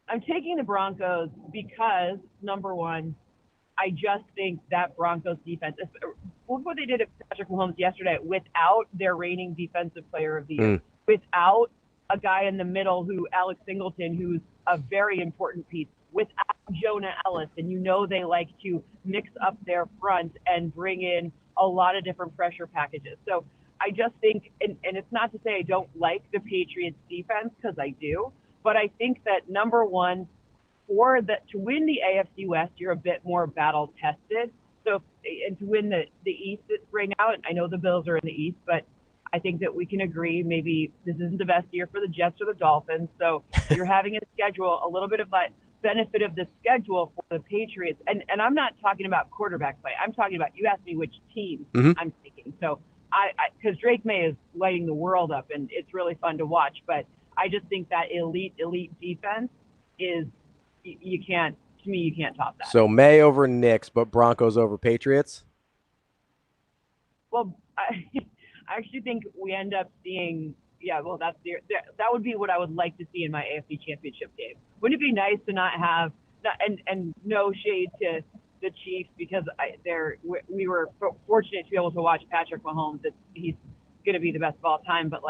I'm taking the Broncos because, number one, I just think that Broncos defense, look what they did at Patrick Mahomes yesterday without their reigning defensive player of the year, without a guy in the middle Alex Singleton, who's a very important piece, without Jonah Ellis. And they like to mix up their front and bring in a lot of different pressure packages. So I just think, and it's not to say I don't like the Patriots defense, because I do, but I think that, number one, to win the AFC West, you're a bit more battle tested. So, and to win the East right now, I know the Bills are in the East, but I think that we can agree maybe this isn't the best year for the Jets or the Dolphins. So you're having a schedule, a little bit of that benefit of the schedule for the Patriots. And I'm not talking about quarterback play. I'm talking about, you asked me which team I'm taking. So because Drake May is lighting the world up and it's really fun to watch, but I just think that elite defense is, you can't top that. So May over Knicks, but Broncos over Patriots? Well, I actually think we end up seeing, that would be what I would like to see in my AFC Championship game. Wouldn't it be nice to not have, and no shade to the Chiefs, because we were fortunate to be able to watch Patrick Mahomes. He's going to be the best of all time, but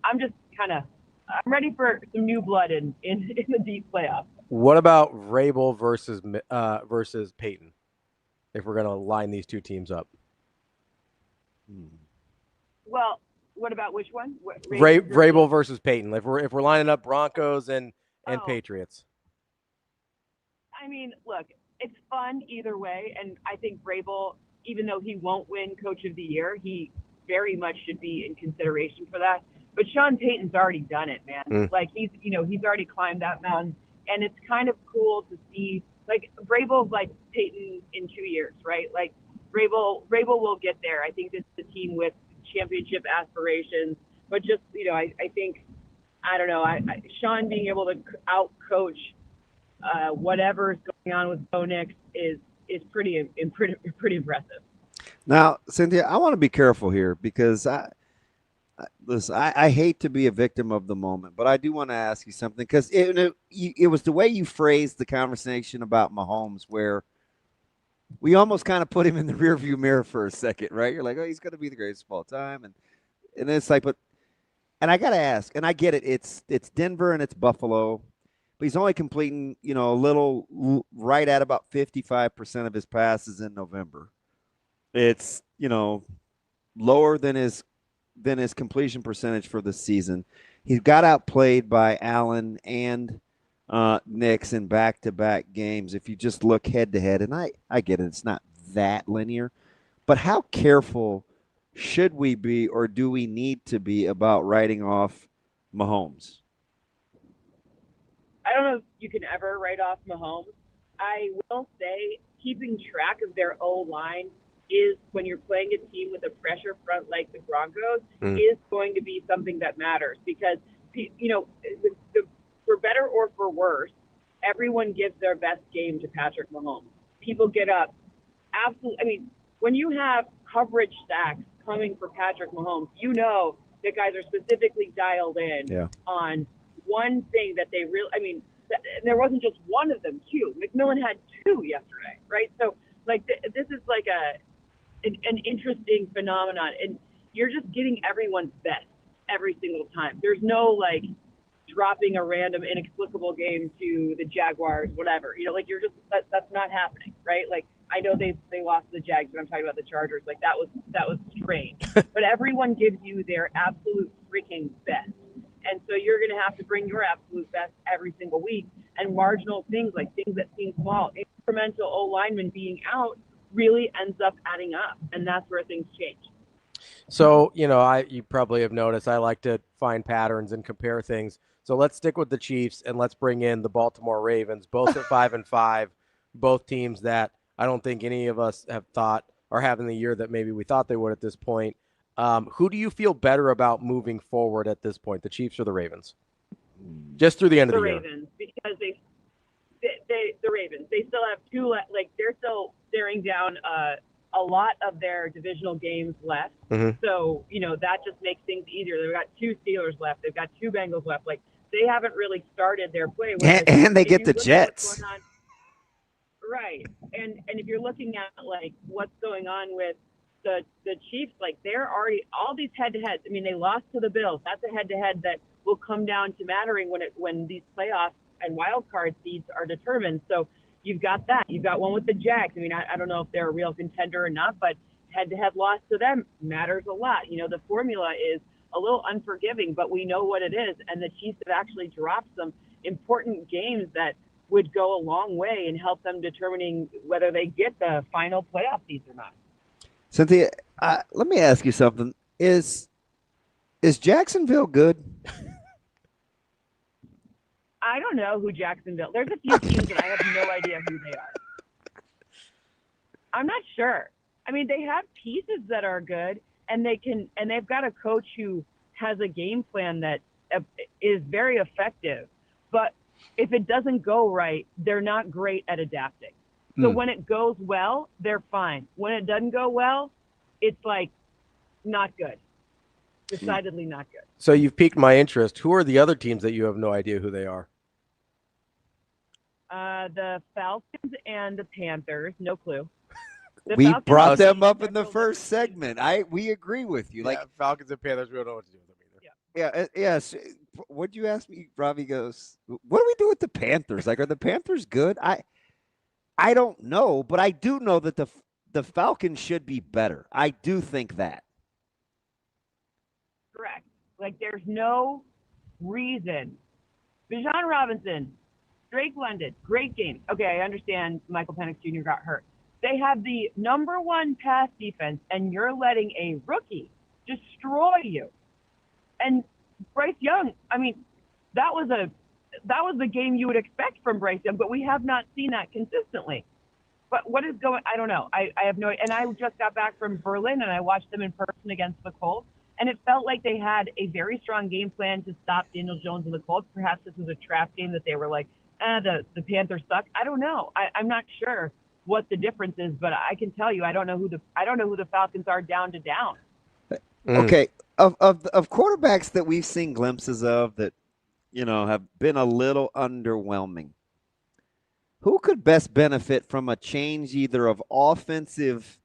I'm just I'm ready for some new blood in the deep playoffs. What about Vrabel versus Peyton, if we're going to line these two teams up? Well, what about which one? Vrabel versus Peyton. If we're lining up Broncos and Patriots. I mean, look, it's fun either way, and I think Vrabel, even though he won't win Coach of the Year, he very much should be in consideration for that. But Sean Payton's already done it, man. He's already climbed that mountain, and it's kind of cool to see like Vrabel's like Peyton in 2 years, right? Like Vrabel will get there. I think this is a team with championship aspirations, but just, I think, I don't know, Sean being able to out-coach whatever's going on with Bo Nix is pretty impressive. Now, Cynthia, I want to be careful here because listen, I hate to be a victim of the moment, but I do want to ask you something because it was the way you phrased the conversation about Mahomes where we almost kind of put him in the rearview mirror for a second, right? You're like, oh, he's going to be the greatest of all time. And it's like, and I got to ask, and I get it. It's Denver and it's Buffalo, but he's only completing, a little right at about 55% of his passes in November. It's, lower than his completion percentage for the season. He got outplayed by Allen and Nix in back-to-back games if you just look head-to-head. And I get it. It's not that linear. But how careful should we be or do we need to be about writing off Mahomes? I don't know if you can ever write off Mahomes. I will say keeping track of their O-line is, when you're playing a team with a pressure front like the Broncos, is going to be something that matters because, for better or for worse, everyone gives their best game to Patrick Mahomes. People get up. Absolutely. I mean, when you have coverage stacks coming for Patrick Mahomes, that guys are specifically dialed in on one thing that they really, there wasn't just one of them, too. McMillan had 2 yesterday, right? So, this is like an interesting phenomenon, and you're just getting everyone's best every single time. There's no dropping a random inexplicable game to the Jaguars, whatever. You're just that's not happening, right? I know they lost to the Jags, but I'm talking about the Chargers. That was strange. But everyone gives you their absolute freaking best, and so you're going to have to bring your absolute best every single week. And marginal things things that seem small, incremental O linemen being out, really ends up adding up, and that's where things change. So, you probably have noticed I like to find patterns and compare things. So let's stick with the Chiefs and let's bring in the Baltimore Ravens, both at 5-5, both teams that I don't think any of us have thought are having the year that maybe we thought they would at this point. Who do you feel better about moving forward at this point, the Chiefs or the Ravens? Just through the end of the year. The Ravens, because the Ravens, they still have 2, they're still staring down a lot of their divisional games left. So, that just makes things easier. They've got 2 Steelers left. They've got 2 Bengals left. They haven't really started their play. And they get the Jets. Right. And if you're looking at, what's going on with the Chiefs, they're already – all these head-to-heads. They lost to the Bills. That's a head-to-head that will come down to mattering when these playoffs and wild card seeds are determined. So you've got that. You've got one with the Jags. I don't know if they're a real contender or not, but head-to-head loss to them matters a lot. The formula is a little unforgiving, but we know what it is. And the Chiefs have actually dropped some important games that would go a long way and help them determining whether they get the final playoff seeds or not. Cynthia, let me ask you something. Is Jacksonville good? I don't know who Jacksonville. There's a few teams that I have no idea who they are. I'm not sure. They have pieces that are good, and they've got a coach who has a game plan that is very effective. But if it doesn't go right, they're not great at adapting. So when it goes well, they're fine. When it doesn't go well, it's not good. Decidedly not good. So you've piqued my interest. Who are the other teams that you have no idea who they are? The Falcons and the Panthers. No clue. We brought them up in the first segment. We agree with you. Falcons and Panthers, we don't know what to do with them either. Yes. What'd you ask me? Ravi goes, what do we do with the Panthers? Are the Panthers good? I don't know, but I do know that the Falcons should be better. I do think that. Correct. There's no reason. Bijan Robinson, Drake London, great game. Okay, I understand Michael Penix Jr. got hurt. They have the number 1 pass defense, and you're letting a rookie destroy you. And Bryce Young, that was that was the game you would expect from Bryce Young, but we have not seen that consistently. But what is going? I don't know. I have no. And I just got back from Berlin, and I watched them in person against the Colts, and it felt like they had a very strong game plan to stop Daniel Jones and the Colts. Perhaps this was a trap game that they were like, the Panthers suck. I don't know. I'm not sure what the difference is, but I can tell you, I don't know who the Falcons are down to down. Okay, of quarterbacks that we've seen glimpses of that, have been a little underwhelming. Who could best benefit from a change either of offensive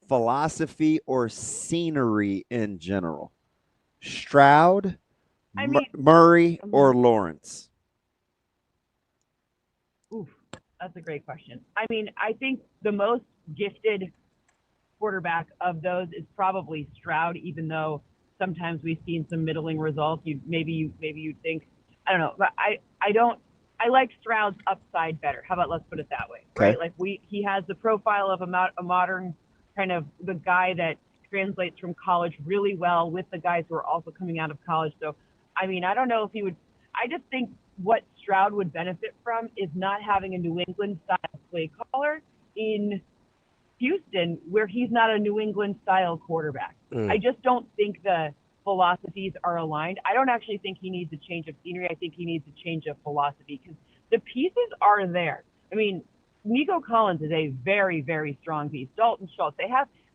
philosophy or scenery in general? Stroud, Murray, or Lawrence? Oof, that's a great question. I mean, I think the most gifted quarterback of those is probably Stroud, even though sometimes we've seen some middling results. Maybe you'd think, I don't know, but I like Stroud's upside better. How about let's put it that way, right? Like he has the profile of a modern kind of the guy that translates from college really well with the guys who are also coming out of college. So, I mean, I don't know if he would. I just think what Stroud would benefit from is not having a New England style play caller in Houston, where he's not a New England style quarterback. I just don't think the philosophies are aligned. I don't actually think he needs a change of scenery. I think he needs a change of philosophy because the pieces are there. I mean, Nico Collins is a very, very strong piece. Dalton Schultz,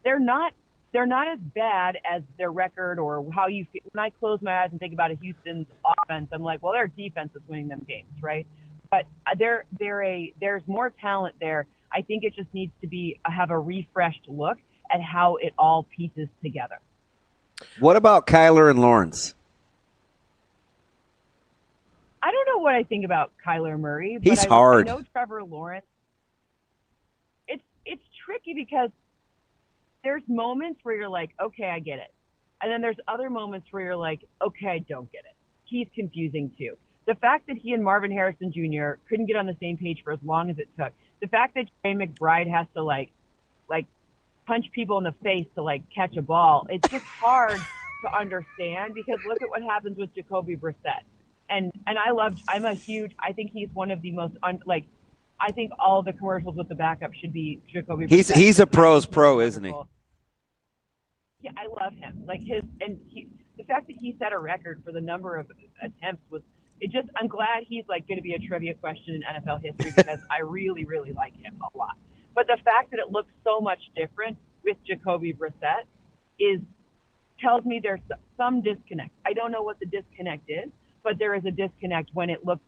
they're not as bad as their record or how you feel. When I close my eyes and think about a Houston's offense, I'm like, well, their defense is winning them games, right? But there's more talent there. I think it just needs to have a refreshed look at how it all pieces together. What about Kyler and Lawrence? I don't know what I think about Kyler Murray. But He's hard. I know Trevor Lawrence. It's tricky because there's moments where you're like, okay, I get it. And then there's other moments where you're like, okay, I don't get it. He's confusing too. The fact that he and Marvin Harrison Jr. couldn't get on the same page for as long as it took. The fact that Trey McBride has to like punch people in the face to catch a ball. It's just hard to understand because look at what happens with Jacoby Brissett. And I think he's one of the most I think all the commercials with the backup should be Jacoby Brissett. He's a pro's pro, isn't he? Yeah, I love him. The fact that he set a record for the number of attempts I'm glad he's going to be a trivia question in NFL history because I really, really like him a lot. But the fact that it looks so much different with Jacoby Brissett tells me there's some disconnect. I don't know what the disconnect is, but there is a disconnect when it looks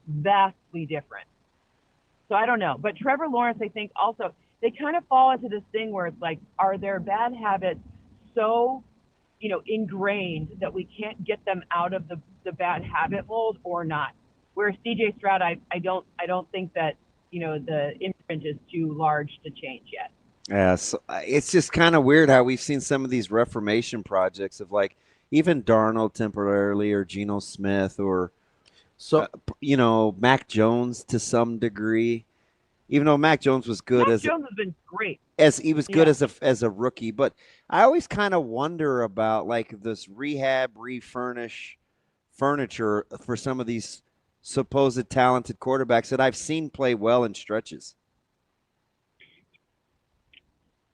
vastly different. So I don't know. But Trevor Lawrence, I think also, they kind of fall into this thing where it's are their bad habits so, ingrained that we can't get them out of the bad habit mold or not? Whereas CJ Stroud, I don't think that, the imprint is too large to change yet. Yeah, so it's just kind of weird how we've seen some of these reformation projects of even Darnold temporarily or Geno Smith or Mac Jones to some degree. Even though Mac Jones was good Jones has been great. He was good as a rookie, but I always kind of wonder about this rehab, refurnish furniture for some of these supposed talented quarterbacks that I've seen play well in stretches.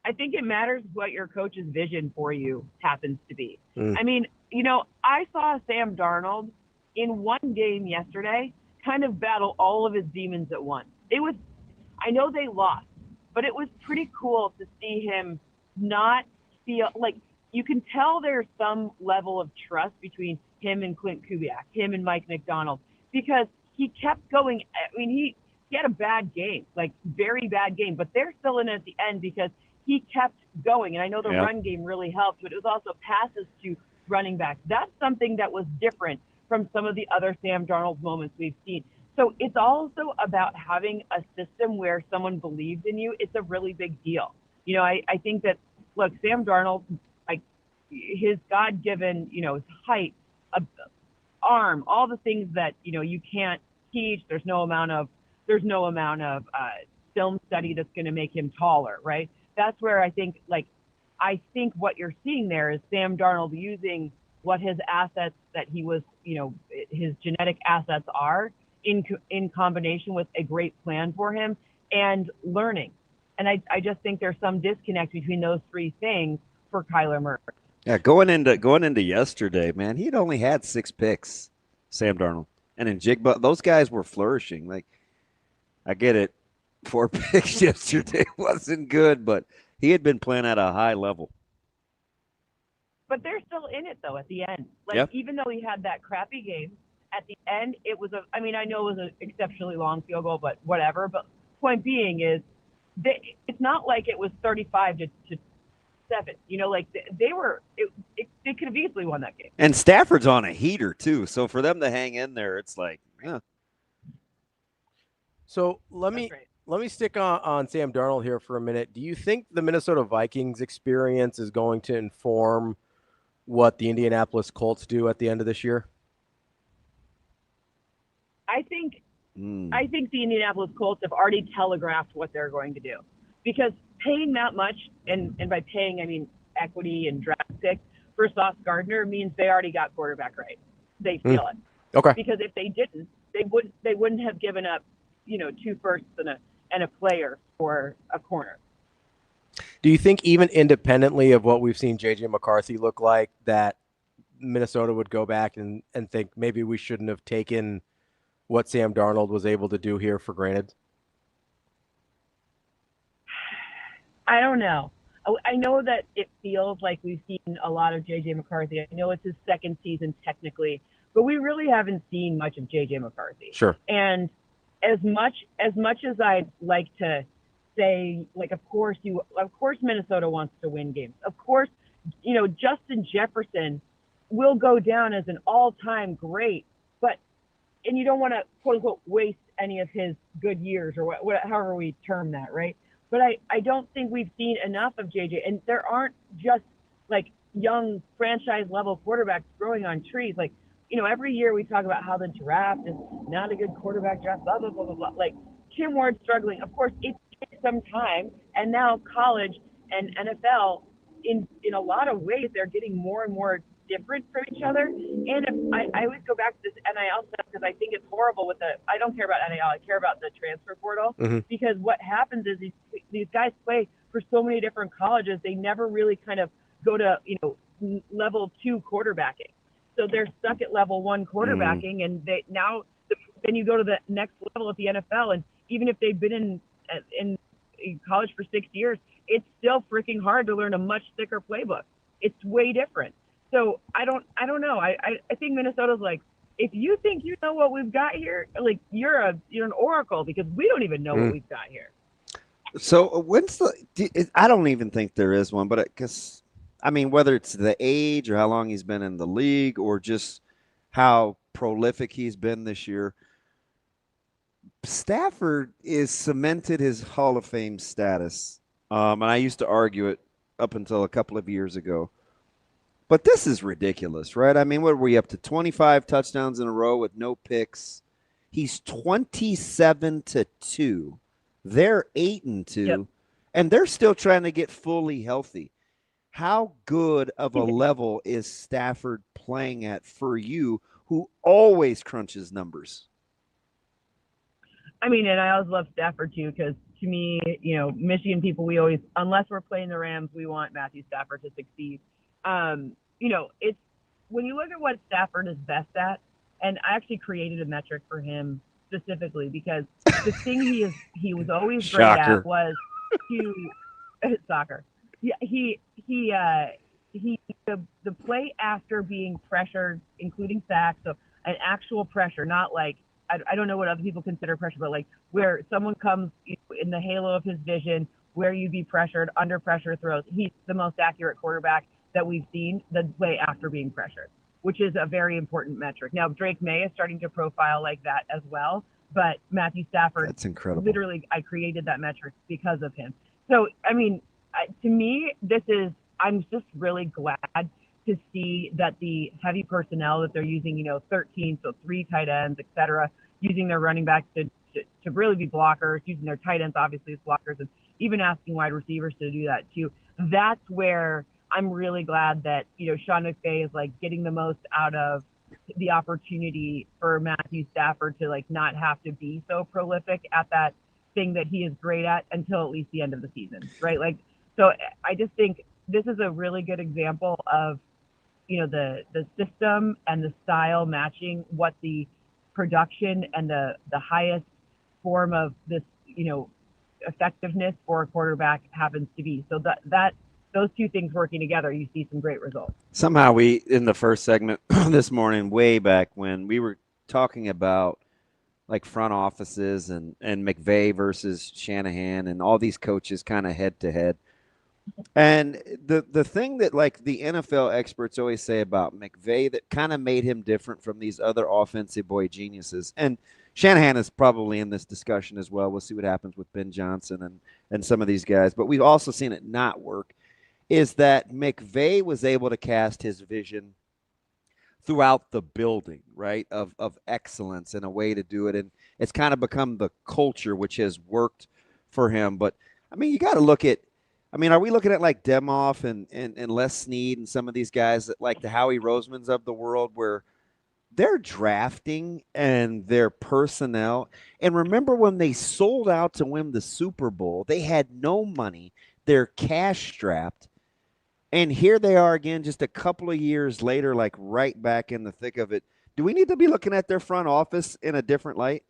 I think it matters what your coach's vision for you happens to be. I mean, I saw Sam Darnold in one game yesterday kind of battle all of his demons at once. I know they lost, but it was pretty cool to see him not feel you can tell there's some level of trust between him and Clint Kubiak, him and Mike McDonald, because he kept going. I mean, he had a bad game, very bad game, but they're still in at the end because he kept going. And I know the run game really helped, but it was also passes to running backs. That's something that was different from some of the other Sam Darnold moments we've seen. So it's also about having a system where someone believes in you. It's a really big deal. I think that, look, Sam Darnold, his God-given, his height, arm, all the things that, you can't teach. There's no amount of film study that's going to make him taller, right? That's where I think what you're seeing there is Sam Darnold using what his assets that he was, his genetic assets are in combination with a great plan for him and learning. And I just think there's some disconnect between those three things for Kyler Murray. Yeah, going into yesterday, man, he'd only had 6 picks, Sam Darnold. And in Jigba, those guys were flourishing. Like, I get it. 4 picks yesterday wasn't good, but he had been playing at a high level. But they're still in it, though, at the end. Like, even though he had that crappy game, at the end, it was I know it was an exceptionally long field goal, but whatever. But point being is, it's not like it was 35 to 7. They could have easily won that game. And Stafford's on a heater, too. So for them to hang in there, it's like, yeah. So let me stick on Sam Darnold here for a minute. Do you think the Minnesota Vikings experience is going to inform what the Indianapolis Colts do at the end of this year? I think the Indianapolis Colts have already telegraphed what they're going to do, because paying that much, and by paying I mean equity and draft picks for Sauce Gardner, means they already got quarterback right. They feel it. Okay. Because if they didn't, they wouldn't have given up 2 firsts and a player for a corner. Do you think, even independently of what we've seen J.J. McCarthy look like, that Minnesota would go back and think maybe we shouldn't have taken what Sam Darnold was able to do here for granted? I don't know. I know that it feels like we've seen a lot of J.J. McCarthy. I know it's his second season technically, but we really haven't seen much of J.J. McCarthy. Sure. And as much as I'd like to say, like, of course Minnesota wants to win games. Of course, Justin Jefferson will go down as an all-time great, and you don't want to, quote unquote, waste any of his good years, or however we term that, right? But I don't think we've seen enough of JJ, and there aren't just like young franchise level quarterbacks growing on trees. Like, every year we talk about how the draft is not a good quarterback draft, blah, blah, blah, blah, blah. Like, Tim Ward's struggling. Of course, it takes some time, and now college and NFL, in a lot of ways, they're getting more and more different from each other. And I always go back to this NIL stuff, because I think it's horrible I don't care about NIL, I care about the transfer portal, because what happens is these guys play for so many different colleges, they never really kind of go to, level 2 quarterbacking. So they're stuck at level 1 quarterbacking, and then you go to the next level at the NFL, and even if they've been in college for 6 years, it's still freaking hard to learn a much thicker playbook. It's way different. So I don't know. I think Minnesota's like, if you think you know what we've got here, like, you're an oracle, because we don't even know what we've got here. So I don't even think there is one, but because whether it's the age or how long he's been in the league or just how prolific he's been this year, Stafford is cemented his Hall of Fame status. And I used to argue it up until a couple of years ago. But this is ridiculous, right? What are we up to? 25 touchdowns in a row with no picks. He's 27-2. They're 8-2, and they're still trying to get fully healthy. How good of a level is Stafford playing at for you, who always crunches numbers? And I always love Stafford too, because to me, Michigan people, we always, unless we're playing the Rams, we want Matthew Stafford to succeed. It's when you look at what Stafford is best at, and I actually created a metric for him specifically, because the thing he was always great at was soccer. Yeah, the play after being pressured, including sacks, so an actual pressure, not like, I don't know what other people consider pressure, but like where someone comes in the halo of his vision, where you be pressured, under pressure throws. He's the most accurate quarterback that we've seen, the play after being pressured, which is a very important metric. Now, Drake May is starting to profile like that as well, but Matthew Stafford, that's incredible. Literally, I created that metric because of him. So, to me, I'm just really glad to see that the heavy personnel that they're using, 13, so 3 tight ends, et cetera, using their running backs to really be blockers, using their tight ends obviously as blockers, and even asking wide receivers to do that too. That's where I'm really glad that, Sean McVay is like getting the most out of the opportunity for Matthew Stafford to like not have to be so prolific at that thing that he is great at until at least the end of the season, right? Like, so I just think this is a really good example of, the system and the style matching what the production and the highest form of this, effectiveness for a quarterback happens to be. So that those two things working together, you see some great results. Somehow we, in the first segment this morning, way back when we were talking about like front offices and McVay versus Shanahan and all these coaches kind of head to head. And the thing that like the NFL experts always say about McVay that kind of made him different from these other offensive boy geniuses, and Shanahan is probably in this discussion as well. We'll see what happens with Ben Johnson and some of these guys. But we've also seen it not work, is that McVay was able to cast his vision throughout the building, right, of excellence and a way to do it. And it's kind of become the culture which has worked for him. But, I mean, you got to look at, are we looking at like Demoff and Les Snead and some of these guys that like the Howie Rosemans of the world where their drafting and their personnel, and remember when they sold out to win the Super Bowl, they had no money, they're cash strapped, and here they are again just a couple of years later, like right back in the thick of it. Do we need to be looking at their front office in a different light?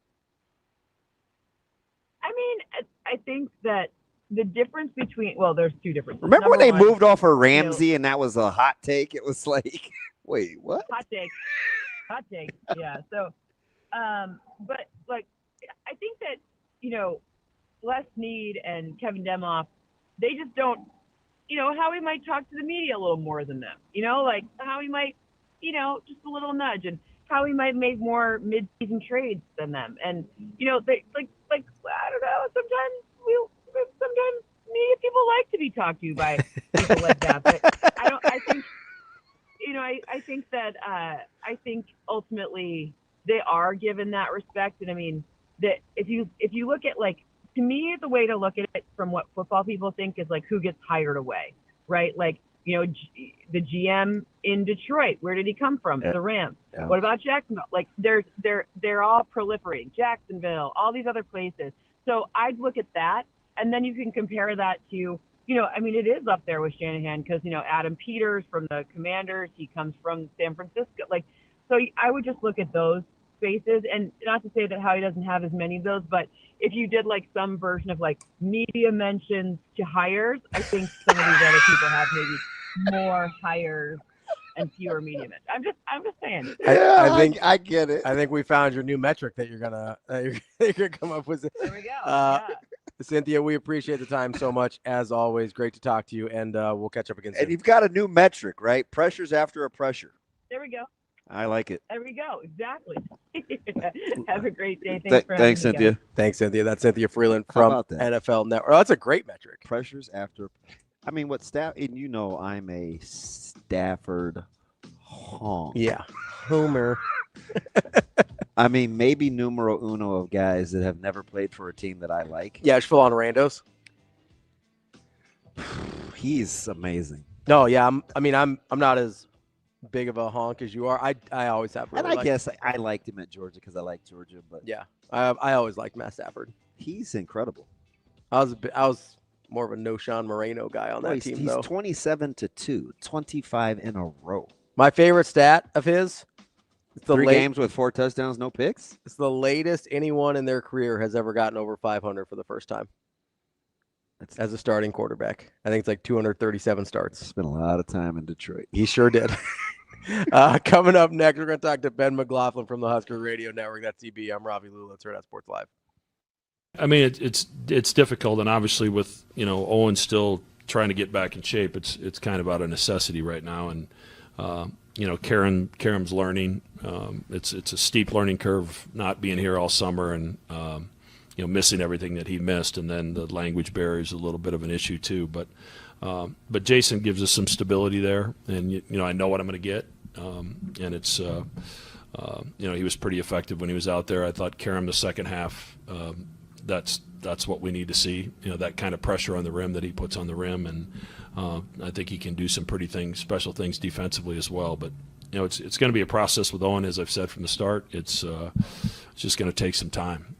I mean, I think that the difference between, well, there's two differences. Remember when they moved off of Ramsey and that was a hot take? It was like, wait, what? Hot take. Yeah. So, but like, I think that, Les Snead and Kevin Demoff, they just don't, Howie might talk to the media a little more than them, like Howie might, just a little nudge, and Howie might make more mid-season trades than them. And, they like, I don't know, sometimes media people like to be talked to by people like that, but I think ultimately they are given that respect. And I mean, that if you look at, like, to me, the way to look at it from what football people think is like who gets hired away, right? Like, the GM in Detroit, where did he come from? The Rams. Yeah. What about Jacksonville? Like, they're all proliferating. Jacksonville, all these other places. So I'd look at that, and then you can compare that to, it is up there with Shanahan because, Adam Peters from the Commanders, he comes from San Francisco. Like, so I would just look at those spaces, and not to say that Howie doesn't have as many of those, but if you did like some version of like media mentions to hires, I think some of these other people have maybe more hires and fewer media mentions. I'm just saying. I think I get it. I think we found your new metric that you're gonna come up with. There we go. Yeah. Cynthia, we appreciate the time so much, as always. Great to talk to you, and we'll catch up again soon. And you've got a new metric, right? Pressures after a pressure. There we go. I like it. There we go. Exactly. Have a great day. Thanks, Cynthia. Thanks, Cynthia. That's Cynthia Freeland from NFL Network. Oh, that's a great metric. Pressures after. And I'm a Stafford honk. Yeah. Homer. Maybe numero uno of guys that have never played for a team that I like. Yeah, it's full on randos. He's amazing. No, yeah, I'm not as big of a honk as you are. I always have. Really, and I guess I liked him at Georgia because I like Georgia, but yeah, I always liked Matt Stafford. He's incredible. I was more of a no Sean Moreno guy on that team. He's 27-2, 25 in a row. My favorite stat of his. It's 3 games with 4 touchdowns, no picks. It's the latest anyone in their career has ever gotten over 500 for the first time as a starting quarterback. I think it's like 237 starts. Spent a lot of time in Detroit. He sure did. Coming up next, we're going to talk to Ben McLAUGHLIN from the Husker Radio Network. That's CB. I'm Ravi Lulla. It's Hurrdat Sports Live. It's difficult, and obviously with Owen still trying to get back in shape, it's kind of out of necessity right now, and Karam's learning. It's a steep learning curve not being here all summer and missing everything that he missed, and then the language barrier is a little bit of an issue too. But Jason gives us some stability there, and I know what I'm going to get, and it's he was pretty effective when he was out there. I thought Karam the second half. That's what we need to see. That kind of pressure on the rim that he puts on the rim, and I think he can do some special things defensively as well. But it's going to be a process with Owen, as I've said from the start. It's just going to take some time.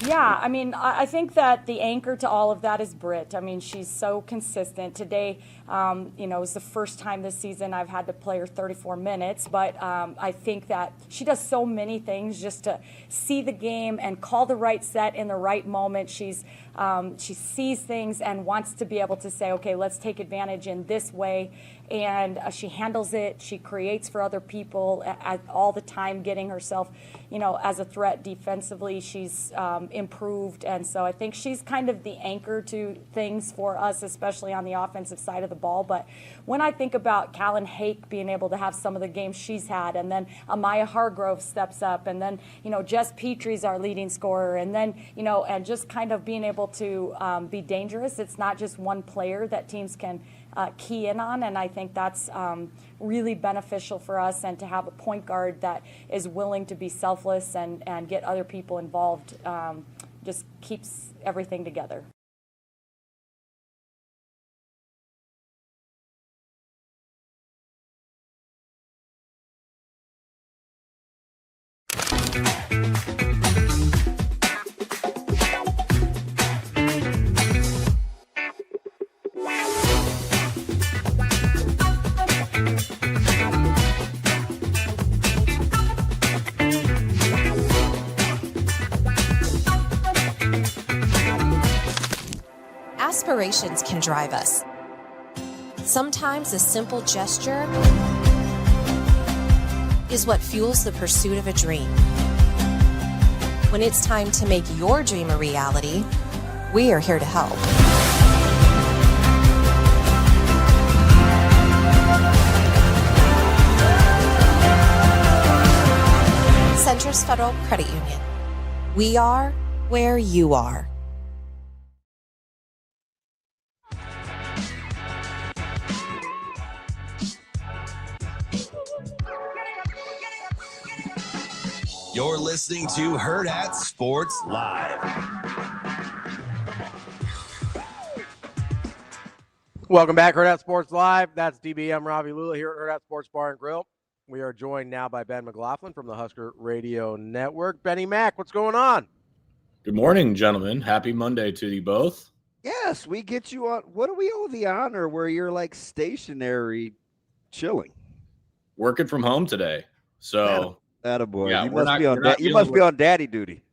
Yeah, I mean, I think that the anchor to all of that is Britt. I mean, she's so consistent. Today, it was the first time this season I've had to play her 34 minutes, but I think that she does so many things just to see the game and call the right set in the right moment. She sees things and wants to be able to say, okay, let's take advantage in this way. And she handles it. She creates for other people all the time, getting herself, as a threat defensively. She's improved. And so I think she's kind of the anchor to things for us, especially on the offensive side of the ball. But when I think about Callan Hake being able to have some of the games she's had, and then Amaya Hargrove steps up, and then, Jess Petrie's our leading scorer, and then, and just kind of being able to be dangerous. It's not just one player that teams can key in on, and I think that's really beneficial for us, and to have a point guard that is willing to be selfless and get other people involved just keeps everything together. Aspirations can drive us. Sometimes a simple gesture is what fuels the pursuit of a dream. When it's time to make your dream a reality, we are here to help. Centris Federal Credit Union. We are where you are. You're listening to Hurrdat Sports Live. Welcome back, Hurrdat Sports Live. That's DBM Ravi Lulla here at Hurrdat Sports Bar and Grill. We are joined now by Ben McLAUGHLIN from the Husker Radio Network. Benny Mac, what's going on? Good morning, gentlemen. Happy Monday to you both. Yes, we get you on. What do we owe the honor where you're like stationary chilling? Working from home today. So, attaboy. Yeah, you must be on daddy duty.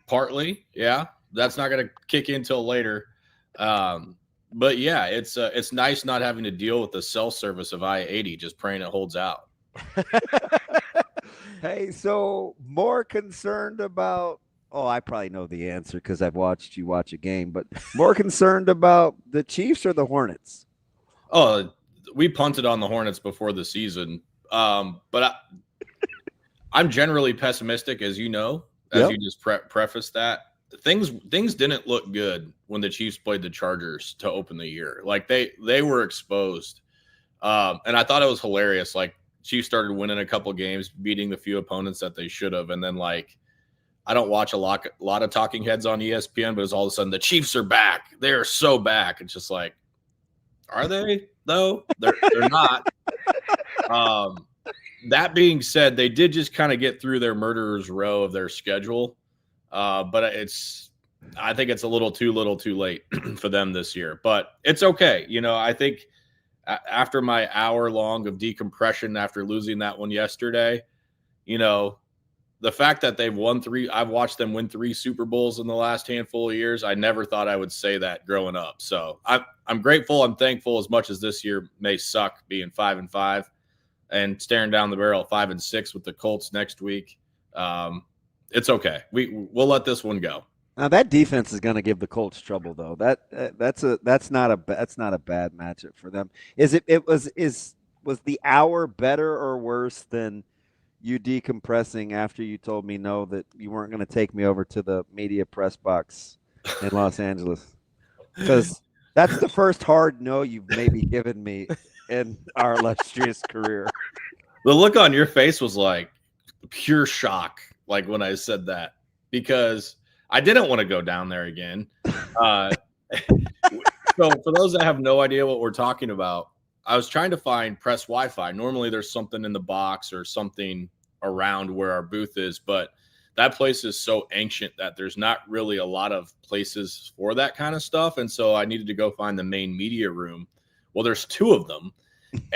Partly, yeah. That's not going to kick in till later. But yeah, it's nice not having to deal with the cell service of I-80, just praying it holds out. Hey, so more concerned about I probably know the answer because I've watched you watch a game, but more concerned about the Chiefs or the Hornets? Oh, we punted on the Hornets before the season. But I'm generally pessimistic, as you know, as you just prefaced that. things didn't look good when the Chiefs played the Chargers to open the year. Like they were exposed. And I thought it was hilarious. Like Chiefs started winning a couple games, beating the few opponents that they should have. And then like, I don't watch a lot of talking heads on ESPN, but it's all of a sudden the Chiefs are back. They're so back. It's just like, are they though? They're not. That being said, they did just kind of get through their murderer's row of their schedule. But I think it's a little too late for them this year, but it's okay. You know, I think after my hour long of decompression after losing that one yesterday, you know, the fact that they've won I've watched them win 3 Super Bowls in the last handful of years. I never thought I would say that growing up. So I'm grateful. I'm thankful, as much as this year may suck being 5-5 and staring down the barrel at 5-6 with the Colts next week. It's okay. We'll let this one go. Now that defense is going to give the Colts trouble, though. That's not a bad matchup for them. Was the hour better or worse than you decompressing after you told me no, that you weren't going to take me over to the media press box in Los Angeles? Because that's the first hard no you've maybe given me in our illustrious career. The look on your face was like pure shock, like when I said that, because I didn't want to go down there again. So for those that have no idea what we're talking about, I was trying to find press Wi-Fi. Normally there's something in the box or something around where our booth is, but that place is so ancient that there's not really a lot of places for that kind of stuff. And so I needed to go find the main media room. Well, there's 2 of them.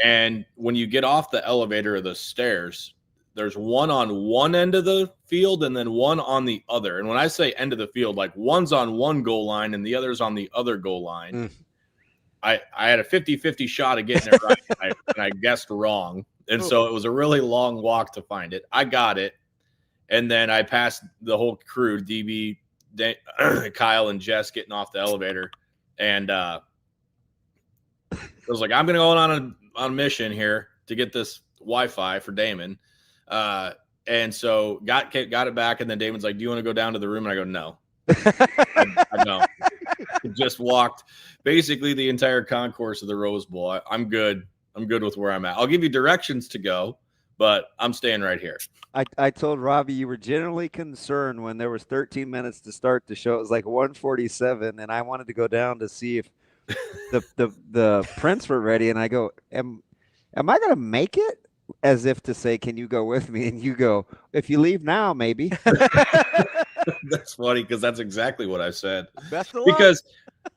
And when you get off the elevator or the stairs, there's one on one end of the field and then one on the other. And when I say end of the field, like one's on one goal line and the other's on the other goal line. I had a 50-50 shot of getting it right, and I guessed wrong. And so it was a really long walk to find it. I got it. And then I passed the whole crew, DB, Kyle, and Jess getting off the elevator. And I was like, I'm going to go on a mission here to get this Wi-Fi for Damon. And so got it back. And then Damon's like, do you want to go down to the room? And I go, no, I don't. Just walked basically the entire concourse of the Rose Bowl. I'm good. I'm good with where I'm at. I'll give you directions to go, but I'm staying right here. I told Ravi you were generally concerned when there was 13 minutes to start the show. It was like 1:47, and I wanted to go down to see if the prints were ready. And I go, am I going to make it? As if to say, can you go with me? And you go, if you leave now, maybe. That's funny, because that's exactly what I said. Best of luck. Because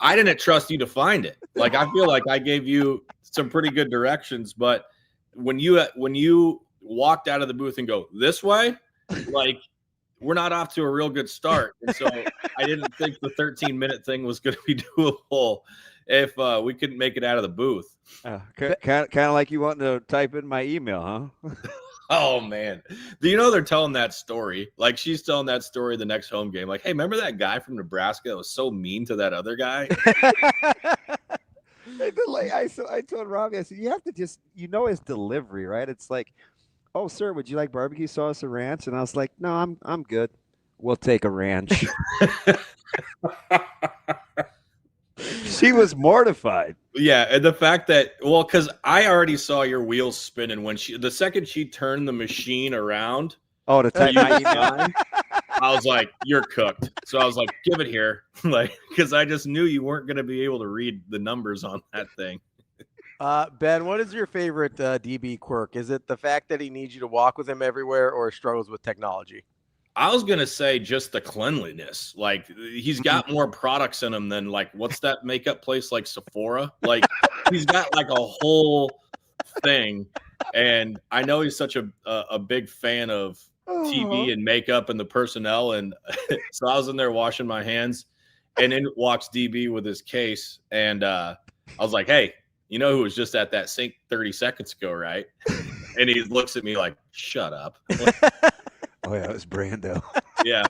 I didn't trust you to find it. Like, I feel like I gave you some pretty good directions, but when you walked out of the booth and go this way, like, we're not off to a real good start. And so I didn't think the 13-minute thing was going to be doable if we couldn't make it out of the booth. Kind of like you wanting to type in my email, huh? Oh, man. Do you know they're telling that story? Like, she's telling that story the next home game. Like, hey, remember that guy from Nebraska that was so mean to that other guy? I told Robbie, I said, you have to just, his delivery, right? It's like, oh, sir, would you like barbecue sauce or ranch? And I was like, no, I'm good. We'll take a ranch. She was mortified. Yeah, and the fact that, well, because I already saw your wheels spinning when the second she turned the machine around. Oh, to type my email. I was like, you're cooked. So I was like, give it here. Like, because I just knew you weren't going to be able to read the numbers on that thing. Ben, what is your favorite DB quirk? Is it the fact that he needs you to walk with him everywhere, or struggles with technology? I was going to say just the cleanliness. Like, he's got more products in him than, like, what's that makeup place, like Sephora? Like, he's got like a whole thing. And I know he's such a big fan of TV and makeup and the personnel. And so I was in there washing my hands, and in walks DB with his case. And I was like, hey, you know who was just at that sink 30 seconds ago, right? And he looks at me like, shut up. Oh, yeah, it was Brando. Yeah.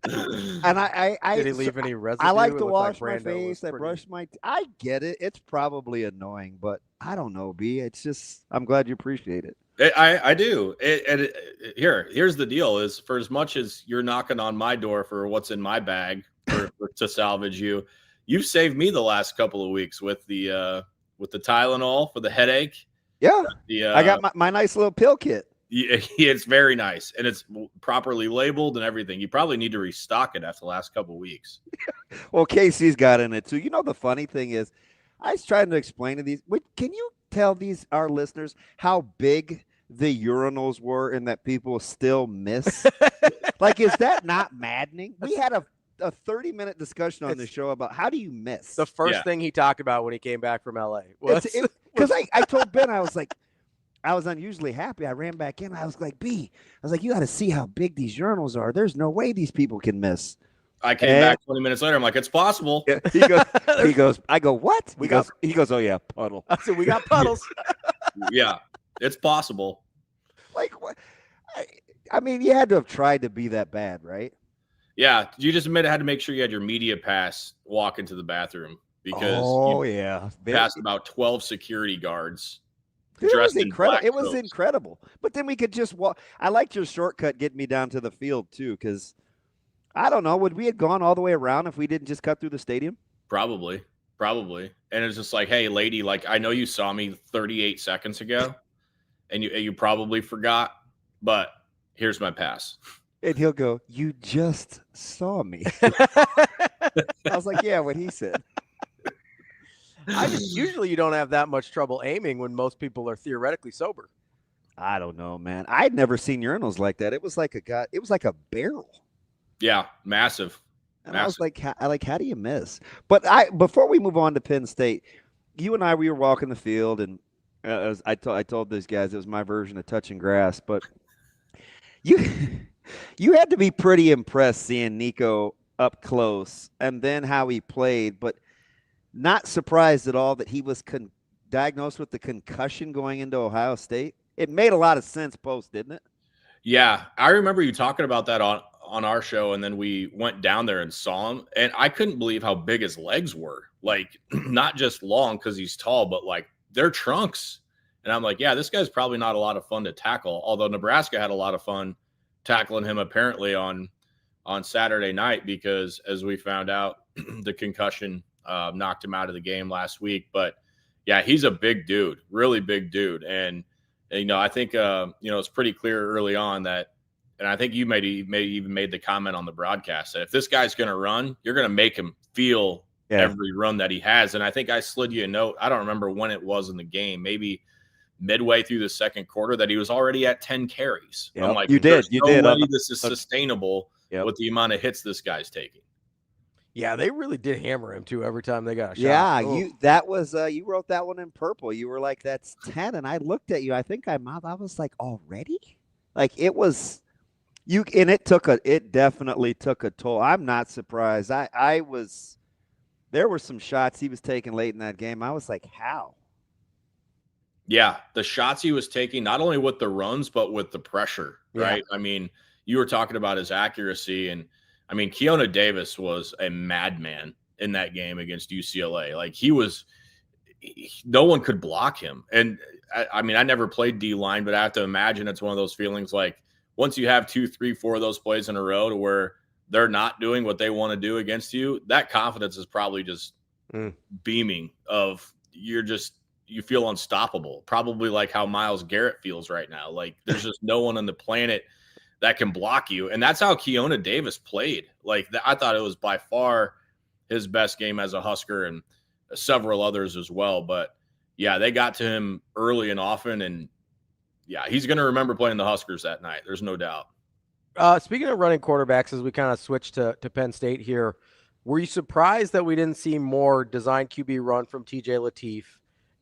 And I did he leave any residue? I like to wash my face. I brush my I get it. It's probably annoying, but I don't know, B. It's just, I'm glad you appreciate it. I do. Here's the deal: is for as much as you're knocking on my door for what's in my bag to salvage you, you've saved me the last couple of weeks with the Tylenol for the headache. Yeah, I got my nice little pill kit. Yeah, it's very nice, and it's properly labeled and everything. You probably need to restock it after the last couple of weeks. Well, Casey's got in it too. You know, the funny thing is, I was trying to explain to these. Wait, can you tell our listeners how big the urinals were and that people still miss? Like, is that not maddening? We had a 30-minute discussion on the show about how do you miss? The first thing he talked about when he came back from LA was because I told Ben, I was like, I was unusually happy. I ran back in. I was like, I was like, you got to see how big these urinals are. There's no way these people can miss. I came back 20 minutes later. I'm like, it's possible. Yeah, he goes, I go, what? He goes, oh yeah, puddle. I said, we got puddles. Yeah, it's possible. Like what? I mean, you had to have tried to be that bad, right? Yeah, you just had to make sure you had your media pass walk into the bathroom because passed about 12 security guards. Dude, it was incredible. It was incredible. But then we could just walk. I liked your shortcut getting me down to the field too, because I don't know, would we have gone all the way around if we didn't just cut through the stadium? Probably. And it's just like, hey, lady, like I know you saw me 38 seconds ago, and you probably forgot, but here's my pass. And he'll go, you just saw me. I was like, yeah, what he said. Usually you don't have that much trouble aiming when most people are theoretically sober. I don't know, man. I'd never seen urinals like that. It was like a barrel. Yeah, massive. And I was like, how do you miss? But before we move on to Penn State, you and we were walking the field, and I told these guys it was my version of touching grass. But you had to be pretty impressed seeing Nico up close, and then how he played. But not surprised at all that he was diagnosed with the concussion going into Ohio State. It made a lot of sense post, didn't it? Yeah, I remember you talking about that on our show, and then we went down there and saw him, and I couldn't believe how big his legs were. Like, not just long because he's tall, but like they're trunks. And I'm like, yeah, this guy's probably not a lot of fun to tackle, although Nebraska had a lot of fun tackling him apparently on Saturday night because, as we found out, the concussion knocked him out of the game last week. But yeah, he's a big dude, really big dude. And I think it's pretty clear early on that, and I think you may even made the comment on the broadcast that if this guy's going to run, you're going to make him feel every run that he has. And I think I slid you a note. I don't remember when it was in the game, maybe midway through the second quarter, that he was already at 10 carries. Yep. I'm like, you did. This is sustainable with the amount of hits this guy's taking. Yeah, they really did hammer him too every time they got a shot. Yeah, you wrote that one in purple. You were like, that's 10, and I looked at you. I think I was like, already? Like it was and it definitely took a toll. I'm not surprised. There were some shots he was taking late in that game. I was like, how? Yeah, the shots he was taking, not only with the runs, but with the pressure, right? I mean, you were talking about his accuracy, and I mean, Keona Davis was a madman in that game against UCLA. Like no one could block him. And I mean, I never played D-line, but I have to imagine it's one of those feelings like once you have 2, 3, 4 of those plays in a row to where they're not doing what they want to do against you, that confidence is probably just beaming of you feel unstoppable, probably like how Myles Garrett feels right now. Like there's just no one on the planet that can block you. And that's how Keona Davis played. Like I thought it was by far his best game as a Husker, and several others as well. But yeah, they got to him early and often. And yeah, he's going to remember playing the Huskers that night. There's no doubt. Speaking of running quarterbacks, as we kind of switch to Penn State here, were you surprised that we didn't see more design QB run from TJ Lateef?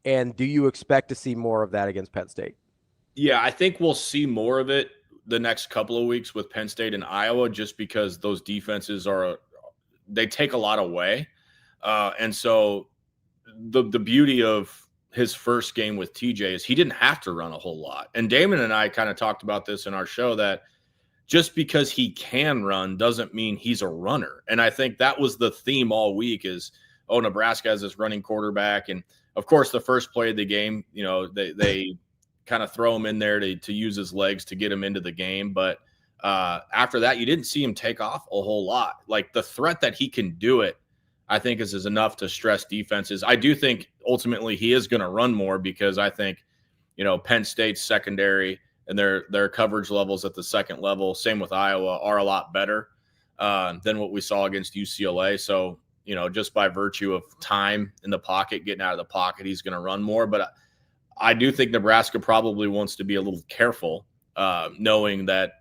And do you expect to see more of that against Penn State? Yeah, I think we'll see more of it the next couple of weeks with Penn State and Iowa, just because those defenses they take a lot away. And so the beauty of his first game with TJ is he didn't have to run a whole lot. And Damon and I kind of talked about this in our show, that just because he can run doesn't mean he's a runner. And I think that was the theme all week is, Nebraska has this running quarterback. And of course, the first play of the game, they kind of throw him in there to use his legs to get him into the game. But after that, you didn't see him take off a whole lot. Like, the threat that he can do it, I think is enough to stress defenses. I do think ultimately he is going to run more because I think, Penn State's secondary and their coverage levels at the second level, same with Iowa, are a lot better than what we saw against UCLA. So, just by virtue of time in the pocket, getting out of the pocket, he's going to run more. But I do think Nebraska probably wants to be a little careful, knowing that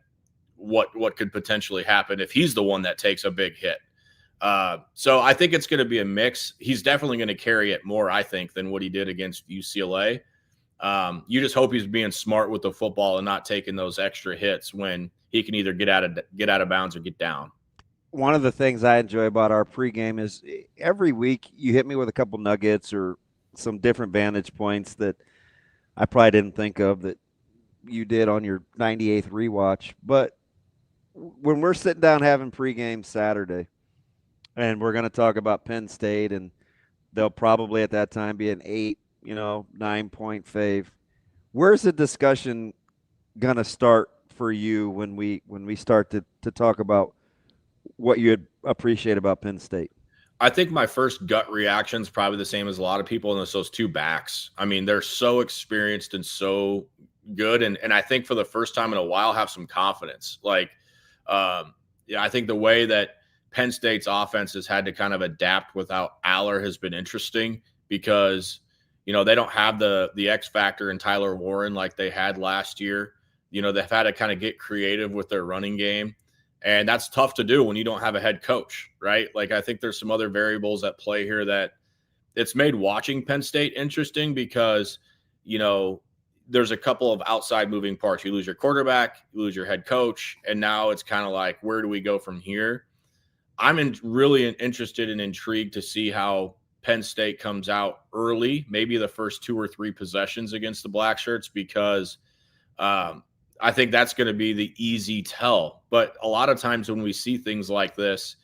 what could potentially happen if he's the one that takes a big hit. So I think it's going to be a mix. He's definitely going to carry it more, I think, than what he did against UCLA. You just hope he's being smart with the football and not taking those extra hits when he can either get out of bounds or get down. One of the things I enjoy about our pregame is every week you hit me with a couple nuggets or some different vantage points that I probably didn't think of that you did on your 98th rewatch. But when we're sitting down having pregame Saturday and we're going to talk about Penn State, and they'll probably at that time be an 9-point fave, where's the discussion going to start for you when we start to talk about what you'd appreciate about Penn State? I think my first gut reaction is probably the same as a lot of people, and it's those two backs. I mean, they're so experienced and so good, and I think for the first time in a while have some confidence. Like, I think the way that Penn State's offense has had to kind of adapt without Aller has been interesting because, they don't have the X factor in Tyler Warren like they had last year. They've had to kind of get creative with their running game. And that's tough to do when you don't have a head coach, right? Like, I think there's some other variables at play here that it's made watching Penn State interesting because, there's a couple of outside moving parts. You lose your quarterback, you lose your head coach, and now it's kind of like, where do we go from here? I'm really interested and intrigued to see how Penn State comes out early, maybe the first 2 or 3 possessions against the Black Shirts, because I think that's going to be the easy tell. But a lot of times when we see things like this,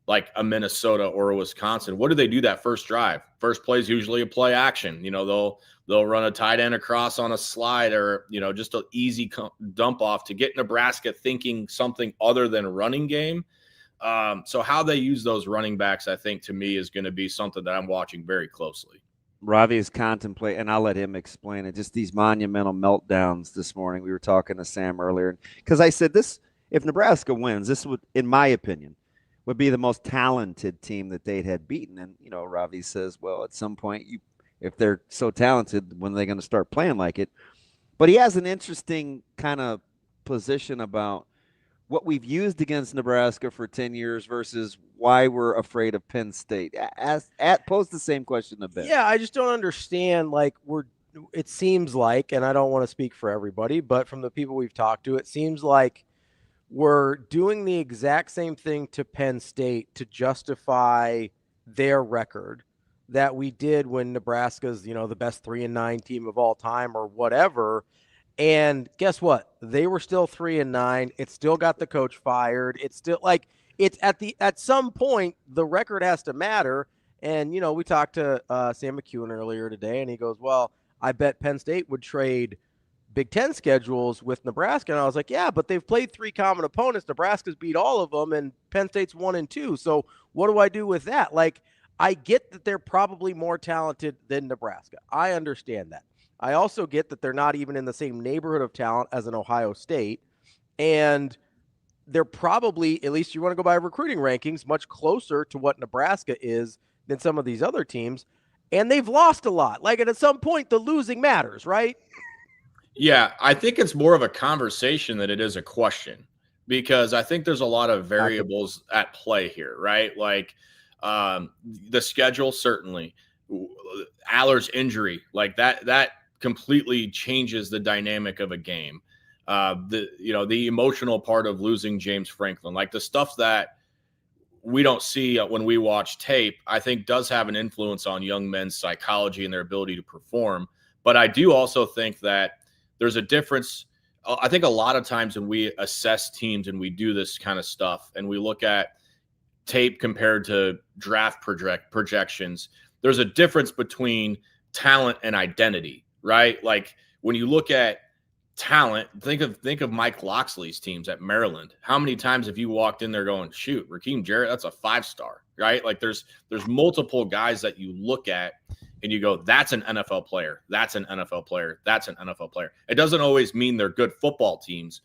like a Minnesota or a Wisconsin, what do they do that first drive? First play is usually a play action. They'll run a tight end across on a slide or, just an easy dump off to get Nebraska thinking something other than running game. So how they use those running backs, I think, to me, is going to be something that I'm watching very closely. Ravi is contemplating, and I'll let him explain it, just these monumental meltdowns this morning. We were talking to Sam earlier, because I said this, if Nebraska wins, this would, in my opinion, would be the most talented team that they'd had beaten. And, Ravi says, well, at some point, if they're so talented, when are they going to start playing like it? But he has an interesting kind of position about what we've used against Nebraska for 10 years versus why we're afraid of Penn State. Pose the same question a bit. Yeah, I just don't understand. It seems like, and I don't want to speak for everybody, but from the people we've talked to, it seems like we're doing the exact same thing to Penn State to justify their record that we did when Nebraska's, the best 3-9 team of all time or whatever. And guess what? They were still 3-9. It still got the coach fired. It's still at some point the record has to matter. And we talked to Sam McKEWON earlier today, and he goes, "Well, I bet Penn State would trade Big Ten schedules with Nebraska." And I was like, "Yeah, but they've played 3 common opponents. Nebraska's beat all of them, and Penn State's 1-2. So what do I do with that?" I get that they're probably more talented than Nebraska. I understand that. I also get that they're not even in the same neighborhood of talent as an Ohio State. And they're probably, at least you want to go by recruiting rankings, much closer to what Nebraska is than some of these other teams. And they've lost a lot. And at some point, the losing matters, right? Yeah, I think it's more of a conversation than it is a question, because I think there's a lot of variables at play here, right? The schedule, certainly. Aller's injury, that completely changes the dynamic of a game. The emotional part of losing James Franklin, the stuff that we don't see when we watch tape, I think does have an influence on young men's psychology and their ability to perform. But I do also think that there's a difference. I think a lot of times when we assess teams and we do this kind of stuff and we look at tape compared to draft projections, there's a difference between talent and identity, right? when you look at talent, think of Mike Loxley's teams at Maryland. How many times have you walked in there going, shoot, Raheem Jarrett, that's a 5-star, right? Like there's multiple guys that you look at and you go, that's an NFL player. That's an NFL player. That's an NFL player. It doesn't always mean they're good football teams,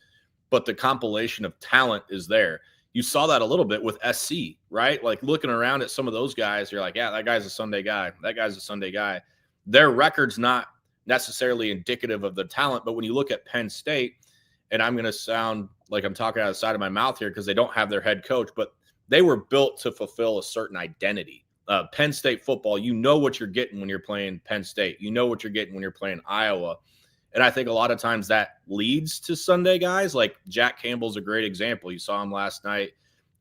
but the compilation of talent is there. You saw that a little bit with SC, right? Like looking around at some of those guys, you're like, yeah, that guy's a Sunday guy. That guy's a Sunday guy. Their record's not necessarily indicative of the talent, but when you look at Penn State, and I'm going to sound like I'm talking out of the side of my mouth here because they don't have their head coach, but they were built to fulfill a certain identity. Penn State football, you know what you're getting when you're playing Penn State. You know what you're getting when you're playing Iowa. And I think a lot of times that leads to Sunday guys. Like Jack Campbell's a great example. You saw him last night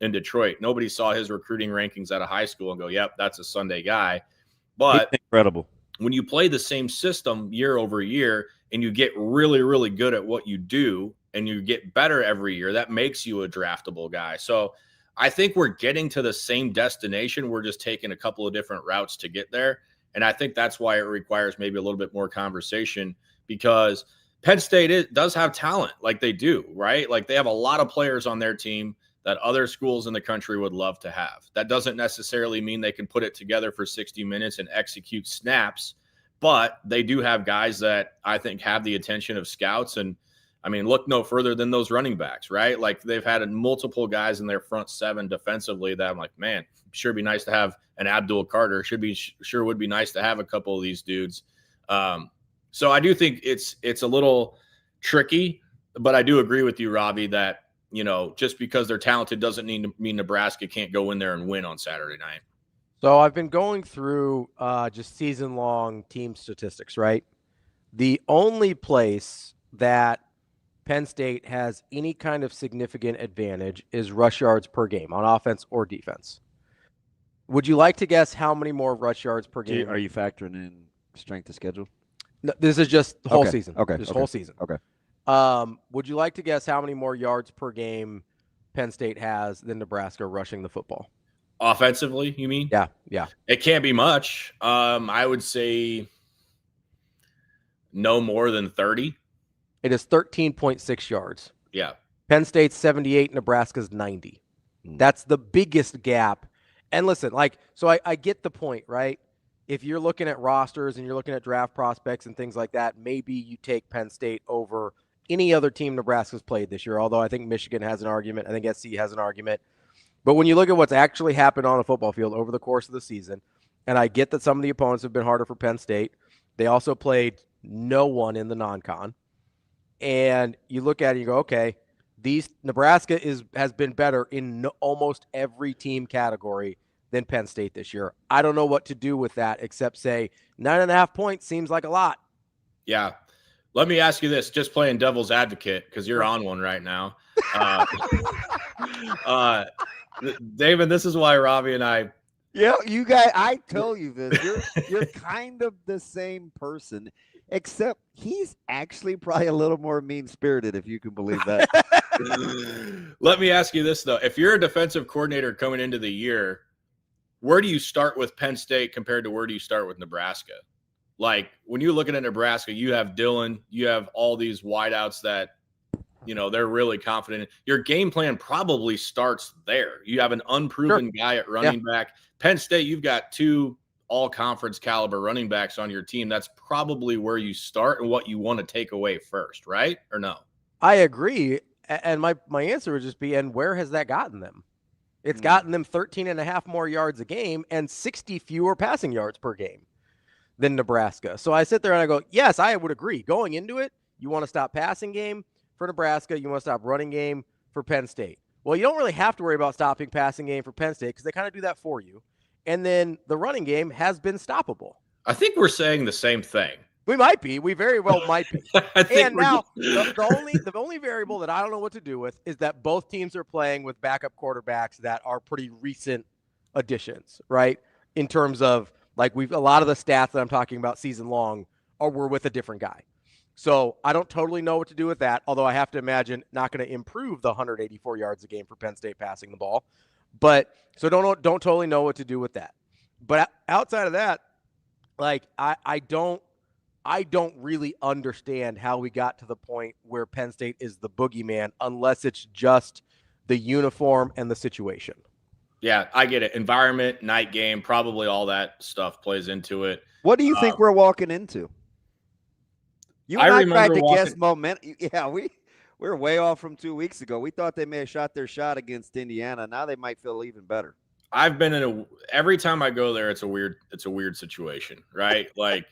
in Detroit. Nobody saw his recruiting rankings out of high school and go, yep, that's a Sunday guy. But it's incredible. When you play the same system year over year and you get really, really good at what you do and you get better every year, that makes you a draftable guy. So I think we're getting to the same destination. We're just taking a couple of different routes to get there. And I think that's why it requires maybe a little bit more conversation, because Penn State does have talent, like they do, right? Like they have a lot of players on their team that other schools in the country would love to have. That doesn't necessarily mean they can put it together for 60 minutes and execute snaps, but they do have guys that I think have the attention of scouts. And I mean, look no further than those running backs, right? Like they've had multiple guys in their front seven defensively that I'm like, man, sure be nice to have an Abdul Carter. Sure would be nice to have a couple of these dudes. So I do think it's a little tricky, but I do agree with you, Ravi, that, you know, just because they're talented doesn't mean Nebraska can't go in there and win on Saturday night. So I've been going through just season-long team statistics, right? The only place that Penn State has any kind of significant advantage is rush yards per game on offense or defense. Would you like to guess how many more rush yards per game? Are you factoring in strength of schedule? No, this is just the whole season. Okay. This whole season. Okay. Would you like to guess how many more yards per game Penn State has than Nebraska rushing the football? Offensively, you mean? Yeah. It can't be much. I would say no more than 30. It is 13.6 yards. Yeah. Penn State's 78, Nebraska's 90. That's the biggest gap. And listen, so I get the point, right? If you're looking at rosters and you're looking at draft prospects and things like that, maybe you take Penn State over any other team Nebraska's played this year, although I think Michigan has an argument. I think SC has an argument. But when you look at what's actually happened on a football field over the course of the season, and I get that some of the opponents have been harder for Penn State, they also played no one in the non-con. And you look at it and you go, okay, Nebraska has been better in almost every team category than Penn State this year. I don't know what to do with that except say 9.5 points seems like a lot. Yeah. Let me ask you this, just playing devil's advocate, because you're on one right now. David, this is why Ravi and I. Yeah, you guys, I tell you this, you're kind of the same person, except he's actually probably a little more mean-spirited, if you can believe that. Let me ask you this, though. If you're a defensive coordinator coming into the year, where do you start with Penn State compared to where do you start with Nebraska? Like, when you're looking at Nebraska, you have Dillon, you have all these wideouts that, you know, they're really confident in. Your game plan probably starts there. You have an unproven guy at running back. Penn State, you've got 2 all-conference caliber running backs on your team. That's probably where you start and what you want to take away first, right? Or no? I agree. And my answer would just be, and where has that gotten them? It's gotten them 13.5 more yards a game and 60 fewer passing yards per game than Nebraska. So I sit there and I go, yes, I would agree. Going into it, you want to stop passing game for Nebraska. You want to stop running game for Penn State. Well, you don't really have to worry about stopping passing game for Penn State because they kind of do that for you. And then the running game has been stoppable. I think we're saying the same thing. We might be. We very well might be. And now the only variable that I don't know what to do with is that both teams are playing with backup quarterbacks that are pretty recent additions, right? In terms of a lot of the stats that I'm talking about season long were with a different guy. So I don't totally know what to do with that, although I have to imagine not going to improve the 184 yards a game for Penn State passing the ball. But so don't totally know what to do with that. But outside of that, I I don't really understand how we got to the point where Penn State is the boogeyman unless it's just the uniform and the situation. Yeah, I get it. Environment, night game, probably all that stuff plays into it. What do you think we're walking into? You and I tried to guess momentum. Yeah, we're way off from 2 weeks ago. We thought they may have shot their shot against Indiana. Now they might feel even better. I've been every time I go there, it's a weird situation, right? Like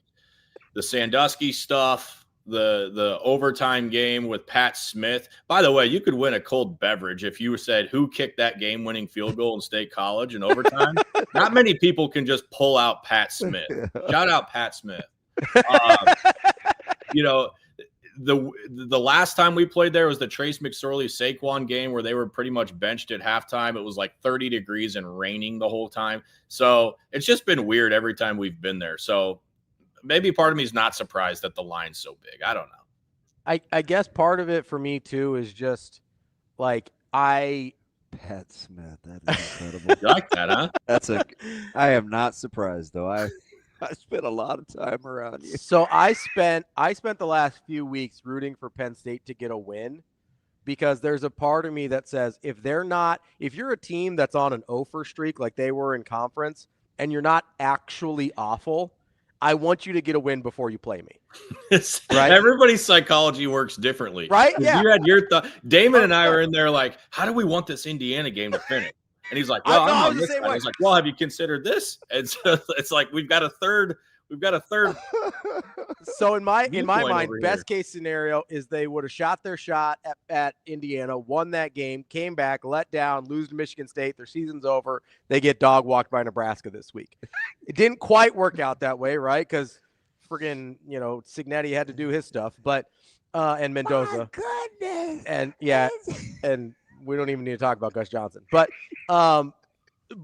the Sandusky stuff, the overtime game with Pat Smith. By the way, you could win a cold beverage if you said who kicked that game-winning field goal in State College in overtime. Not many people can just pull out Pat Smith. Shout out Pat Smith. The last time we played there was the Trace McSorley Saquon game where they were pretty much benched at halftime. It was like 30 degrees and raining the whole time. So it's just been weird every time we've been there. So maybe part of me is not surprised that the line's so big. I don't know. I guess part of it for me too is just like Pat Smith. That is incredible. You like that, huh? I am not surprised though. I spent a lot of time around you. So I spent the last few weeks rooting for Penn State to get a win because there's a part of me that says if you're a team that's on an 0-for streak like they were in conference and you're not actually awful, I want you to get a win before you play me. Right? Everybody's psychology works differently. Right? Yeah. You had your thought. Damon and I were in there like, how do we want this Indiana game to finish? And he's like, well, I'm on this side. I was like, well, have you considered this? And so it's like we've got a third. So in my mind, best case scenario is they would have shot their shot at Indiana, won that game, came back, let down, lose to Michigan State. Their season's over. They get dog walked by Nebraska this week. It didn't quite work out that way, right? Because friggin', Cignetti had to do his stuff, but and Mendoza. My goodness. And yeah, and we don't even need to talk about Gus Johnson, but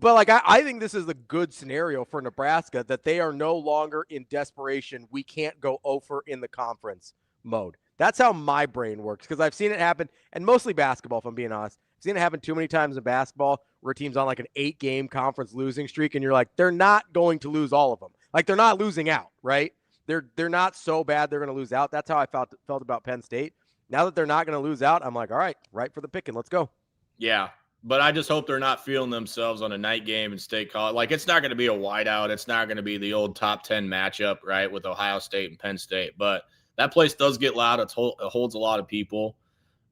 like I think this is a good scenario for Nebraska that they are no longer in desperation. We can't go 0-for in the conference mode. That's how my brain works because I've seen it happen, and mostly basketball, if I'm being honest. I've seen it happen too many times in basketball where a team's on like an 8-game conference losing streak, and you're like, they're not going to lose all of them. Like they're not losing out, right? They're not so bad they're going to lose out. That's how I felt about Penn State. Now that they're not going to lose out, I'm like, all right, right for the picking. Let's go. Yeah. But I just hope they're not feeling themselves on a night game in State College. Like, it's not going to be a whiteout. It's not going to be the old top 10 matchup, right, with Ohio State and Penn State. But that place does get loud. It holds a lot of people.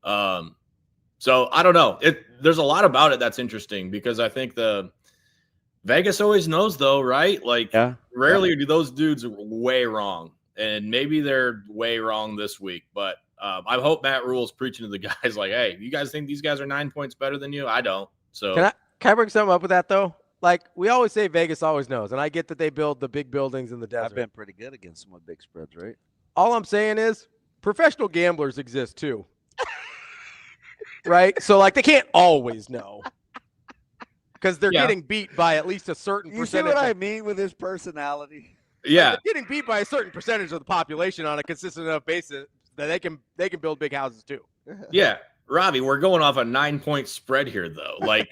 So I don't know. There's a lot about it that's interesting because I think the Vegas always knows, though, right? Like, rarely do those dudes way wrong. And maybe they're way wrong this week. But I hope Matt Rule's preaching to the guys like, hey, you guys think these guys are 9 points better than you? I don't. So can I bring something up with that, though? Like, we always say Vegas always knows, and I get that they build the big buildings in the desert. I've been pretty good against some of the big spreads, right? All I'm saying is professional gamblers exist, too. Right? So, like, they can't always know because they're getting beat by at least a certain percentage. You see what I mean with his personality? Yeah. Like, they're getting beat by a certain percentage of the population on a consistent enough basis that they can build big houses too. Yeah, Ravi, we're going off a 9-point spread here though. Like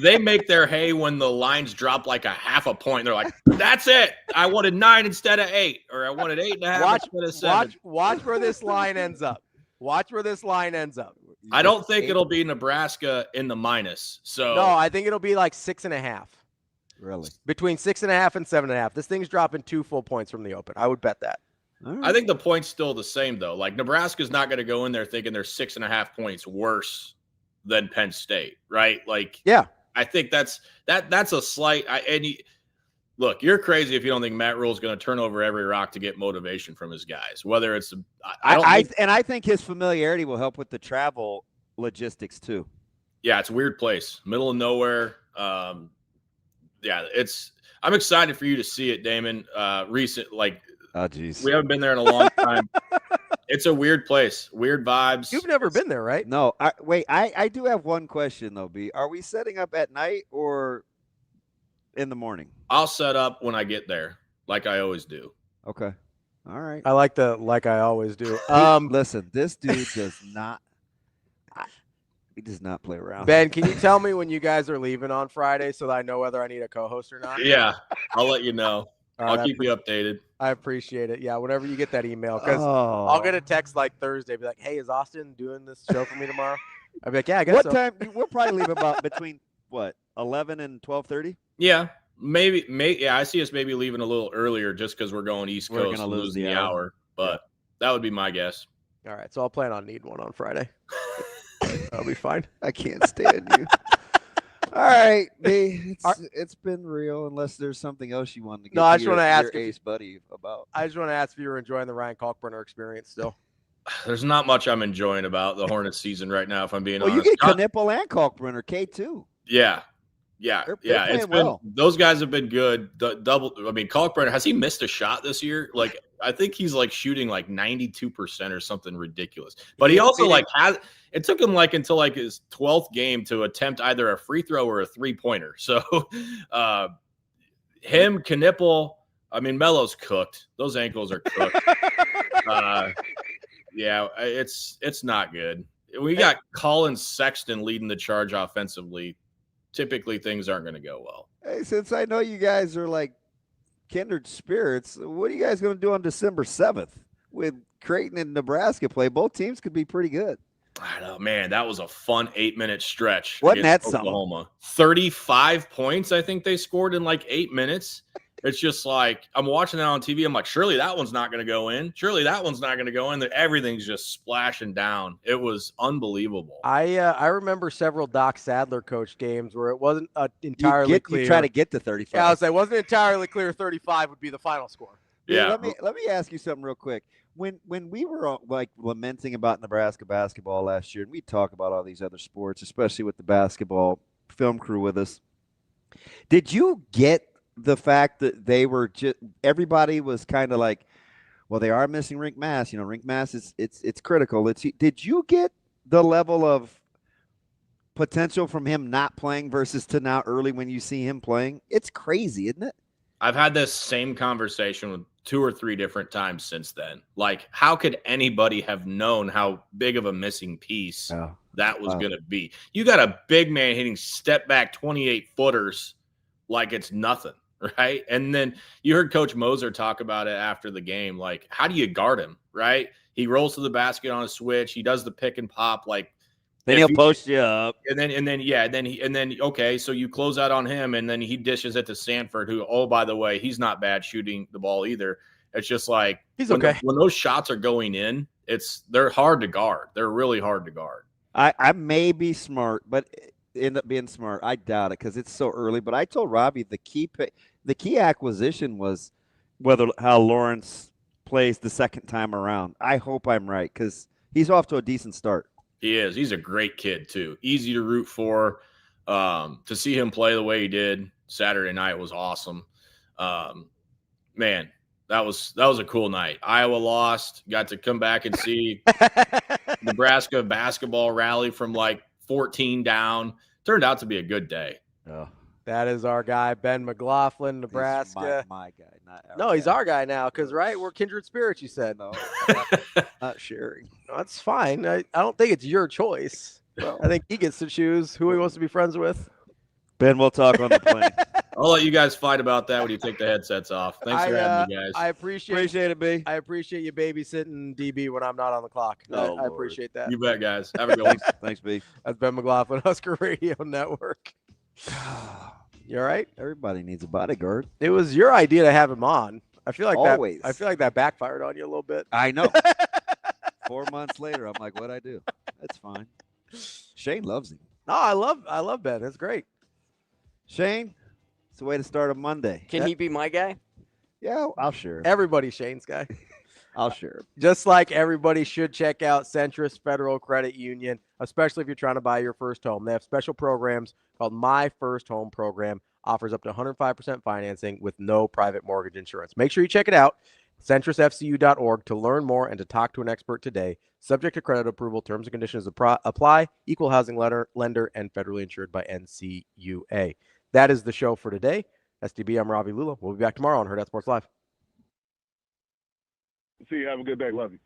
they make their hay when the lines drop like a half a point. They're like, that's it. I wanted 9 instead of 8, or I wanted 8.5 instead of 7. Watch where this line ends up. Watch where this line ends up. I don't think it'll be Nebraska in the minus. So no, I think it'll be like 6.5. Really? Between 6.5 and 7.5. This thing's dropping 2 full points from the open. I would bet that. I think the point's still the same, though. Like, Nebraska's not going to go in there thinking they're 6.5 points worse than Penn State, right? Like, yeah, I think that's a slight. Look, you're crazy if you don't think Matt Rule's going to turn over every rock to get motivation from his guys. Whether it's, I think his familiarity will help with the travel logistics too. Yeah, it's a weird place, middle of nowhere. Yeah, I'm excited for you to see it, Damon. Oh, geez. We haven't been there in a long time. It's a weird place. Weird vibes. You've never been there, right? No. I do have one question, though, B. Are we setting up at night or in the morning? I'll set up when I get there, like I always do. Okay. All right. I like the like I always do. Listen, this dude does not – he does not play around. Ben, can you tell me when you guys are leaving on Friday so that I know whether I need a co-host or not? Yeah, I'll let you know. I'll keep you updated. I appreciate it. Yeah, whenever you get that email, because I'll get a text like Thursday, be like, "Hey, is Austin doing this show for me tomorrow?" I'll be like, "Yeah, I guess What so." time? We'll probably leave about between 11 and 12:30. Yeah, maybe. Yeah, I see us maybe leaving a little earlier just because we're going East Coast. We're gonna lose losing the hour, but that would be my guess. All right, so I'll plan on needing one on Friday. That'll be fine. I can't stand you. All right, B. It's been real. Unless there's something else you wanted to get. No, I just want to ask your ace buddy about. I just want to ask if you were enjoying the Ryan Kalkbrenner experience still. There's not much I'm enjoying about the Hornets season right now, if I'm being honest. Well, you get Knipple and Kalkbrenner, K2. Yeah. They're It's been well. Those guys have been good. Kalkbrenner, has he missed a shot this year? Like, I think he's like shooting like 92% or something ridiculous. But he also it took him like until like his 12th game to attempt either a free throw or a 3-pointer. So him, Knipple, Melo's cooked. Those ankles are cooked. Yeah, it's not good. We got Colin Sexton leading the charge offensively. Typically, things aren't going to go well. Hey, since I know you guys are like kindred spirits, what are you guys going to do on December 7th with Creighton and Nebraska play? Both teams could be pretty good. I know, man. That was a fun 8-minute stretch. Wasn't that Oklahoma? 35 points, I think they scored in like 8 minutes. It's just like, I'm watching that on TV. I'm like, surely that one's not going to go in. Surely that one's not going to go in. Everything's just splashing down. It was unbelievable. I remember several Doc Sadler coach games where it wasn't entirely clear. You try to get to 35. Yeah, I was saying, it wasn't entirely clear 35 would be the final score. Yeah. Let me ask you something real quick. When we were like lamenting about Nebraska basketball last year, and we talk about all these other sports, especially with the basketball film crew with us, did you get the fact that they were everybody was kind of like, well, they are missing Rink Mass. Rink Mass it's critical. Did you get the level of potential from him not playing versus to now early when you see him playing? It's crazy, isn't it? I've had this same conversation with 2 or 3 different times since then. Like, how could anybody have known how big of a missing piece that was going to be? You got a big man hitting step back 28 footers like it's nothing. Right. And then you heard Coach Moser talk about it after the game. Like, how do you guard him? Right. He rolls to the basket on a switch. He does the pick and pop. Like, then he'll post you up. And then okay, so you close out on him, and then he dishes it to Sanford, who, oh, by the way, he's not bad shooting the ball either. It's just like he's okay. When those shots are going in, they're hard to guard. They're really hard to guard. I may be smart, but end up being smart. I doubt it because it's so early. But I told Robbie the key acquisition was how Lawrence plays the second time around. I hope I'm right because he's off to a decent start. He is. He's a great kid too. Easy to root for. To see him play the way he did Saturday night was awesome. Man, that was a cool night. Iowa lost. Got to come back and see Nebraska basketball rally from like 14 down. Turned out to be a good day. Oh. That is our guy, Ben McLAUGHLin, Nebraska. He's my guy, not he's our guy now because, right, we're kindred spirits, you said. No, not sharing. No, that's fine. I don't think it's your choice. Well, I think he gets to choose who he wants to be friends with. Ben, we'll talk on the plane. I'll let you guys fight about that when you take the headsets off. Thanks for having me, guys. I appreciate it, B. I appreciate you babysitting DB when I'm not on the clock. I appreciate that. You bet, guys. Have a good one. Thanks, B. That's Ben McLAUGHLin, Husker Radio Network. You all right? Everybody needs a bodyguard. It was your idea to have him on. I feel like always. I feel like that backfired on you a little bit. I know. 4 months later, I'm like, what'd I do? That's fine. Shane loves him. No, I love Ben. It's great. Shane, it's a way to start a Monday. Can he be my guy? Yeah, I'll share. Everybody's Shane's guy. I'll share. Just like everybody should check out Centrist Federal Credit Union, especially if you're trying to buy your first home. They have special programs called My First Home Program. Offers up to 105% financing with no private mortgage insurance. Make sure you check it out. CentristFCU.org to learn more and to talk to an expert today. Subject to credit approval, terms and conditions apply. Equal housing lender and federally insured by NCUA. That is the show for today. SDB, I'm Ravi Lulla. We'll be back tomorrow on Hurrdat Sports Live. See you. Have a good day. Love you.